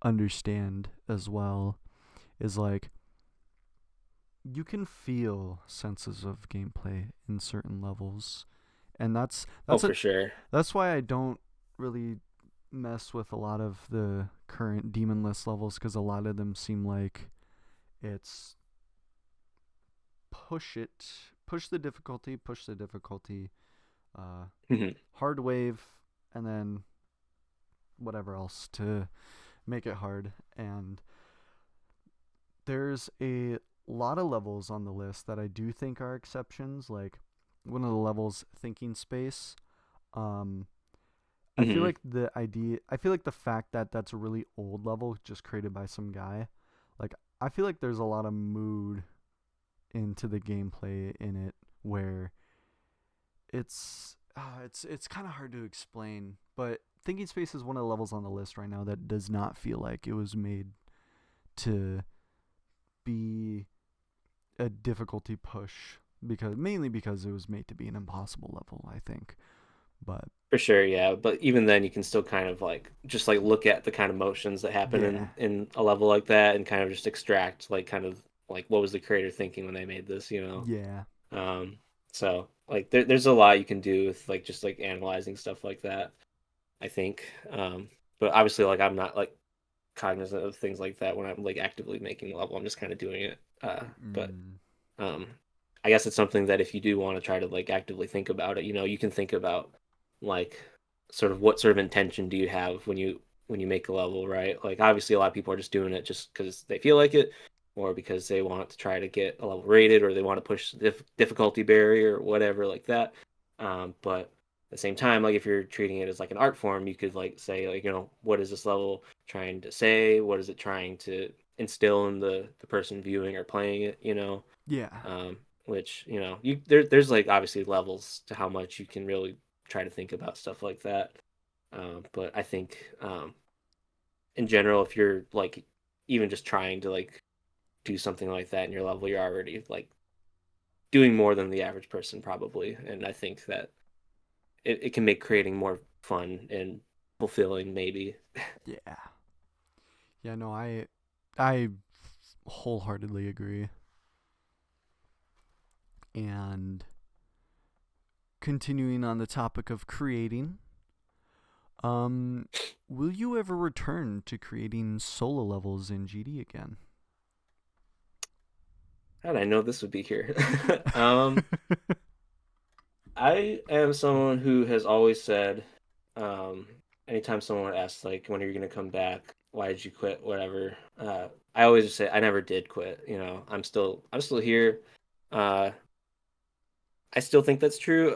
understand as well. Is like you can feel senses of gameplay in certain levels, and Oh, for sure. that's why I don't really mess with a lot of the current demon list levels, because a lot of them seem like it's push it, push the difficulty, uh, Mhm. hard wave, and then whatever else to make it hard. And there's a lot of levels on the list that I do think are exceptions. Like one of the levels, thinking space. Um, I feel Mhm. like I feel like the fact that that's a really old level just created by some guy. Like, I feel like there's a lot of mood into the gameplay in it where it's kind of hard to explain. But thinking space is one of the levels on the list right now that does not feel like it was made to be a difficulty push, because mainly because it was made to be an impossible level, I think. But For sure, yeah. But even then, you can still kind of like just like look at the kind of motions that happen yeah, in a level like that, and kind of just extract like kind of like what was the creator thinking when they made this, you know? yeah, Um, so like there's a lot you can do with like just like analyzing stuff like that, I think. But obviously, like I'm not like cognizant of things like that when I'm like actively making a level. I'm just kind of doing it. But mm, um, I guess it's something that if you do want to try to like actively think about it, you know, you can think about like sort of what sort of intention do you have when you make a level, right? Like obviously a lot of people are just doing it just because they feel like it or because they want to try to get a level rated or they want to push the difficulty barrier or whatever like that. But at the same time, like if you're treating it as like an art form, you could like say like, you know, what is this level trying to say? What is it trying to instill in the person viewing or playing it, you know? yeah, Which you know there's like obviously levels to how much you can really try to think about stuff like that. But I think in general, if you're like even just trying to like do something like that in your level, you're already like doing more than the average person probably. And I think that it can make creating more fun and fulfilling maybe. yeah, yeah. No, I wholeheartedly agree. And continuing on the topic of creating, um, will you ever return to creating solo levels in GD again? How did I know this would be here? um, I am someone who has always said, um, anytime someone asks like, when are you gonna come back? Why did you quit? Whatever. I always just say I never did quit. You know, I'm still here. Uh, I still think that's true.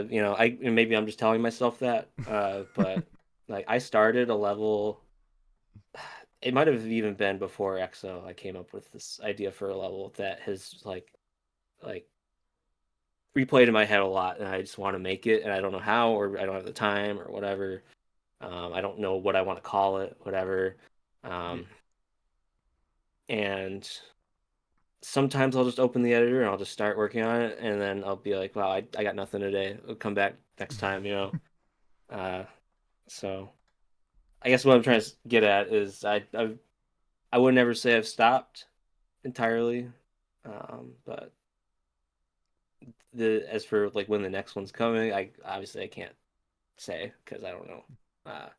You know, maybe I'm just telling myself that. But like I started a level. It might have even been before EXO. I came up with this idea for a level that has like replayed in my head a lot, and I just want to make it, and I don't know how, or I don't have the time, or whatever. I don't know what I want to call it, whatever. Yeah. Um, and sometimes I'll just open the editor and I'll just start working on it, and then I'll be like, "Wow, I got nothing today. I'll come back next time," you know. Uh, so I guess what I'm trying to get at is I would never say I've stopped entirely, but the as for like when the next one's coming, I obviously I can't say because I don't know. Uh,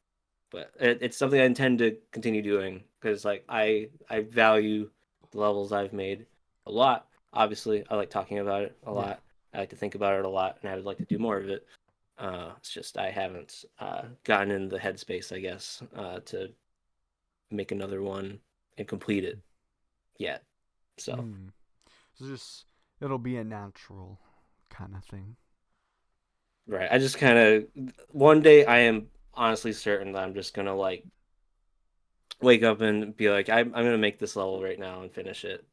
but it's something I intend to continue doing because like I value the levels I've made a lot. Obviously, I like talking about it a Yeah. lot. I like to think about it a lot, and I would like to do more of it. It's just I haven't gotten in the headspace, I guess, to make another one and complete it yet. So, Mm. So just it'll be a natural kind of thing. right, I just kind of one day I am honestly certain that I'm just gonna like wake up and be like, I'm gonna make this level right now and finish it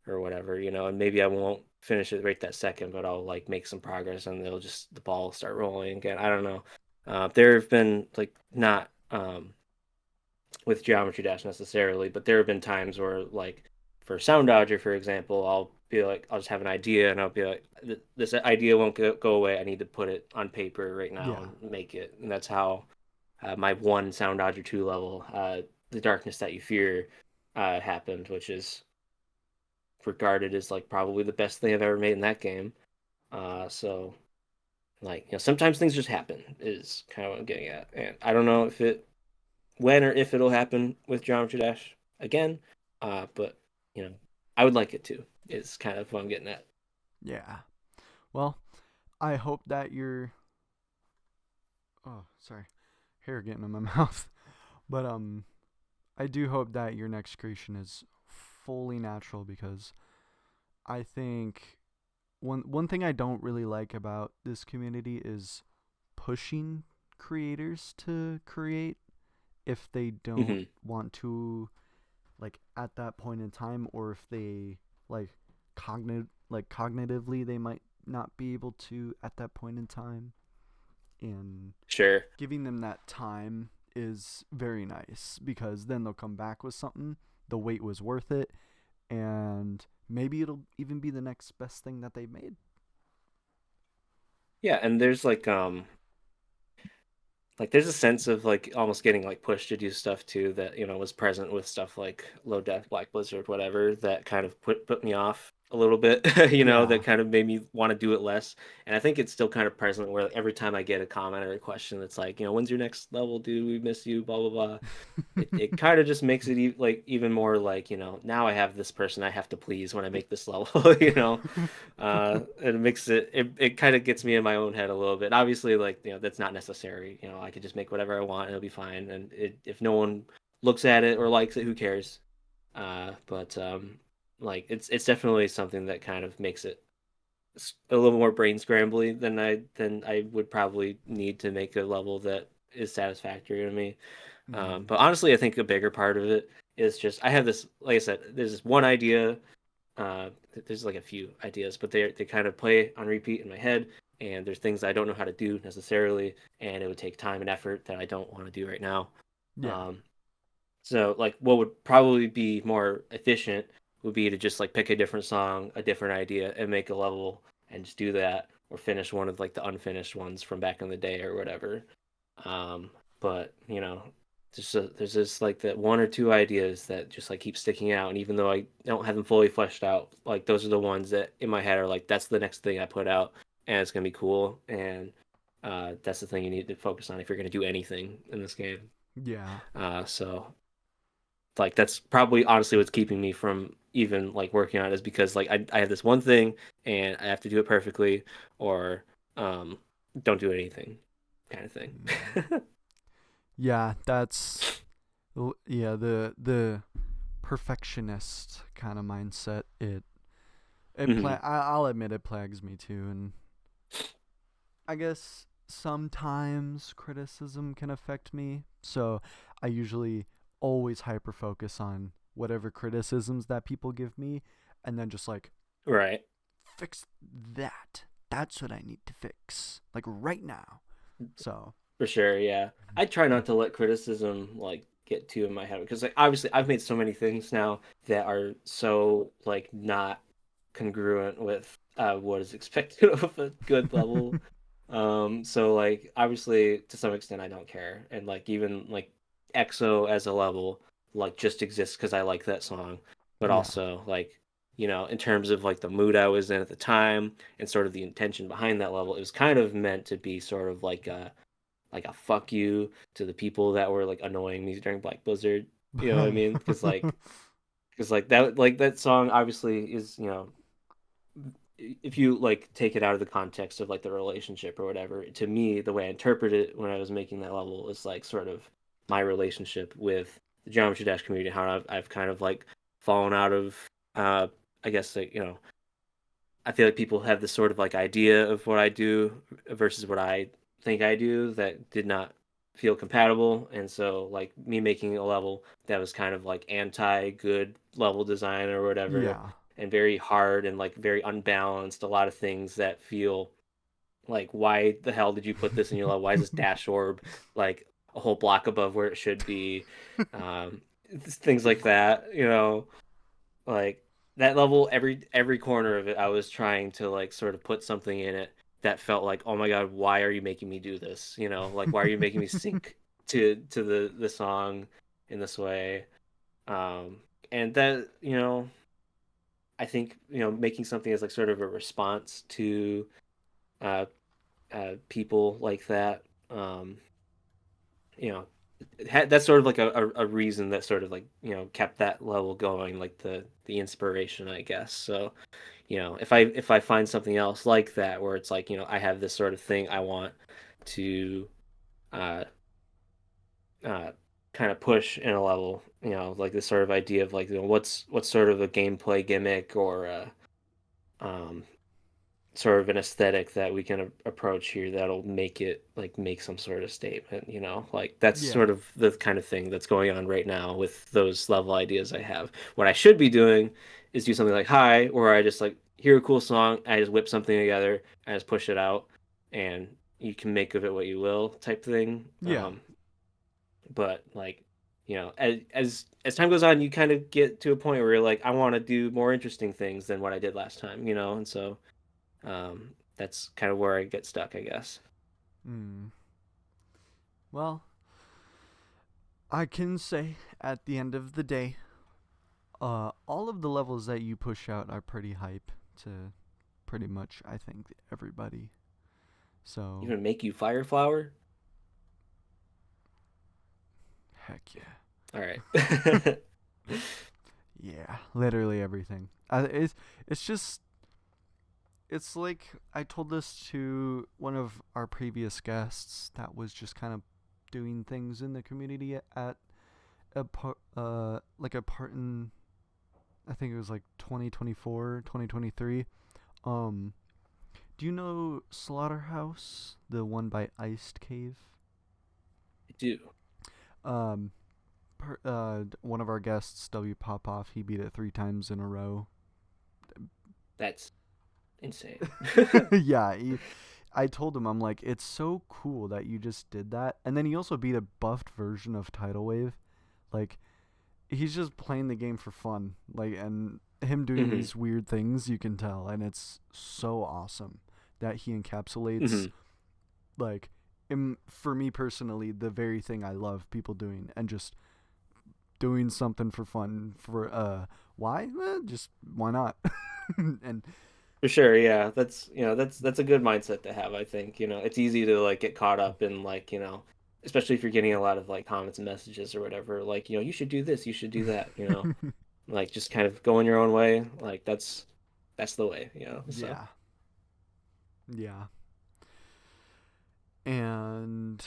or whatever, you know, and maybe I won't finish it right that second, but I'll like make some progress and they'll just the ball will start rolling again. I don't know. There have been like not with Geometry Dash necessarily, but there have been times where like for Sound Dodger, for example, I'll be like, I'll just have an idea and I'll be like, this idea won't go away. I need to put it on paper right now Yeah. and make it. And that's how my one Sound Dodger 2 level, The Darkness That You Fear, happened, which is regarded as like probably the best thing I've ever made in that game. So like, sometimes things just happen is kind of what I'm getting at. And I don't know if it when or if it'll happen with Geometry Dash again. But I would like it to. Is kind of what I'm getting at. Yeah. Well, I hope that your oh, sorry, hair getting in my mouth. But I do hope that your next creation is fully natural because I think one thing I don't really like about this community is pushing creators to create if they don't Hmm. want to, like, at that point in time, or if they like cognitively they might not be able to at that point in time, and Sure. giving them that time is very nice because then they'll come back with something. The wait was worth it, and maybe it'll even be the next best thing that they made. Yeah, and there's like there's a sense of like almost getting like pushed to do stuff too that was present with stuff like Low Death, Black Blizzard, whatever, that kind of put me off a little bit. Yeah. That kind of made me want to do it less. And I think it's still kind of present where like, every time I get a comment or a question that's like, when's your next level, dude? We miss you, blah blah blah. It kind of just makes it like even more like, now I have this person I have to please when I make this level. It makes it kind of gets me in my own head a little bit. Obviously, like, that's not necessary. I could just make whatever I want and it'll be fine. And if no one looks at it or likes it, who cares? But like it's definitely something that kind of makes it a little more brain scrambly than I would probably need to make a level that is satisfactory to me. Mm-hmm. But honestly, I think a bigger part of it is just I have this, like I said, there's this one idea. There's like a few ideas, but they kind of play on repeat in my head, and there's things I don't know how to do necessarily, and it would take time and effort that I don't want to do right now. Yeah. Um, so like what would probably be more efficient would be to just like pick a different song, a different idea, and make a level and just do that, or finish one of like the unfinished ones from back in the day or whatever. But there's just like that one or two ideas that just like keep sticking out, and even though I don't have them fully fleshed out, like those are the ones that in my head are like that's the next thing I put out, and it's gonna be cool, and that's the thing you need to focus on if you're gonna do anything in this game. Yeah. So like that's probably honestly what's keeping me from even like working on it is because like I have this one thing and I have to do it perfectly or um don't do anything kind of thing. Mm. Yeah, that's yeah, the perfectionist kind of mindset. Hmm. I'll admit it plagues me too, and I guess sometimes criticism can affect me. So I usually always hyper focus on whatever criticisms that people give me, and then just like Right. fix that. That's what I need to fix, like right now. So For sure, yeah. I try not to let criticism like get too in my head because like obviously I've made so many things now that are so like not congruent with what is expected of a good level. So like obviously to some extent I don't care. And like even like EXO as a level like just exists because I like that song. But yeah, also like, in terms of like the mood I was in at the time and sort of the intention behind that level, it was kind of meant to be sort of like a fuck you to the people that were like annoying me during Black Blizzard. You know what I mean? Because like that song obviously is, if you like take it out of the context of like the relationship or whatever, to me the way I interpret it when I was making that level is like sort of my relationship with the Geometry Dash community, how I've kind of like fallen out of uh I guess like, I feel like people have this sort of like idea of what I do versus what I think I do that did not feel compatible. And so like me making a level that was kind of like anti good level design or whatever yeah. and very hard and like very unbalanced, a lot of things that feel like why the hell did you put this in your level? Why is this dash orb like a whole block above where it should be? Um, things like that. Like that level, every corner of it, I was trying to like sort of put something in it that felt like, oh my God, why are you making me do this? You know, like why are you making me sync to the song in this way? And that, I think, making something as like sort of a response to uh people like that, you know, that's sort of like a reason that sort of like, kept that level going, like the inspiration, I guess. So, if I find something else like that where it's like, I have this sort of thing I want to uh uh kind of push in a level, like this sort of idea of like, what's sort of a gameplay gimmick or um sort of an aesthetic that we can approach here that'll make it like make some sort of statement, like that's sort Yeah. of the kind of thing that's going on right now with those level ideas I have. What I should be doing is do something like Hi, where I just like hear a cool song, I just whip something together, I just push it out, and you can make of it what you will type thing. Yeah. But like, as time goes on, you kind of get to a point where you're like, I want to do more interesting things than what I did last time, and so that's kind of where I get stuck, I guess. Mm. Well, I can say at the end of the day, all of the levels that you push out are pretty hype to pretty much, I think, everybody. So, Even make you fire flower? heck yeah. All right. Yeah, literally everything. It's just it's like I told this to one of our previous guests that was just kind of doing things in the community at a part like a part in I think it was like 2024, 2023. Um do you know Slaughterhouse, the one by Iced Cave? I do. Um one of our guests, W Popoff, he beat it 3 times in a row. That's insane. Yeah, I told him, I'm like, it's so cool that you just did that. And then he also beat a buffed version of Tidal Wave. Like, he's just playing the game for fun. Like, and him doing Hmm. these weird things, you can tell. And it's so awesome that he encapsulates, Hmm. like, for me personally, the very thing I love people doing and just doing something for fun. Why? Just why not? And For sure, yeah. That's a good mindset to have, I think. It's easy to like get caught up in like, especially if you're getting a lot of like comments and messages or whatever, like, you should do this, you should do that. Like just kind of going your own way. Like that's the way. So yeah, yeah. And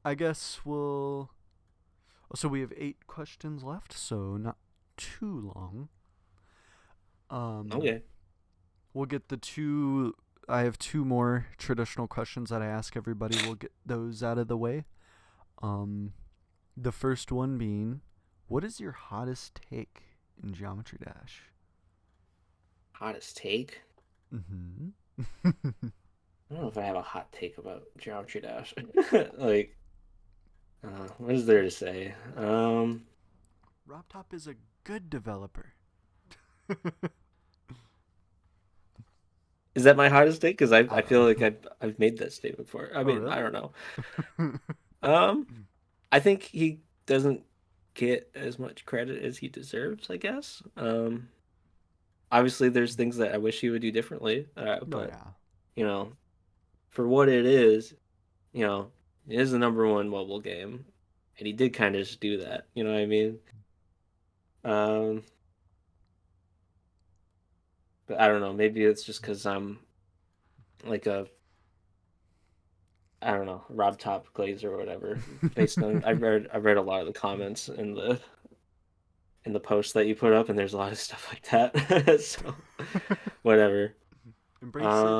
I guess we'll. So we have 8 questions left, so not too long. Um, okay. we'll get the two. I have 2 more traditional questions that I ask everybody. We'll get those out of the way. Um, the first one being, what is your hottest take in Geometry Dash? Hottest take. Mm-hmm. I don't know if I have a hot take about Geometry Dash. Like, what is there to say? RobTop is a good developer. Is that my hottest take? Because I I feel don't like know. I've made that statement before. I Oh, mean, I really? don't know. Um, I think he doesn't get as much credit as he deserves, I guess. Obviously, there's things that I wish he would do differently, Oh, but yeah. you know, for what it is, you know, it is the number one mobile game, and he did kind of just do that. You know what I mean? Um, but I don't know. Maybe it's just because I'm like a I don't know, RobTop Glazer or whatever. Based on I read a lot of the comments in the post that you put up, and there's a lot of stuff like that. So whatever. Embrace it.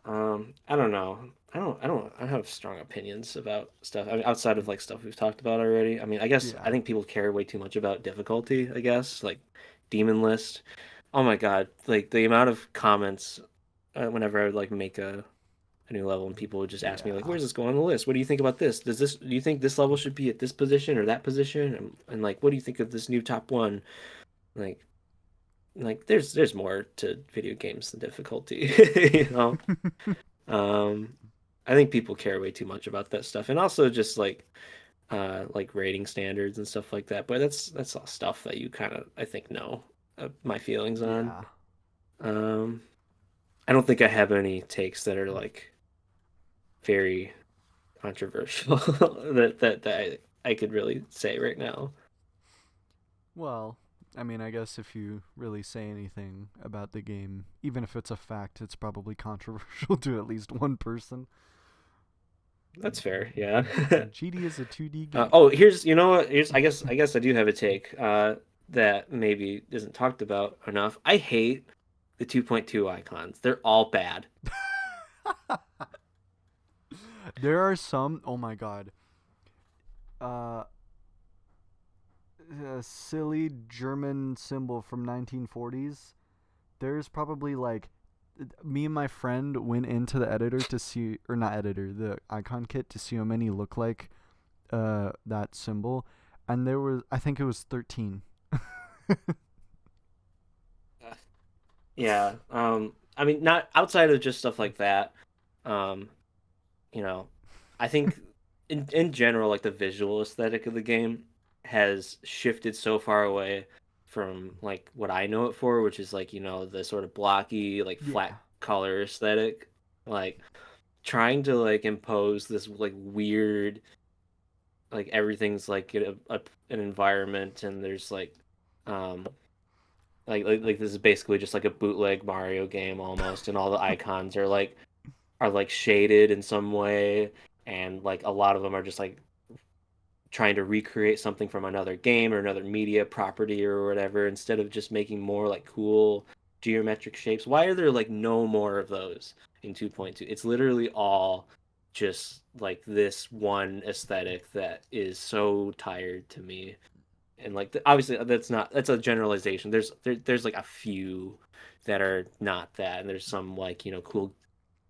Um, I don't know. I have strong opinions about stuff. I mean, outside of like stuff we've talked about already. I mean, I guess I Yeah. think people care way too much about difficulty, I guess, like Demon List. Oh my God, like the amount of comments whenever I would like make a a new level, and people would just ask me like, Yeah. "Where's this go on the list? What do you think about this? Do you think this level should be at this position or that position? And like, what do you think of this new top one?" Like, there's more to video games than difficulty, you know. Um, I think people care way too much about that stuff, and also just like rating standards and stuff like that. But that's all stuff that you kind of I think know my feelings on. Yeah. Um, I don't think I have any takes that are like very controversial that I could really say right now. Well, I mean, I guess if you really say anything about the game, even if it's a fact, it's probably controversial to at least one person. That's fair, yeah. GD is a 2D game. Oh, here's you know what? Here's I guess I do have a take that maybe isn't talked about enough. I hate the 2.2 icons. They're all bad. There are some. Oh my god. Uh, a silly German symbol from 1940s. There's probably like me and my friend went into the editor to see, or not editor, the icon kit to see how many look like that symbol, and there was, I think it was 13. Yeah. I mean, not outside of just stuff like that. Um, you know, I think in general, like the visual aesthetic of the game has shifted so far away from like what I know it for, which is like, the sort of blocky, like flat Yeah. color aesthetic. Like trying to like impose this like weird, like everything's like an environment and there's um like this is basically just like a bootleg Mario game almost, and all the icons are like shaded in some way, and like a lot of them are just like trying to recreate something from another game or another media property or whatever, instead of just making more like cool geometric shapes. Why are there like no more of those in 2.2? It's literally all just like this one aesthetic that is so tired to me. And like obviously that's a generalization. There's like a few that are not that, and there's some like cool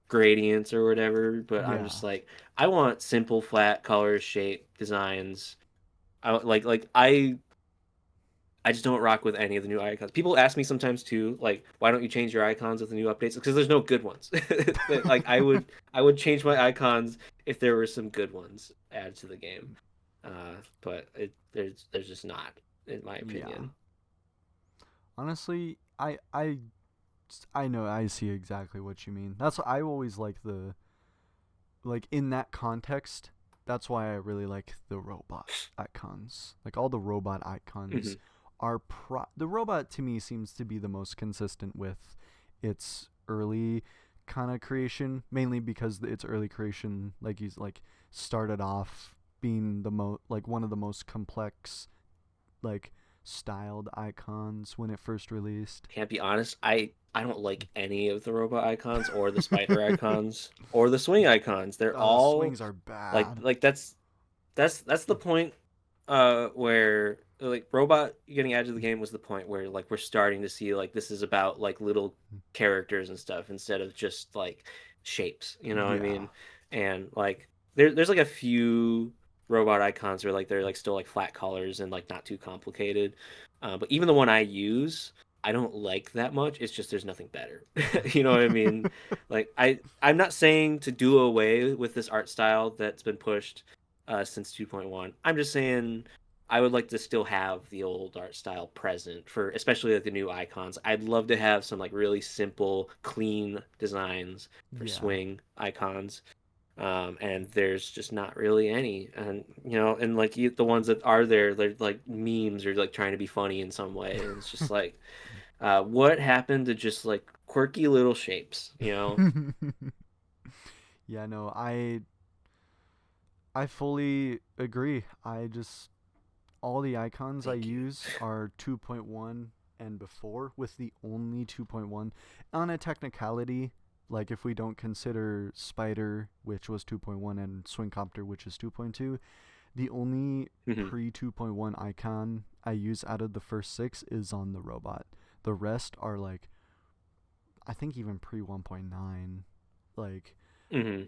gradients or whatever, but I'm Yeah. just like, I want simple flat color shape designs. I just don't rock with any of the new icons. People ask me sometimes too, like, why don't you change your icons with the new updates? Because there's no good ones. Like I would change my icons if there were some good ones added to the game. But there's just not, in my Yeah. opinion. Honestly, I know, I see exactly what you mean. That's what I always like, the like in that context. That's why I really like the robot icons. Like all the robot icons Hmm. are the robot to me seems to be the most consistent with its early kind of creation, mainly because its early creation, like he's like started off being the like one of the most complex, like styled icons when it first released. Can't be honest, I don't like any of the robot icons or the spider icons or the swing icons. They're The all swings are like bad. like that's the point where like robot getting added to the game was the point where like we're starting to see like this is about like little characters and stuff instead of just like shapes, you know what I Yeah. mean? And like there's like a few robot icons where like they're like still like flat colors and like not too complicated. But even the one I use, I don't like that much. It's just there's nothing better. You know what I mean? Like I'm not saying to do away with this art style that's been pushed since 2.1. I'm just saying I would like to still have the old art style present for especially like the new icons. I'd love to have some like really simple, clean designs for Yeah. swing icons. And there's just not really any. And and like the ones that are there, they're like memes or like trying to be funny in some way. And it's just like, what happened to just like quirky little shapes, you know? Yeah, no, I fully agree. I just, all the icons I Thank you. use are 2.1 and before, with the only 2.1. On a technicality, like if we don't consider Spider, which was 2.1, and Swingcopter, which is 2.2, the only Mhm. pre 2.1 icon I use out of the first six is on the robot. The rest are like, I think even pre 1.9. Like, Hmm.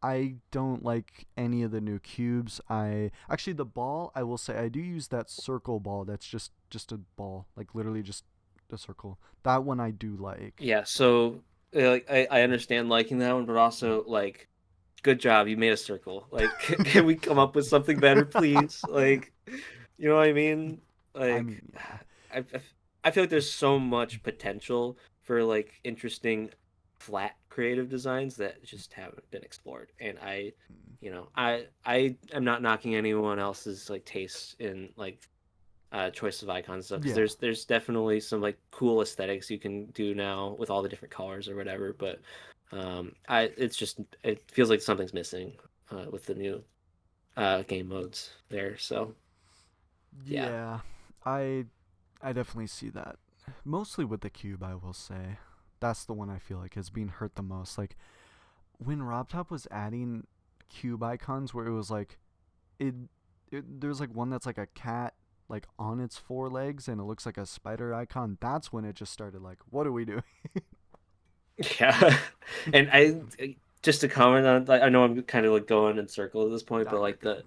I don't like any of the new cubes. I actually the ball, I will say I do use that circle ball that's just a ball, like literally just a circle. That one I do like. Yeah, so like I understand liking that one, but also like good job, you made a circle. Like can we come up with something better, please? Like you know what I mean? I Like mean, yeah. I I feel like there's so much potential for like interesting flat creative designs that just haven't been explored. And I am not knocking anyone else's like taste in like choice of icons and stuff because Yeah. there's definitely some like cool aesthetics you can do now with all the different colors or whatever. But I it's just it feels like something's missing with the new game modes there. So yeah. Yeah. I I definitely see that. Mostly with the cube, I will say. That's the one I feel like has been hurt the most. Like when RobTop was adding cube icons where it was like it, there's like one that's like a cat like on its four legs and it looks like a spider icon. That's when it just started like, what are we doing? Yeah, and I just to comment on, like, I know I'm kind of like going in circles at this point, Nah, but you're like good.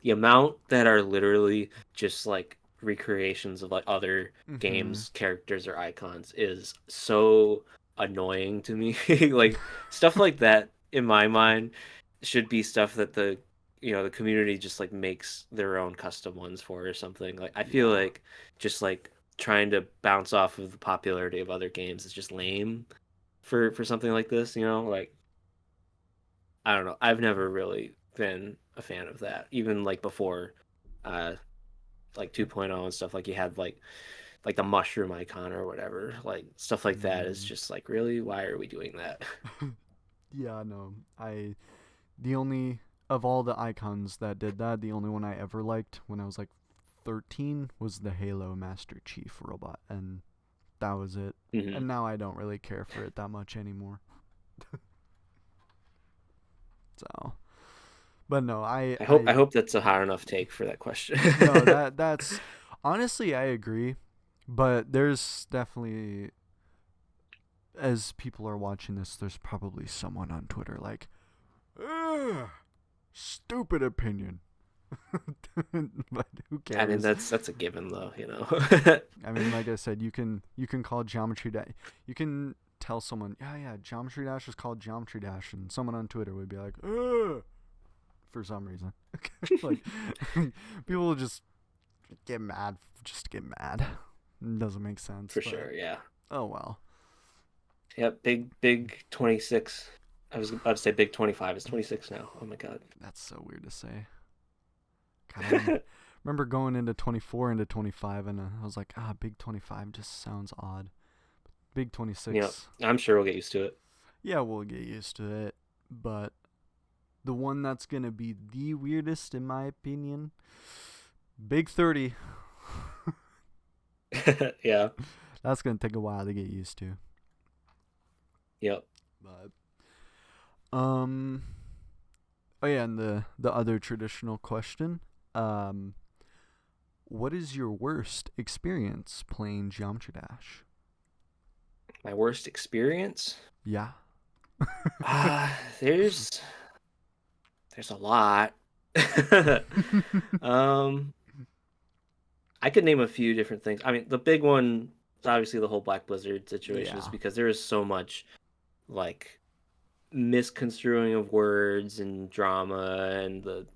the amount that are literally just like recreations of like other Mm-hmm. games, characters or icons is so annoying to me. Like stuff like that in my mind should be stuff that the community just like makes their own custom ones for or something. Like I feel Yeah. like just like trying to bounce off of the popularity of other games is just lame for something like this, like I don't know. I've never really been a fan of that. Even like before uh like 2.0 and stuff like you had like the mushroom icon or whatever. Like stuff like that is Mm. just like really why are we doing that? Yeah, no. I the only of all the icons that did that, the only one I ever liked when I was like 13 was the Halo Master Chief robot, and that was it. Hmm. And now I don't really care for it that much anymore. So, but no, I I hope that's a high enough take for that question. no, that's honestly I agree, but there's definitely as people are watching this, there's probably someone on Twitter like, ugh, stupid opinion. But who I mean cares? that's a given though. I mean, like I said, you can call Geometry Dash. You can tell someone, yeah, Geometry Dash is called Geometry Dash, and someone on Twitter would be like, ugh, for some reason. Like people will just get mad, just get mad. It doesn't make sense, For but sure, yeah. oh well. Yep, big 26. I was about to say big 25. It's 26 now. Oh my god. That's so weird to say. God, remember going into 24 into 25, and I was like, Big 25 just sounds odd. Big Yep. 26, I'm sure we'll get used to it. yeah, we'll get used to it. But the one that's gonna be the weirdest, in my opinion, Big 30. Yeah. That's gonna take a while to get used to. Yep. But um, oh yeah, and the other traditional question, um, what is your worst experience playing Geometry Dash? My worst experience? Yeah. Ah, there's a lot. Um, I could name a few different things. I mean, the big one is obviously the whole Black Blizzard situation, is Yeah. because there is so much like misconstruing of words and drama and the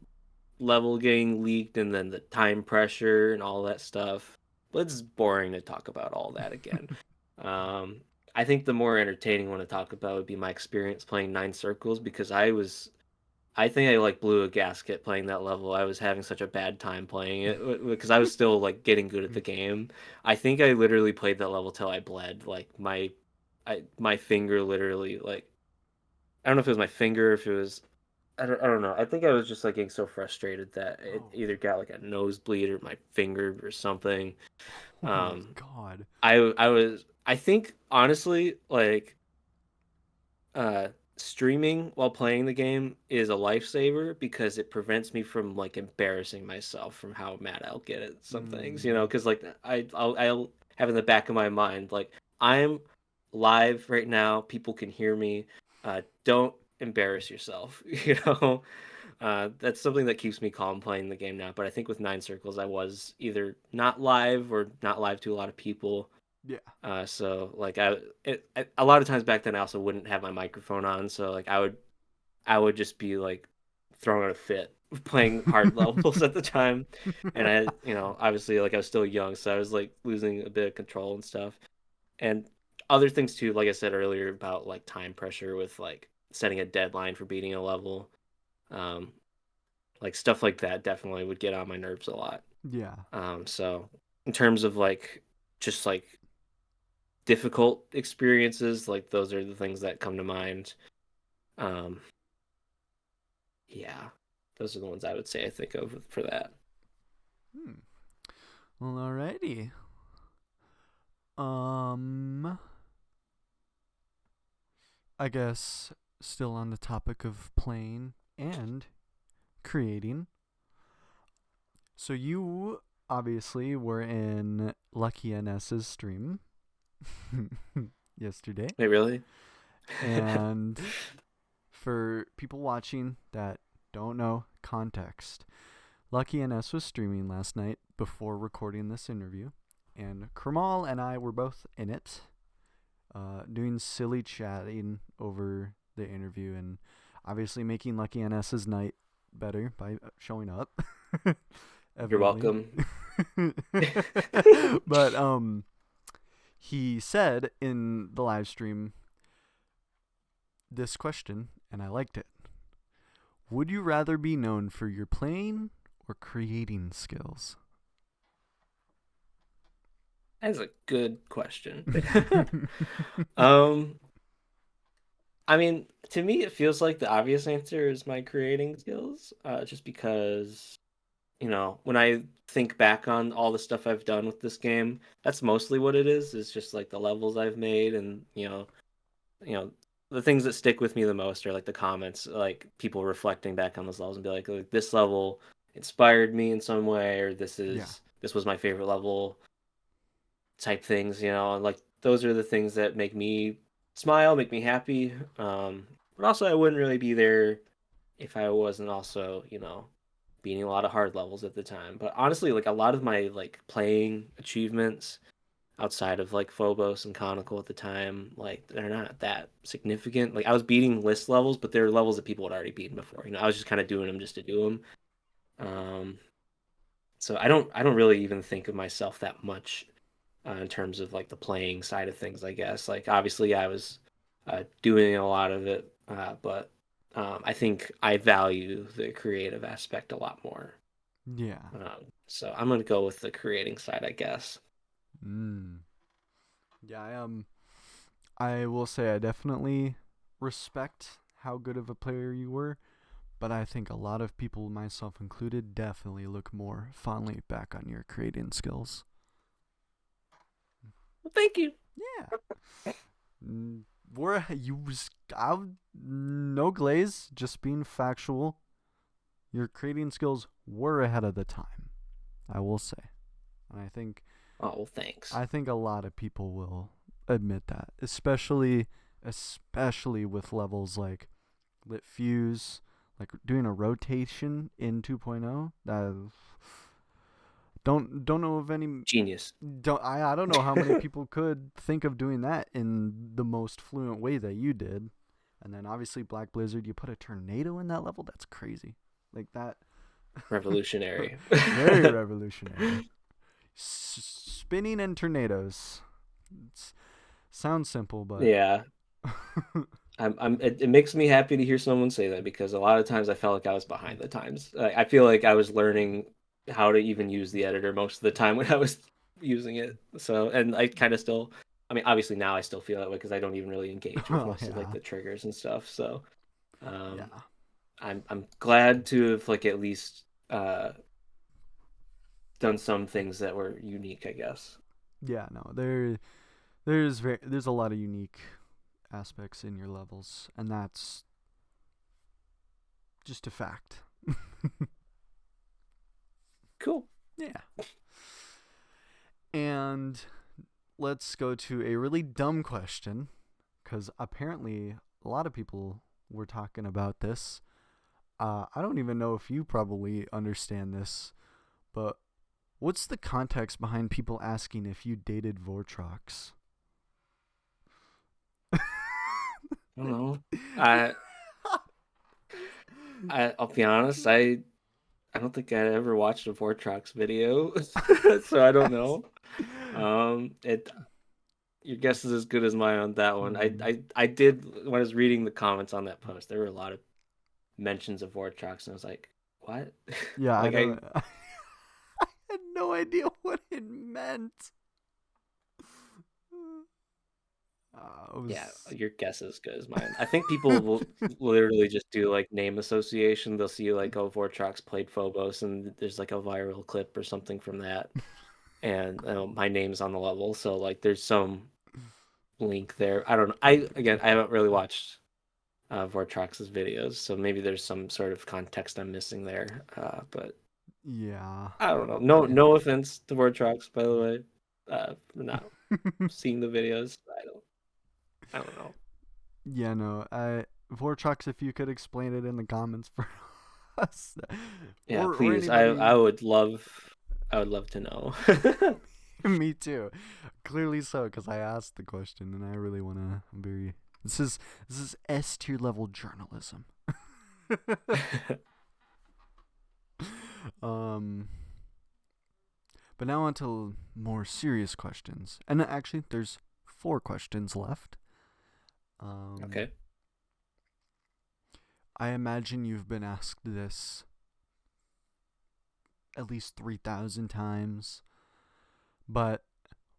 level getting leaked and then the time pressure and all that stuff. But it's boring to talk about all that again. Um, I think the more entertaining one to talk about would be my experience playing Nine Circles because I think I like blew a gasket playing that level. I was having such a bad time playing it because I was still like getting good at the game. I think I literally played that level till I bled. Like my finger literally like I don't know if it was my finger, if it was I don't know. I think I was just like getting so frustrated that it Oh. either got like a nosebleed or my finger or something. Oh my Um, god. I think honestly like uh streaming while playing the game is a lifesaver because it prevents me from like embarrassing myself from how mad I'll get at some things, Mm. because like I'll have in the back of my mind like I'm live right now, people can hear me. Don't embarrass yourself, you know. That's something that keeps me calm playing the game now. But I think with Nine Circles, I was either not live or not live to a lot of people. Yeah. So like a lot of times back then I also wouldn't have my microphone on, so like I would just be like throwing a fit playing hard levels at the time, and I obviously like I was still young, so I was like losing a bit of control and stuff, and other things too. Like I said earlier about like time pressure with like setting a deadline for beating a level, um, like stuff like that definitely would get on my nerves a lot. Yeah. So in terms of like just like difficult experiences, like those are the things that come to mind. Um, yeah, those are the ones I would say I think of for that. Hmm. Well, alrighty. Um, I guess still on the topic of playing and creating. So you obviously were in Lucky NS's stream yesterday. Wait, really? And for people watching that don't know context, Lucky NS was streaming last night before recording this interview, and KrmaL and I were both in it, doing silly chatting over the interview and obviously making Lucky NS's night better by showing up. You're Evidently. welcome. But he said in the live stream this question, and I liked it. Would you rather be known for your playing or creating skills? That's a good question. um, I mean, to me, it feels like the obvious answer is my creating skills, just because when I think back on all the stuff I've done with this game, that's mostly what it is. It's just like the levels I've made, and you know, the things that stick with me the most are like the comments, like people reflecting back on those levels and be like this level inspired me in some way, or Yeah. this was my favorite level type things, and like those are the things that make me smile, make me happy. But also I wouldn't really be there if I wasn't also, beating a lot of hard levels at the time. But honestly, like a lot of my like playing achievements outside of like Phobos and Conical at the time, like they're not that significant. Like I was beating list levels, but they're levels that people had already beaten before. I was just kind of doing them just to do them. Um, so I don't really even think of myself that much in terms of like the playing side of things. I guess like obviously I was doing a lot of it, but I think I value the creative aspect a lot more. Yeah. So I'm gonna go with the creating side, I guess. Mm. Yeah, I will say I definitely respect how good of a player you were, but I think a lot of people, myself included, definitely look more fondly back on your creating skills. Well, thank you. Yeah. We're you was no glaze, just being factual. Your creating skills were ahead of the time, I will say. And Oh, well, thanks. I think a lot of people will admit that, especially with levels like Lit Fuse, like doing a rotation in 2.0. Don't know of any. Genius. I don't know how many people could think of doing that in the most fluent way that you did. And then obviously Black Blizzard, you put a tornado in that level. That's crazy. Like that. Revolutionary. Very revolutionary. Spinning and tornadoes. It sounds simple, but Yeah. It makes me happy to hear someone say that because a lot of times I felt like I was behind the times. I feel like I was learning how to even use the editor most of the time when I was using it. So, and I kind of still, I mean, obviously now I still feel that way because I don't even really engage with oh most of like yeah, the triggers and stuff. So, yeah, um, I'm glad to have like at least done some things that were unique, I guess. yeah. No, there's a lot of unique aspects in your levels, and that's just a fact. Cool. Yeah. And let's go to a really dumb question, because apparently a lot of people we're talking about this. I don't even know if you probably understand this, but what's the context behind people asking if you dated Vortrox? I don't know. I, I'll be honest. I don't think I ever watched a Vortrox video, so I don't know. It Your guess is as good as mine on that one. Hmm. I did when I was reading the comments on that post. There were a lot of mentions of Vortrox, and I was like, "What?" Yeah, I Like don't. I had no idea what it meant. It yeah, was. your guess is as good as mine. I think people will literally just do like name association. They'll see like, oh, Vortrox played Phobos, and there's like a viral clip or something from that, and my name's on the level, so like there's some link there. I don't know. I haven't really watched Vortrox's videos, so maybe there's some sort of context I'm missing there. But Yeah, I don't know. probably. No offense to Vortrox, by the way. For not seeing the videos. I don't know. Yeah, no. Vortrox, if you could explain it in the comments for us, Yeah, or please. anybody. I would love to know. Me too. Clearly so, because I asked the question, and I really want to. Very. This is S tier level journalism. um. But now on to more serious questions, and actually, there's 4 questions left. Um. Okay. I imagine you've been asked this at least 3,000 times, but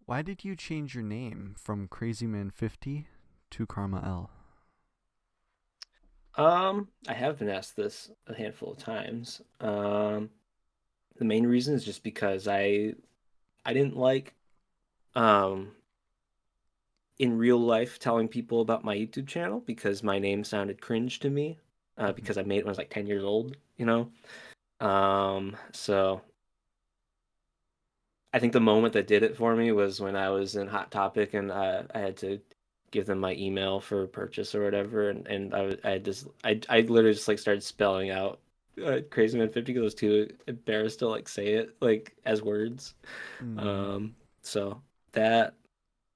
why did you change your name from Crazy Man 50 to KrmaL? I have been asked this a handful of times. The main reason is just because I didn't like um in real life telling people about my YouTube channel because my name sounded cringe to me. Mm-hmm. Because I made it when I was like 10 years old, you know? So I think the moment that did it for me was when I was in Hot Topic and I had to give them my email for purchase or whatever, and I had just I literally just like started spelling out Crazy Man 50 because I was too embarrassed to like say it like as words. Mm. So that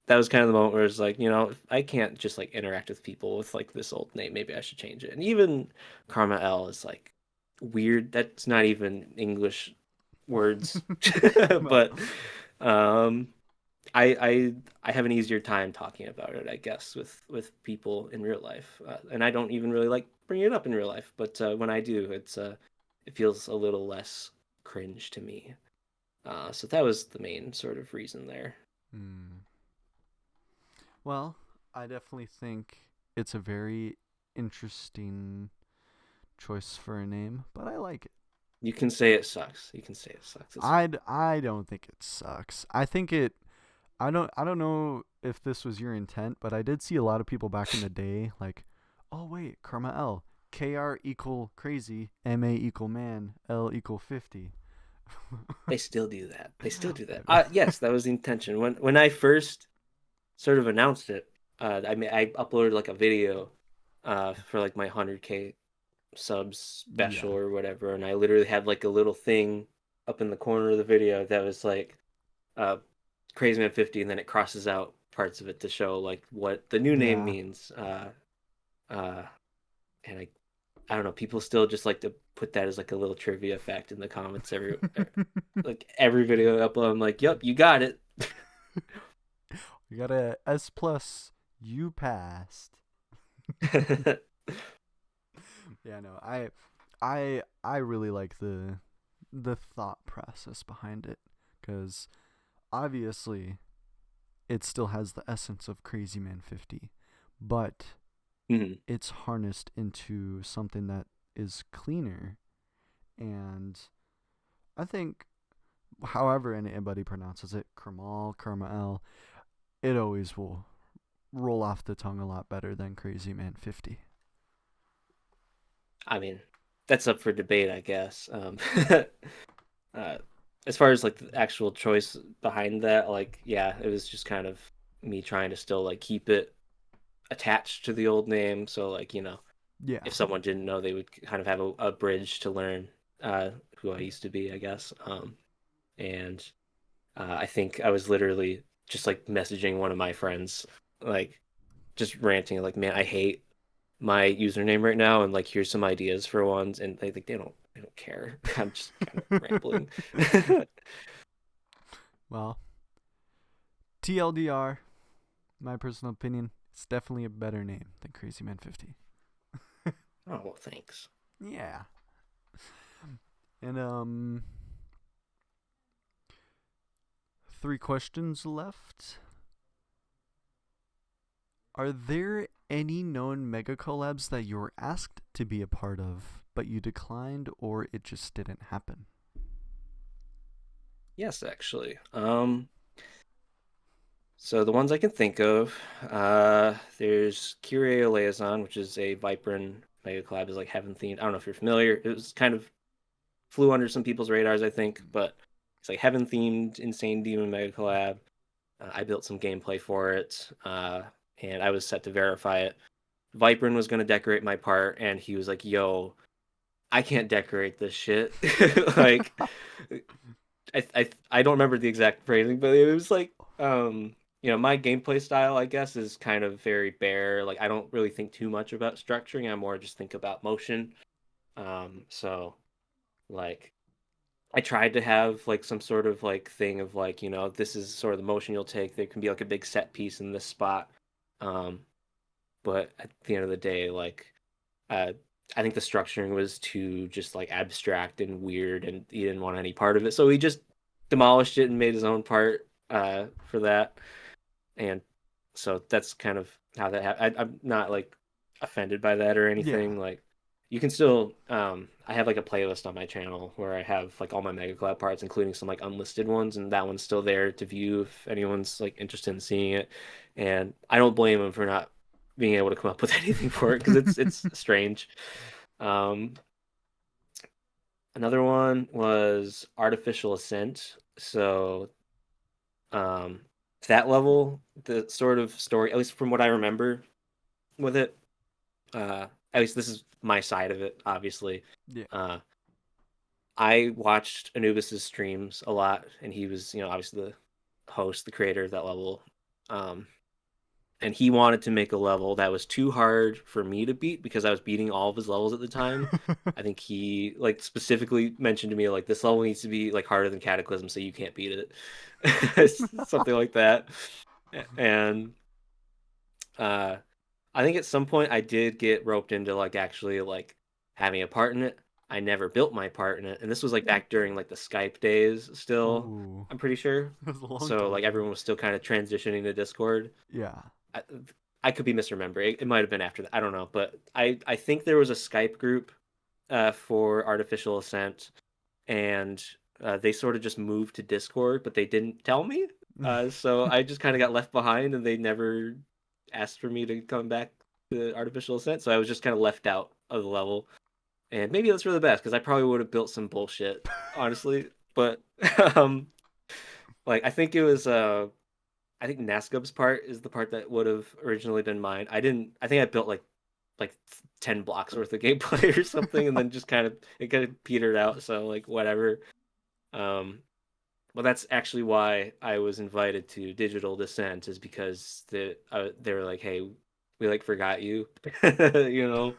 that was kind of the moment where it's like, I can't just like interact with people with like this old name. Maybe I should change it. And even KrmaL is like weird. That's not even English words, Well, but um, I I I have an easier time talking about it, I guess, with people in real life, and I don't even really like bringing it up in real life. But when I do, it feels a little less cringe to me. So that was the main sort of reason there. mm. Well, I definitely think it's a very interesting choice for a name, but I like it. You can say it sucks. You can say it sucks. It's fine. I don't think it sucks. I think it. I don't know if this was your intent, but I did see a lot of people back in the day like, oh wait, KrmaL, KR equal crazy, MA equal man, L equal 50. They still do that. They still do that. I know. Yes, that was the intention. When I first sort of announced it, I uploaded like a video for like my 100K subs special Yeah. or whatever, and I literally had like a little thing up in the corner of the video that was like uh Crazy Man 50, and then it crosses out parts of it to show like what the new name Yeah. means. Uh and I don't know, people still just like to put that as like a little trivia fact in the comments like every video I upload. I'm like, yep, you got it. You got a S plus. You passed. Yeah, no, I really like the thought process behind it, because obviously it still has the essence of Crazy Man 50, but Mhm. it's harnessed into something that is cleaner. And I think, however anybody pronounces it, KrmaL, KrmaL, it always will roll off the tongue a lot better than Crazy Man 50. I mean, that's up for debate, I guess. Uh, as far as like the actual choice behind that, like, yeah, it was just kind of me trying to still like keep it attached to the old name. So like, Yeah. if someone didn't know, they would kind of have a bridge to learn who I used to be, I guess. And I think I was literally just like messaging one of my friends, like just ranting, like, man, I hate my username right now, and like here's some ideas for ones, and they don't care. I'm just kind of rambling. Well, TLDR, my personal opinion, it's definitely a better name than Crazy Man 50. Oh, well, thanks. Yeah. And 3 questions left. Are there any known mega collabs that you were asked to be a part of, but you declined or it just didn't happen? Yes, actually. So the ones I can think of, there's KrmaL Liaison, which is a Viperin mega collab, is like heaven themed. I don't know if you're familiar. It was kind of flew under some people's radars, I think, but it's like heaven themed, insane demon mega collab. I built some gameplay for it, and I was set to verify it. Viperin was going to decorate my part, and he was like, "Yo, I can't decorate this shit." Like, I don't remember the exact phrasing, but it was like, my gameplay style, I guess, is kind of very bare. Like, I don't really think too much about structuring. I more just think about motion. So like I tried to have like some sort of like thing of like, this is sort of the motion you'll take. There can be like a big set piece in this spot. Um, but at the end of the day, like uh I think the structuring was too just like abstract and weird and he didn't want any part of it. So he just demolished it and made his own part for that. And so that's kind of how that happened. I'm not like offended by that or Yeah. anything. Like you can still I have like a playlist on my channel where I have like all my Mega Collab parts, including some like unlisted ones, and that one's still there to view if anyone's like interested in seeing it. And I don't blame them for not being able to come up with anything for it because it's strange. Um, Another one was artificial ascent. So um, that level, the sort of story, at least from what I remember with it, at least this is my side of it, obviously. Yeah. Uh, I watched Anubis's streams a lot, and he was, obviously the host, the creator of that level. Um, and he wanted to make a level that was too hard for me to beat because I was beating all of his levels at the time. I think he like specifically mentioned to me like this level needs to be like harder than Cataclysm, so you can't beat it, something like that. And uh, I think at some point I did get roped into like actually like having a part in it. I never built my part in it, and this was like back during like the Skype days still. Ooh. I'm pretty sure. That was a long So time like ago. everyone was still kind of transitioning to Discord. Yeah. I, I could be misremembering. It might have been after that. I don't know, but I think there was a Skype group for Artificial Ascent, and they sort of just moved to Discord, but they didn't tell me. So I just kind of got left behind, and they never asked for me to come back to Artificial Ascent. So I was just kind of left out of the level, and maybe that's for the best because I probably would have built some bullshit, honestly. But um, like I think it was I think Nascub's part is the part that would have originally been mine. I didn't. I think I built like 10 blocks worth of gameplay or something, and then just kind of petered out. So like whatever. Um, well, that's actually why I was invited to Digital Descent is because they were like, hey, we like forgot you, you know.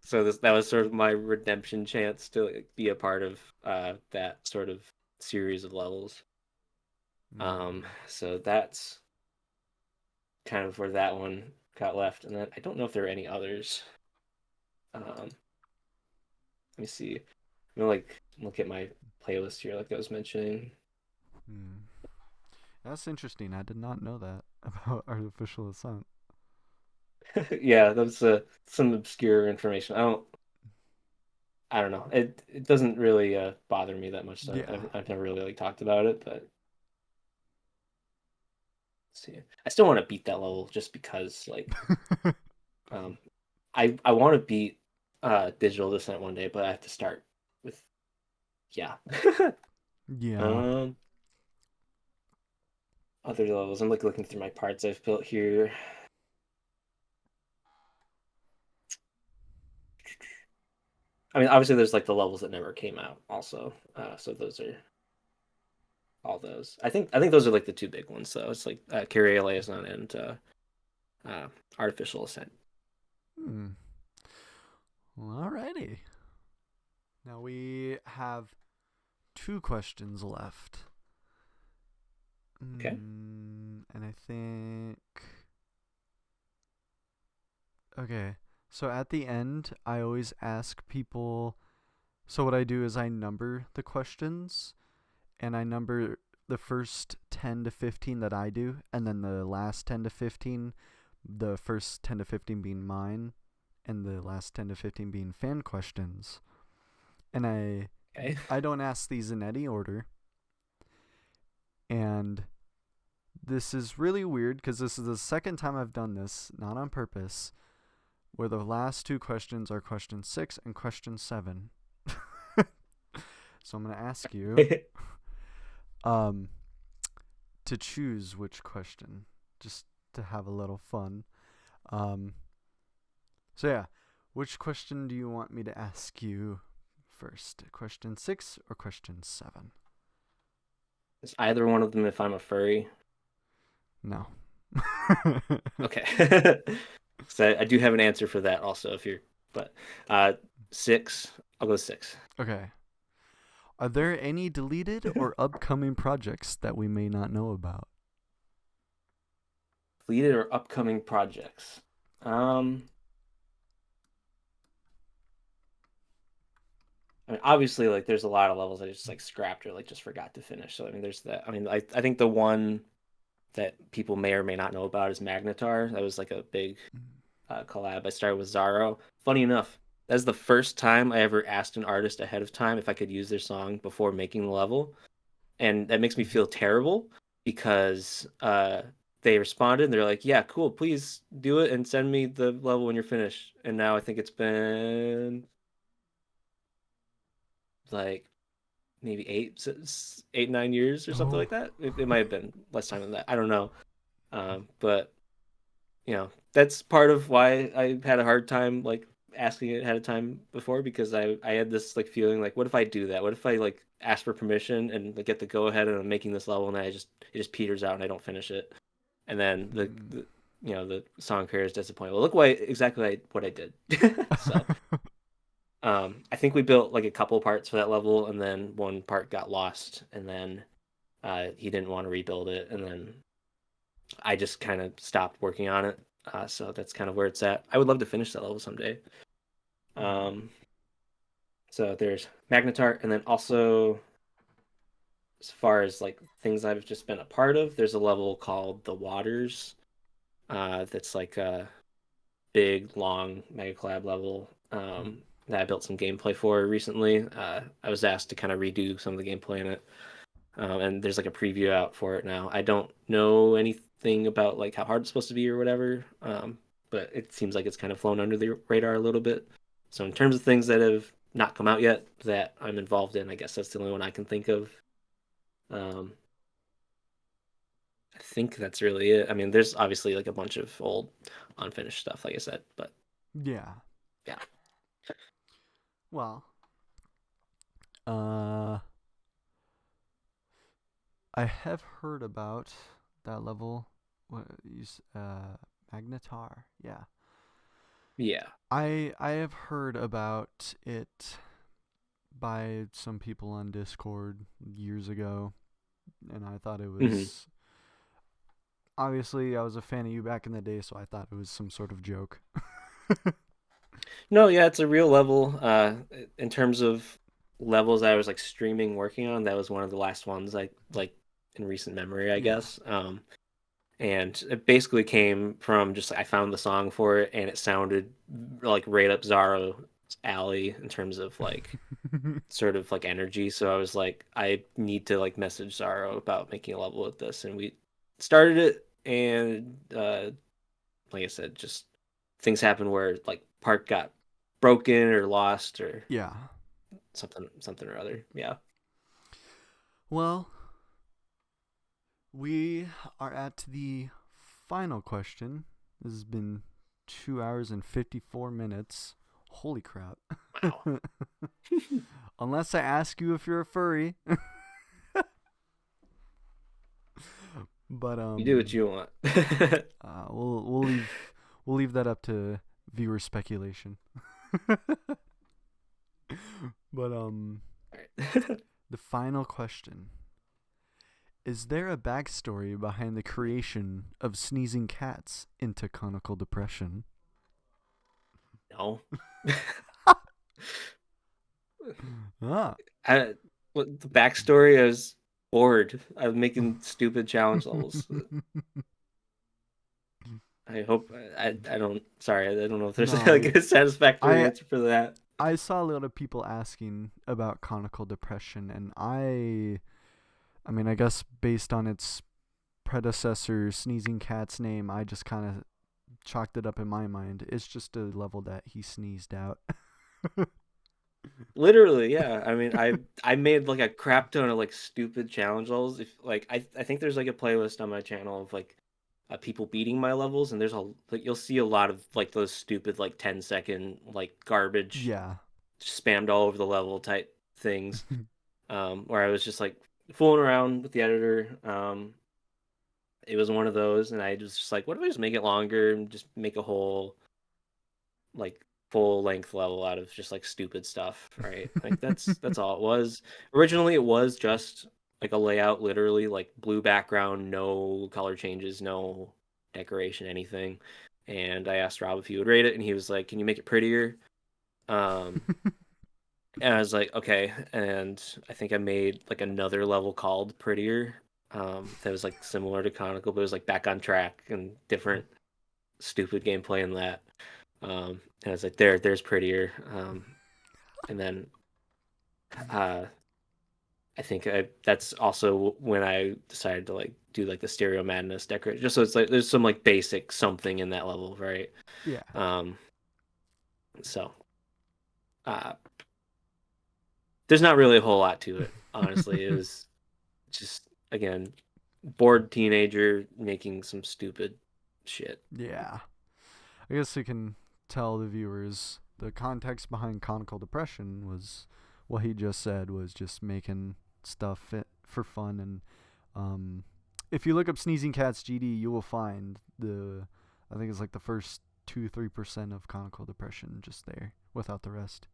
So that was sort of my redemption chance to like, be a part of that sort of series of levels. So that's kind of where that one got left. And then I don't know if there are any others. Let me see. I'm gonna like look at my playlist here, like I was mentioning. Hmm. That's interesting. I did not know that about artificial ascent. Yeah, that's some obscure information. I don't know. It doesn't really bother me that much. So Yeah. I've never really like talked about it, but let's see. I still want to beat that level just because like um I want to beat Digital Descent one day, but I have to start with yeah. Yeah. um Other levels. I'm like looking through my parts I've built here. I mean, obviously there's like the levels that never came out also. So those are all those. I think those are like the two big ones. So it's like Kyrie Liaison and uh, Artificial Ascent. Hmm. Well, alrighty. Now we have two questions left. Okay. And I think. Okay. So at the end, I always ask people. So what I do is I number the questions, and I number the first 10 to 15 that I do, and then the last 10 to 15, the first 10 to 15 being mine, and the last 10 to 15 being fan questions. And Okay. I don't ask these in any order. And this is really weird because this is the second time I've done this, not on purpose, where the last two questions are question 6 and question 7. So I'm going to ask you um, to choose which question, just to have a little fun. Um, so, yeah, which question do you want me to ask you first? Question 6 or question 7? Is either one of them if I'm a furry? No. Okay. So I do have an answer for that also if you're, but uh 6, I'll go 6. Okay. Are there any deleted or upcoming projects that we may not know about? Completed or upcoming projects. I mean, obviously, like there's a lot of levels I just like scrapped or like just forgot to finish. So I mean, there's that. I mean, I think the one that people may or may not know about is Magnetar. That was like a big collab. I started with Zaro. Funny enough, that's the first time I ever asked an artist ahead of time if I could use their song before making the level, and that makes me feel terrible because they responded. And they're like, "Yeah, cool. Please do it and send me the level when you're finished." And now I think it's been like maybe 8, 9 years or something Oh. like that. It might have been less time than that. I don't know. But that's part of why I had a hard time like asking it ahead of time before because I had this like feeling like what if I do that? What if I like ask for permission and like, get the go ahead and I'm making this level and it just peters out and I don't finish it. And then the song creator is disappointed. Well, look what I did. So I think we built like a couple parts for that level, and then one part got lost, and then he didn't want to rebuild it, and then I just kind of stopped working on it. So that's kind of where it's at. I would love to finish that level someday. Um, so there's Magnetar, and then also as far as like things I've just been a part of, there's a level called the Waters. That's like a big, long mega collab level. That I built some gameplay for recently. I was asked to kind of redo some of the gameplay in it, and there's like a preview out for it now. I don't know anything about like how hard it's supposed to be or whatever, but it seems like it's kind of flown under the radar a little bit. So in terms of things that have not come out yet that I'm involved in, I guess that's the only one I can think of. Um, I think that's really it. I mean, there's obviously like a bunch of old unfinished stuff, like I said, but Yeah. yeah. Well, uh, I have heard about that level. What Magnetar? Yeah. Yeah. I have heard about it by some people on Discord years ago, and I thought it Hmm. was obviously I was a fan of you back in the day, so I thought it was some sort of joke. No, yeah, it's a real level. In terms of levels I was like streaming working on, that was one of the last ones I like in recent memory, I Yeah. guess. And it basically came from just I found the song for it and it sounded like right up Zaro's alley in terms of like sort of like energy. So I was like, I need to like message Zaro about making a level with this, and we started it. And like I said, just things happened where like part got broken or lost or Yeah. something or other. Yeah. Well, we are at the final question. This has been 2 hours and 54 minutes. Holy crap. Wow. Unless I ask you if you're a furry. But You do what you want. we'll leave that up to viewer speculation. But Alright. the final question. Is there a backstory behind the creation of sneezing cats into conical depression? No. Ah. I, the backstory, I was bored. I was making stupid challenge levels. I hope I don't. Sorry, I don't know if there's No, like a satisfactory I answer for that. I saw a lot of people asking about conical depression, and I mean, I guess based on its predecessor, Sneezing Cat's name, I just kind of chalked it up in my mind. It's just a level that he sneezed out. Literally, yeah. I mean, I made like a crap ton of like stupid challenge levels. If like I think there's like a playlist on my channel of like people beating my levels, and there's a like you'll see a lot of like those stupid like 10-second like garbage Yeah. spammed all over the level type things. Where I was just like fooling around with the editor. It was one of those, and I was just like, what if I just make it longer and just make a whole like full length level out of just like stupid stuff, right? Like that's all it was. Originally, it was just like a layout, literally like blue background, no color changes, no decoration, anything. And I asked Rob if he would rate it, and he was like, "Can you make it prettier?" Um, and I was like, "Okay." And I think I made like another level called Prettier. That was like similar to Conical, but it was like back on track and different stupid gameplay in that. And I was like, there's Prettier. And then uh, I think that's also when I decided to like do like the Stereo Madness decoration, just so it's like there's some like basic something in that level, right? Yeah. Um, so uh, there's not really a whole lot to it, honestly. It was just again bored teenager making some stupid shit. Yeah. I guess we can tell the viewers the context behind conical depression was what he just said, was just making stuff fit for fun. And if you look up Sneezing Cats GD, you will find I think it's like the first 2-3% of conical depression just there without the rest.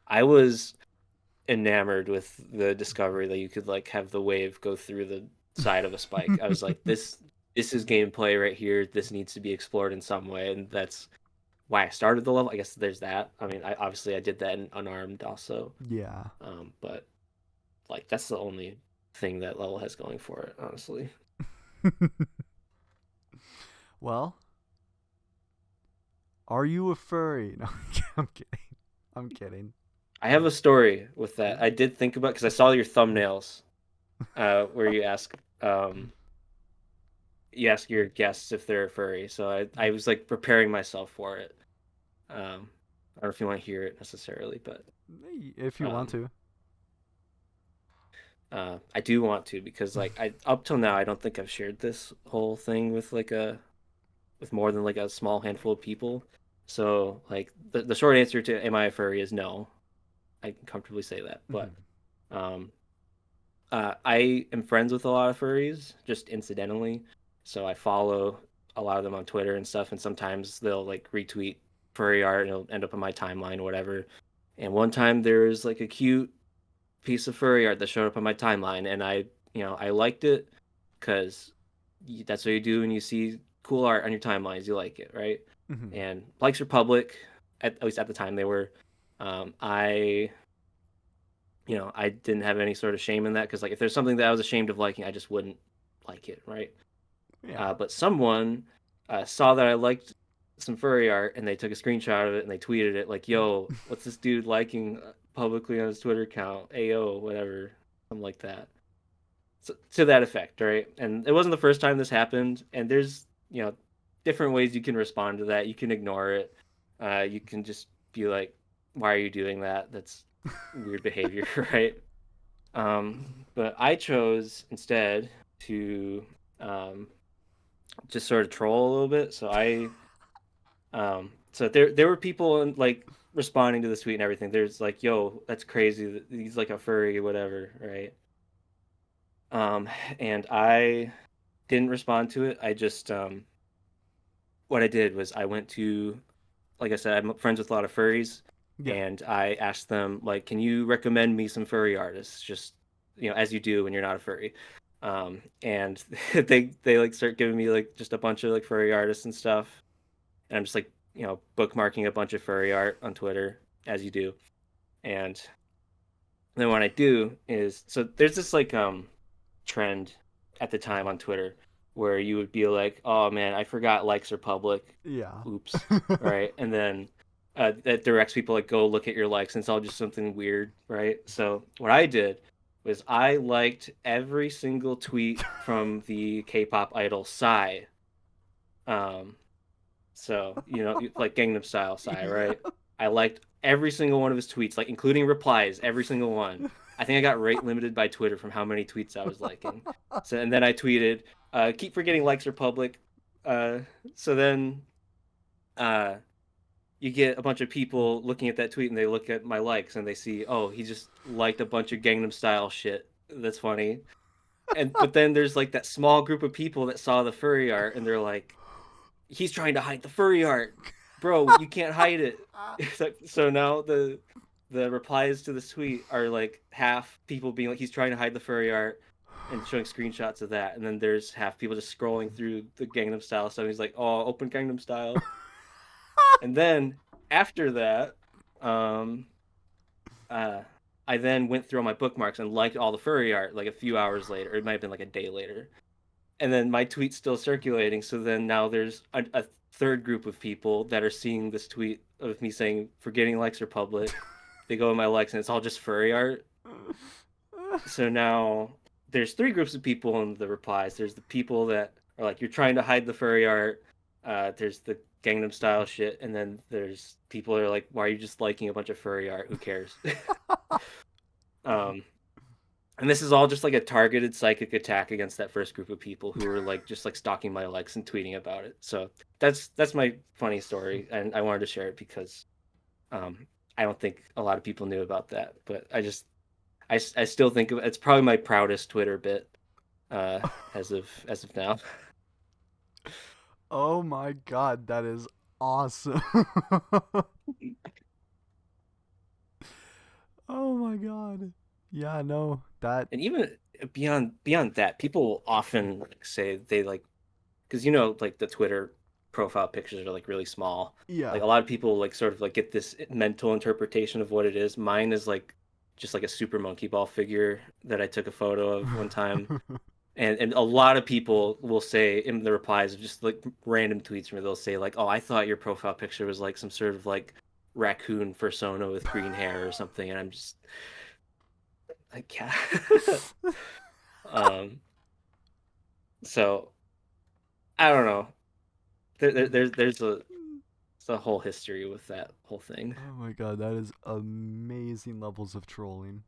I was enamored with the discovery that you could like have the wave go through the side of a spike. I was like, this is gameplay right here. This needs to be explored in some way, and that's why I started the level. I guess there's that. I mean, I did that in unarmed also. Yeah. But like that's the only thing that level has going for it, honestly. Well, are you a furry? No, I'm kidding. I'm kidding. I have a story with that. I did think about because I saw your thumbnails, where you ask your guests if they're furry. So I was like preparing myself for it. I don't know if you want to hear it necessarily, but If you want um, to. I do want to because like I up till now I don't think I've shared this whole thing with like a with more than like a small handful of people. So like the short answer to am I a furry is no. I can comfortably say that. But um, I am friends with a lot of furries just incidentally. So I follow a lot of them on Twitter and stuff, and sometimes they'll like retweet furry art and it'll end up on my timeline or whatever. And one time there was like a cute piece of furry art that showed up on my timeline, and I liked it because that's what you do when you see cool art on your timelines. You like it, right? Mm-hmm. And likes are public, at least at the time they were. I I didn't have any sort of shame in that because like if there's something that I was ashamed of liking, I just wouldn't like it, right? Yeah. But someone saw that I liked some furry art and they took a screenshot of it and they tweeted it like, "Yo, what's this dude liking publicly on his Twitter account? Ayo, whatever, something like that." So, to that effect, right? And it wasn't the first time this happened. And there's different ways you can respond to that. You can ignore it. You can just be like, "Why are you doing that? That's weird behavior," right? But I chose instead to um, just sort of troll a little bit. So so there were people in, like responding to this tweet and everything, there's like, yo, that's crazy. He's like a furry, whatever, right? Um, and I didn't respond to it. I just what I did was I went to, like I said, I'm friends with a lot of furries, Yeah. and I asked them like, can you recommend me some furry artists? Just as you do when you're not a furry. And they like start giving me like just a bunch of like furry artists and stuff, and I'm just like bookmarking a bunch of furry art on Twitter as you do, and then what I do is so there's this like trend at the time on Twitter where you would be like, "Oh man, I forgot likes are public. Yeah. Oops." Right? And then that directs people like go look at your likes and it's all just something weird, right? So what I did was I liked every single tweet from the K-pop idol Psy. Um, so, like Gangnam Style Psy, Yeah. right? I liked every single one of his tweets, like including replies, every single one. I think I got rate limited by Twitter from how many tweets I was liking. So, and then I tweeted, keep forgetting likes are public. Uh, so then uh, you get a bunch of people looking at that tweet and they look at my likes and they see, oh, he just liked a bunch of Gangnam Style shit. That's funny. But then there's like that small group of people that saw the furry art and they're like, he's trying to hide the furry art, bro. You can't hide it. So now the replies to this tweet are like half people being like he's trying to hide the furry art and showing screenshots of that, and then there's half people just scrolling through the Gangnam Style stuff. He's like, oh, open Gangnam Style, and then after that, um, uh, I then went through all my bookmarks and liked all the furry art like a few hours later. It might have been like a day later, and then my tweet's still circulating. So then now there's a third group of people that are seeing this tweet of me saying forgetting likes are public. They go in my likes and it's all just furry art. So now there's three groups of people in the replies. There's the people that are like you're trying to hide the furry art. There's the Gangnam Style shit, and then there's people that are like, why are you just liking a bunch of furry art? Who cares? um, and this is all just like a targeted psychic attack against that first group of people who were like just like stalking my likes and tweeting about it. So that's my funny story, and I wanted to share it because um, I don't think a lot of people knew about that. But I still think it's probably my proudest Twitter bit as of now. Oh my god, that is awesome. Oh my god. Yeah, no, that. And even beyond that, people often like, say they like because like the Twitter profile pictures are like really small. Yeah. Like a lot of people like sort of like get this mental interpretation of what it is. Mine is like just like a super monkey ball figure that I took a photo of one time. And a lot of people will say in the replies of just like random tweets from me, they'll say like, "Oh, I thought your profile picture was like some sort of like raccoon persona with green hair or something," and I'm just like, yeah. um, so I don't know. There's a whole history with that whole thing. Oh my god, that is amazing levels of trolling.